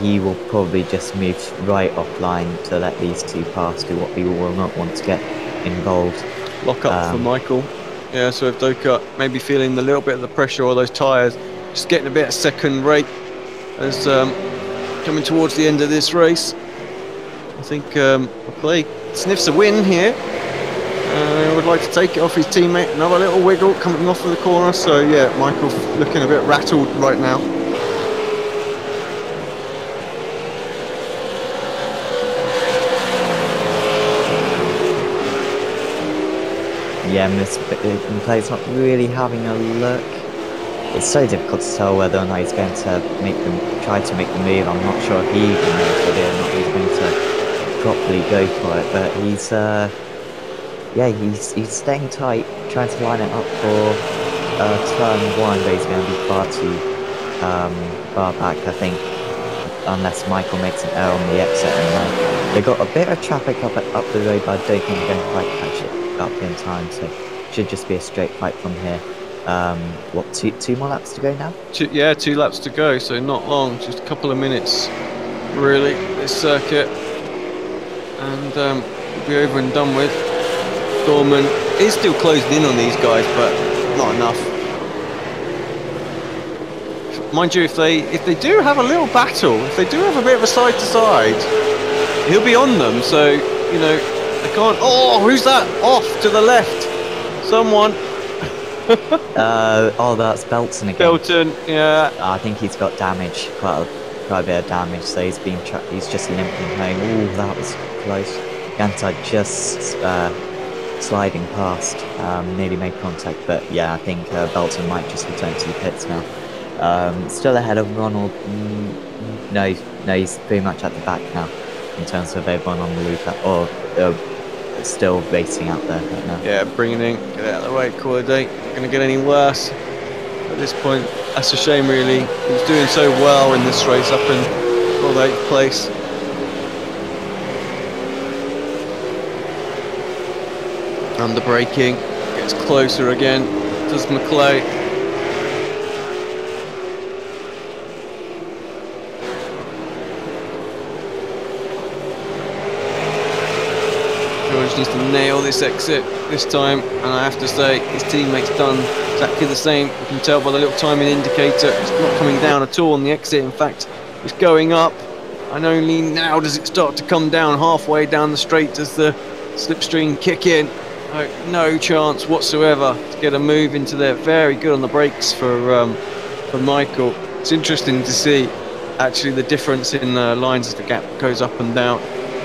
He will probably just move right offline to let these two pass, do what people will not want to get involved. Lock up for Michael. Yeah, so if Doka maybe feeling a little bit of the pressure or those tyres, just getting a bit of second rate as coming towards the end of this race. I think McClay sniffs a win here. Would like to take it off his teammate. Another little wiggle coming off of the corner. So yeah, Michael looking a bit rattled right now. Yeah, McClay's not really having a look. It's so difficult to tell whether or not he's going to try to make the move. I'm not sure if he even knows whether or not he's going to properly go for it, but he's he's staying tight, trying to line it up for turn 1, but he's going to be far too far back, I think, unless Michael makes an error on the exit. And they've got a bit of traffic up the road, but I don't think they're going to quite catch it up in time, so it should just be a straight fight from here. What, two more laps to go now? 2 laps to go, so not long, just a couple of minutes really, this circuit, and we'll be over and done with. Dorman is still closing in on these guys, but not enough. Mind you, if they do have a little battle, if they do have a bit of a side to side, he'll be on them, so you know they can't. Oh, who's that? Off to the left, someone. Oh, that's Belton again. Belton, yeah. I think he's got damage, quite a bit of damage, so he's just limping home. Ooh, that was close. Ganta just sliding past, nearly made contact, but yeah, I think Belton might just return to the pits now. Still ahead of Ronald. No, he's pretty much at the back now in terms of everyone on the loop, or still racing out there right now. Yeah, bringing in, get out of the way, call it a day. Not going to get any worse at this point. That's a shame, really. He was doing so well in this race, up in 8th place. Under braking, gets closer again. Does McClay. George needs to nail this exit this time, and I have to say his teammate's done exactly the same. You can tell by the little timing indicator, it's not coming down at all on the exit. In fact, it's going up, and only now does it start to come down. Halfway down the straight does the slipstream kick in. No chance whatsoever to get a move into there. Very good on the brakes for Michael. It's interesting to see actually the difference in lines as the gap goes up and down.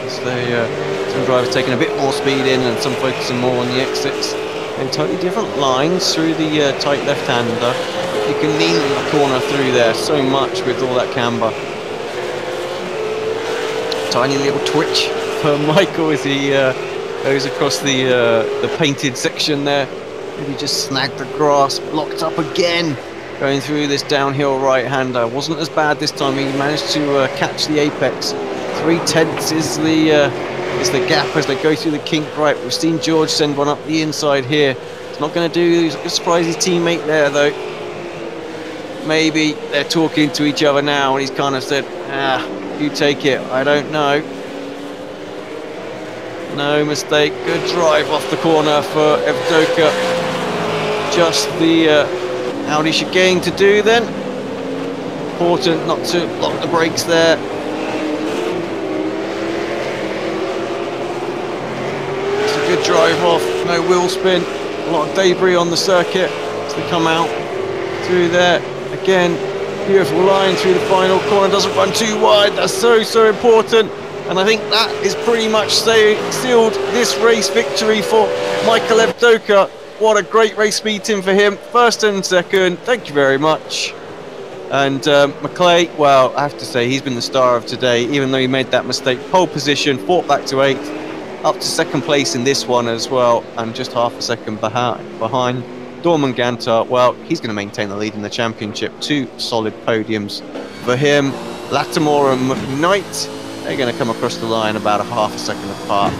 Some drivers taking a bit more speed in and some focusing more on the exits. And totally different lines through the tight left-hander. You can lean the corner through there so much with all that camber. Tiny little twitch for Michael as he goes across the painted section there. Maybe just snagged the grass, blocked up again. Going through this downhill right-hander. Wasn't as bad this time. He managed to catch the apex. 3/10 is the gap as they go through the kink right. We've seen George send one up the inside here. It's not going to do. He's going to surprise his teammate there though. Maybe they're talking to each other now, and he's kind of said, you take it. I don't know. No mistake. Good drive off the corner for Evdoka. Just the Audi chicane to do then. Important not to lock the brakes there. It's a good drive off, no wheel spin, a lot of debris on the circuit as they come out through there. Again, beautiful line through the final corner, doesn't run too wide. That's so important. And I think that is pretty much sealed this race victory for Michael Evdoka. What a great race meeting for him. First and second, thank you very much. And McClay, well, I have to say, he's been the star of today, even though he made that mistake. Pole position, fought back to 8th, up to 2nd place in this one as well, and just half a second behind Dorman Gantar. Well, he's going to maintain the lead in the championship. 2 solid podiums for him. Lattimore and McKnight, they're going to come across the line about a half a second apart.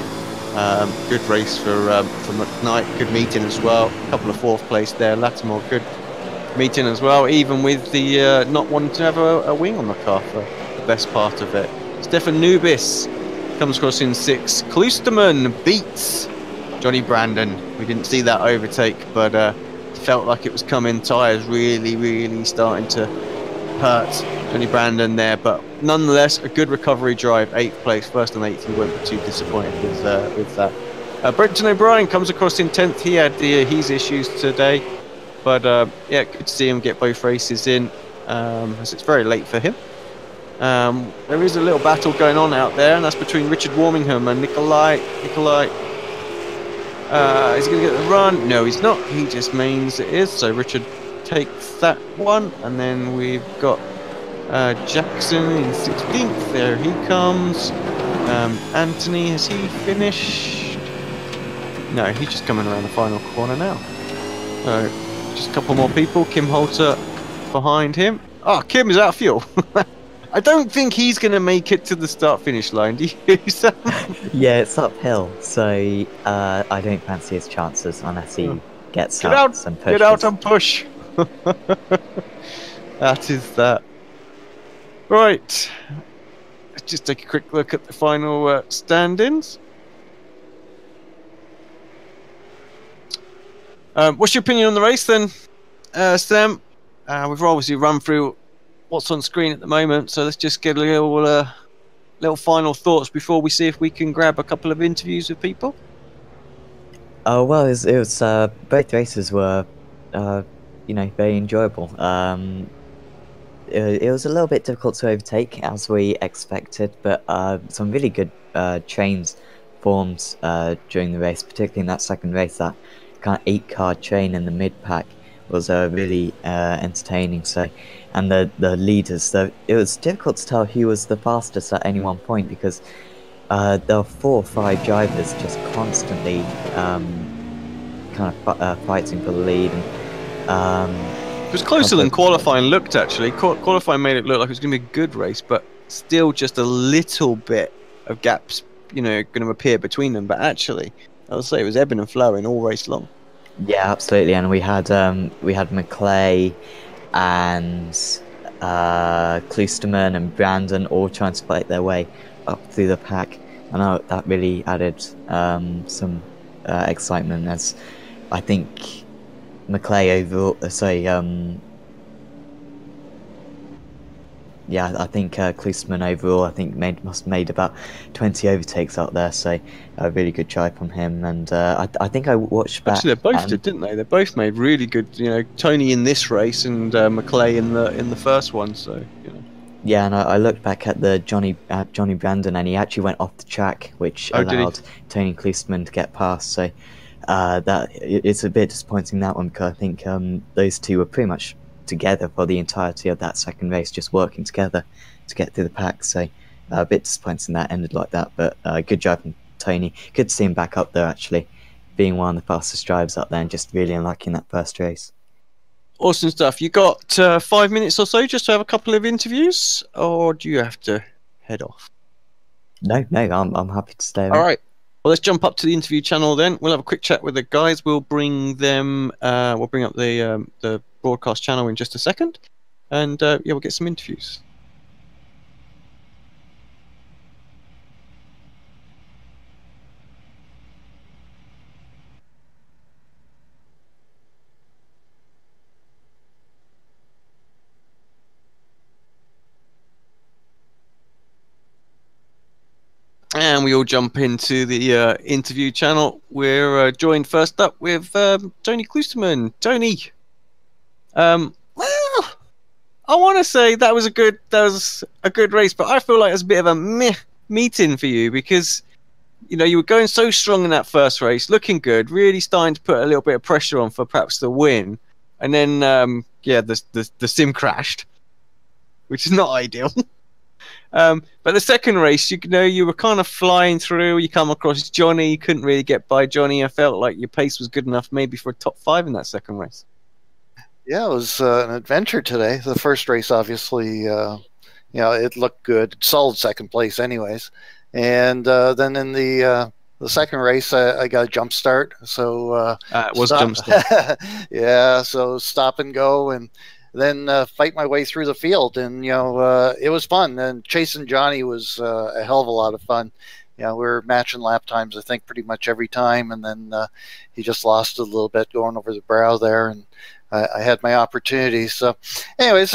Good race for McKnight, good meeting as well. A couple of 4th place there. Lattimore, good meeting as well, even with the not wanting to have a wing on the car for the best part of it. Stefan Nubis comes across in 6th. Kloosterman beats Johnny Brandon. We didn't see that overtake, but felt like it was coming. Tyres really starting to hurt Johnny Brandon there, but nonetheless a good recovery drive. 8th place, 1st and 8th. He won't be too disappointed with that. Brenton O'Brien comes across in 10th. He had his issues today, but yeah, good to see him get both races in, as it's very late for him. There is a little battle going on out there, and that's between Richard Warmingham and Nikolai. Is he going to get the run? No, he's not. He just means it is. So Richard takes that one, and then we've got Jackson in 16th. There he comes. Anthony, has he finished? No, he's just coming around the final corner now. So just a couple more people. Kim Holter behind him. Oh, Kim is out of fuel. I don't think he's going to make it to the start-finish line, do you, Sam? Yeah, it's uphill, so I don't fancy his chances unless he gets out and pushes. Get out and push. That is that. Right. Let's just take a quick look at the final stand-ins. What's your opinion on the race then, Sam? We've obviously run through what's on screen at the moment, so let's just get a little final thoughts before we see if we can grab a couple of interviews with people. Oh well, it was both races were very enjoyable. It was a little bit difficult to overtake as we expected, but some really good trains formed during the race, particularly in that second race. That kind of 8-car train in the mid-pack was really entertaining. So, and the leaders, so it was difficult to tell who was the fastest at any one point, because there were 4 or 5 drivers just constantly kind of fighting for the lead. And, it was closer than qualifying looked, actually. Qualifying made it look like it was going to be a good race, but still just a little bit of gaps, going to appear between them. But actually, I would say it was ebbing and flowing all race long. Yeah, absolutely. And we had McClay and Kloosterman and Brandon all trying to fight their way up through the pack. I know that really added some excitement, as I think Maclay overall. Yeah, I think Klusman overall, I think must have made about 20 overtakes out there, so a really good drive from him. And I think I watched back. Actually, they both did, didn't they? They both made really good. Tony in this race and Maclay in the first one. So Yeah, and I looked back at the Johnny Brandon, and he actually went off the track, which allowed Tony Klusman to get past. So it's a bit disappointing, that one, because I think those two were pretty much together for the entirety of that second race, just working together to get through the pack. So a bit disappointing that ended like that, but good job from Tony. Good to see him back up there, actually, being one of the fastest drivers up there, and just really unlucky in that first race. Awesome stuff. You got 5 minutes or so just to have a couple of interviews, or do you have to head off? No, I'm happy to stay. All right. Well, let's jump up to the interview channel then. We'll have a quick chat with the guys. We'll bring them. We'll bring up the broadcast channel in just a second, and we'll get some interviews. And we all jump into the interview channel. We're joined first up with Tony Klusman. Tony, well, I want to say that was a good race, but I feel like it's a bit of a meh meeting for you, because you were going so strong in that first race, looking good, really starting to put a little bit of pressure on for perhaps the win, and then the sim crashed, which is not ideal. But the second race, you were kind of flying through. You come across Johnny, you couldn't really get by Johnny. I felt like your pace was good enough maybe for a top 5 in that second race. Yeah, it was an adventure today. The first race, obviously, it looked good. Solid second place anyways. And then in the second race, I got a jump start. So it was jump start. Yeah, so stop and go, and then fight my way through the field, and it was fun. And chasing Johnny was a hell of a lot of fun. We were matching lap times, I think, pretty much every time, and then he just lost a little bit going over the brow there, and I had my opportunity. So, anyways,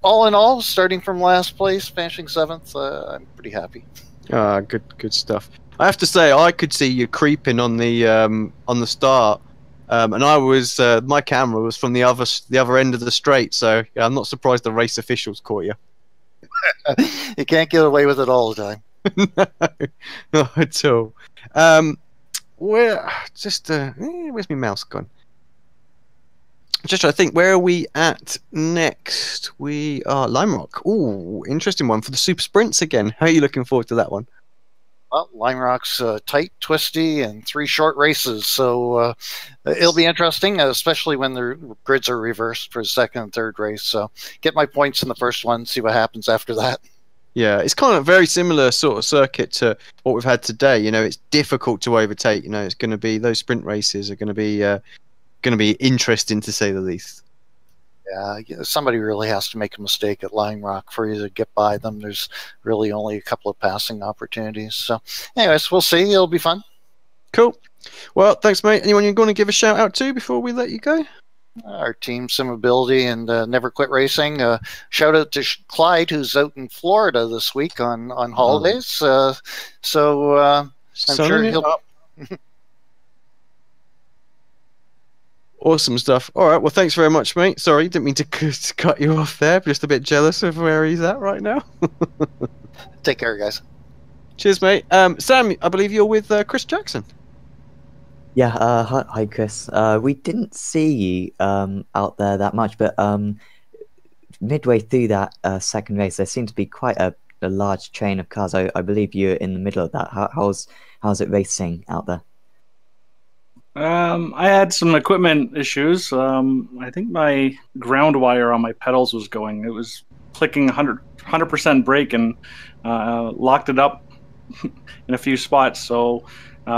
all in all, starting from last place, finishing 7th, I'm pretty happy. Good stuff. I have to say, I could see you creeping on the start. And I was my camera was from the other end of the straight, so I'm not surprised the race officials caught you. You can't get away with it all the time. No, not at all. Where's my mouse gone? Just trying to think, where are we at next? We are Lime Rock. Ooh, interesting one for the Super Sprints again. How are you looking forward to that one? Well, Lime Rock's tight, twisty, and 3 short races, so it'll be interesting, especially when the grids are reversed for the second and third race. So get my points in the first one, see what happens after that. Yeah, it's kind of very similar sort of circuit to what we've had today. It's difficult to overtake. It's going to be, those sprint races are going to be interesting, to say the least. Yeah, somebody really has to make a mistake at Lime Rock for you to get by them. There's really only a couple of passing opportunities. So, anyways, we'll see. It'll be fun. Cool. Well, thanks, mate. Anyone you're going to give a shout out to before we let you go? Our team, Simability and Never Quit Racing. Shout out to Clyde, who's out in Florida this week on holidays. I'm sure he'll... Awesome stuff. All right. Well, thanks very much, mate. Sorry, didn't mean to cut you off there. Just a bit jealous of where he's at right now. Take care, guys. Cheers, mate. Sam, I believe you're with Chris Jackson. Yeah. Hi, Chris. We didn't see you out there that much, but midway through that second race, there seemed to be quite a large train of cars. I believe you're in the middle of that. How's it racing out there? I had some equipment issues. I think my ground wire on my pedals was going. It was clicking 100% brake, and locked it up in a few spots. So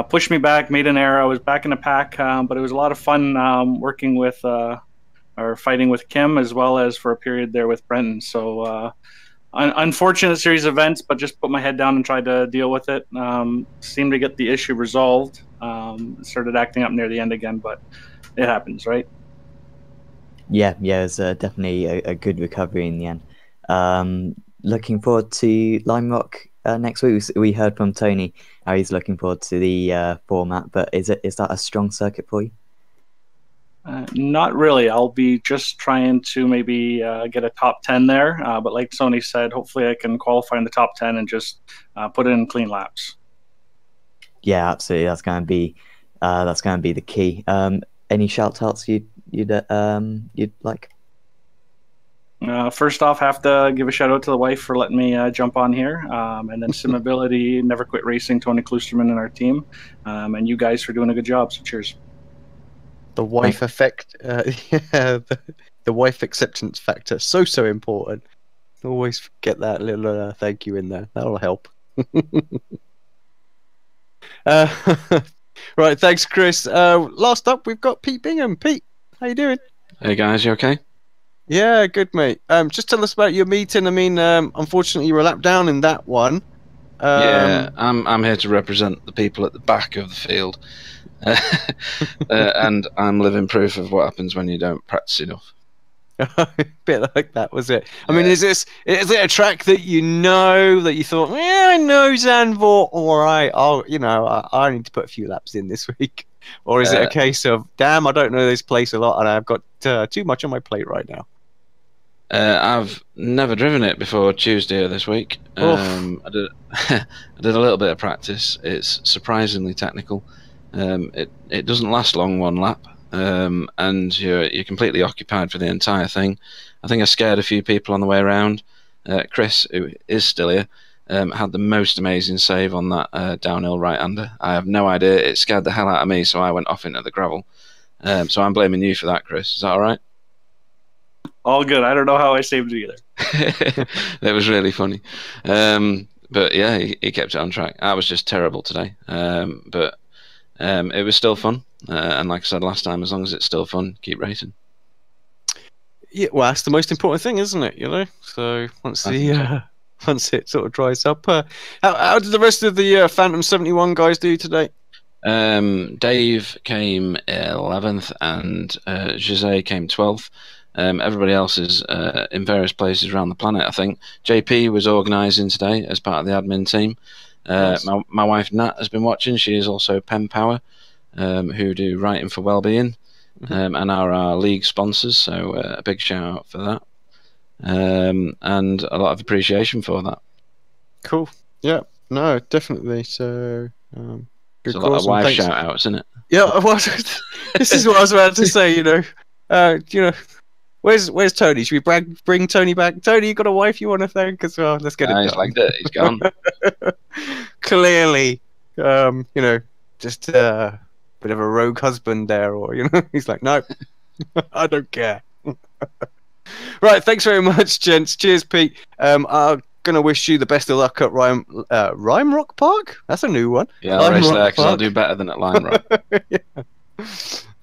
pushed me back, made an error. I was back in the pack, but it was a lot of fun working with or fighting with Kim, as well as for a period there with Brenton. So unfortunate series of events, but just put my head down and tried to deal with it. Seemed to get the issue resolved. Started acting up near the end again, but it happens, right? Yeah, it was definitely a good recovery in the end. Looking forward to Lime Rock next week. We heard from Tony how he's looking forward to the format, but is that a strong circuit for you? Not really. I'll be just trying to maybe get a top 10 there, but like Tony said, hopefully I can qualify in the top 10 and just put in clean laps. Yeah, absolutely. That's going to be the key. Any shout outs you'd like? First off, have to give a shout out to the wife for letting me jump on here, and then Simability, Never Quit Racing, Tony Klusterman and our team, and you guys for doing a good job. So cheers. The wife effect, the wife acceptance factor, so important. Always get that little thank you in there. That'll help. Right, thanks, Chris. Last up, we've got Pete Bingham. Pete, how you doing? Hey guys, you okay? Yeah, good, mate. Just tell us about your meeting. I mean, unfortunately, you were a lap down in that one. Yeah, I'm here to represent the people at the back of the field, and I'm living proof of what happens when you don't practice enough. A bit like that, was it? I mean, is it a track that you know that you thought, yeah, I know Zandvoort, all right, I need to put a few laps in this week, or is it a case of, damn, I don't know this place a lot, and I've got too much on my plate right now? I've never driven it before Tuesday of this week. I did a little bit of practice. It's surprisingly technical. It doesn't last long, one lap. And you're completely occupied for the entire thing. I think I scared a few people on the way around. Chris, who is still here, had the most amazing save on that downhill right-hander. I have no idea. It scared the hell out of me, so I went off into the gravel. So I'm blaming you for that, Chris. Is that all right? All good. I don't know how I saved it either. It was really funny. But yeah, he kept it on track. I was just terrible today. But it was still fun. And like I said last time, as long as it's still fun, keep racing. Yeah, well, that's the most important thing, isn't it? You know. So once it sort of dries up, how did the rest of the Phantom 71 guys do today? Dave came 11th, and Jose came 12th. Everybody else is in various places around the planet, I think. JP was organising today as part of the admin team. Nice. My wife Nat has been watching. She is also PenPower, who do writing for Wellbeing, and are our league sponsors, so a big shout out for that. And a lot of appreciation for that. Cool. Yeah, no, definitely. So, good it's a lot of wife shout outs, isn't it? Yeah, well, this is what I was about to say, Where's Tony? Should we bring Tony back? Tony, you got a wife you want to thank as well? Let's get it done. He's like that. He's gone. Clearly, just a bit of a rogue husband there, or he's like, no, I don't care. Right, thanks very much, gents. Cheers, Pete. I'm gonna wish you the best of luck at Rime Rock Park. That's a new one. Yeah, I'll race there because I'll do better than at Lime Rock. Yeah.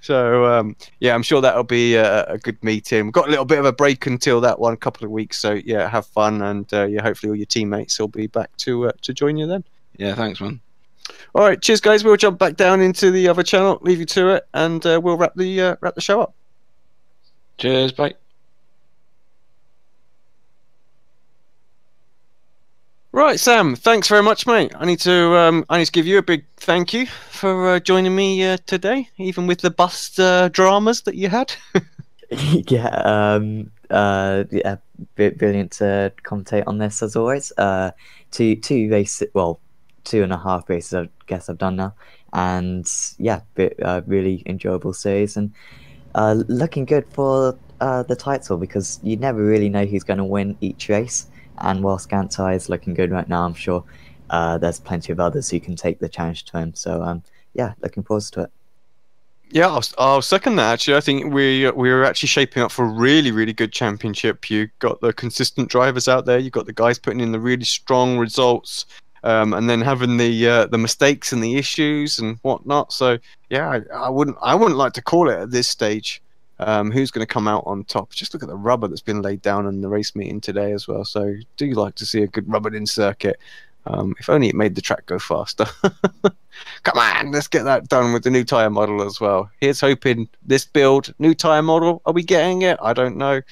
So, I'm sure that'll be a good meeting. We've got a little bit of a break until that one, a couple of weeks. So, yeah, have fun. And, hopefully all your teammates will be back to join you then. Yeah, thanks, man. All right, cheers, guys. We'll jump back down into the other channel, leave you to it, and we'll wrap the show up. Cheers, bye. Right, Sam. Thanks very much, mate. I need to give you a big thank you for joining me today, even with the bus dramas that you had. Yeah, brilliant to commentate on this as always. Two races, well, 2.5 races I guess I've done now, and yeah, really enjoyable series, and looking good for the title, because you never really know who's going to win each race. And whilst Gantai is looking good right now, I'm sure there's plenty of others who can take the challenge to him. So, looking forward to it. Yeah, I'll second that, actually. I think we're actually shaping up for a really, really good championship. You got the consistent drivers out there. You've got the guys putting in the really strong results, and then having the mistakes and the issues and whatnot. So, yeah, I wouldn't like to call it at this stage Who's going to come out on top? Just look at the rubber that's been laid down in the race meeting today as well. So do you like to see a good rubbered in circuit? If only it made the track go faster. Come on, let's get that done with the new tyre model as well. Here's hoping this build, new tyre model, are we getting it? I don't know.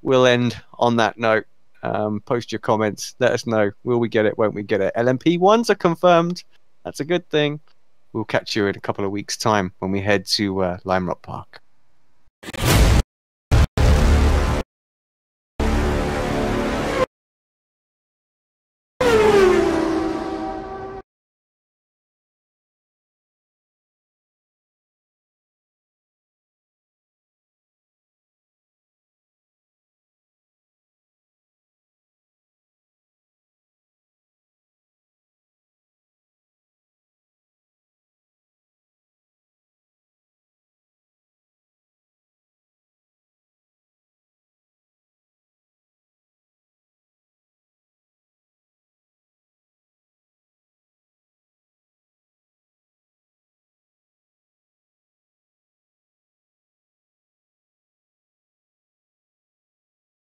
We'll end on that note. Post your comments. Let us know. Will we get it? Won't we get it? LMP1s are confirmed. That's a good thing. We'll catch you in a couple of weeks' time when we head to Lime Rock Park.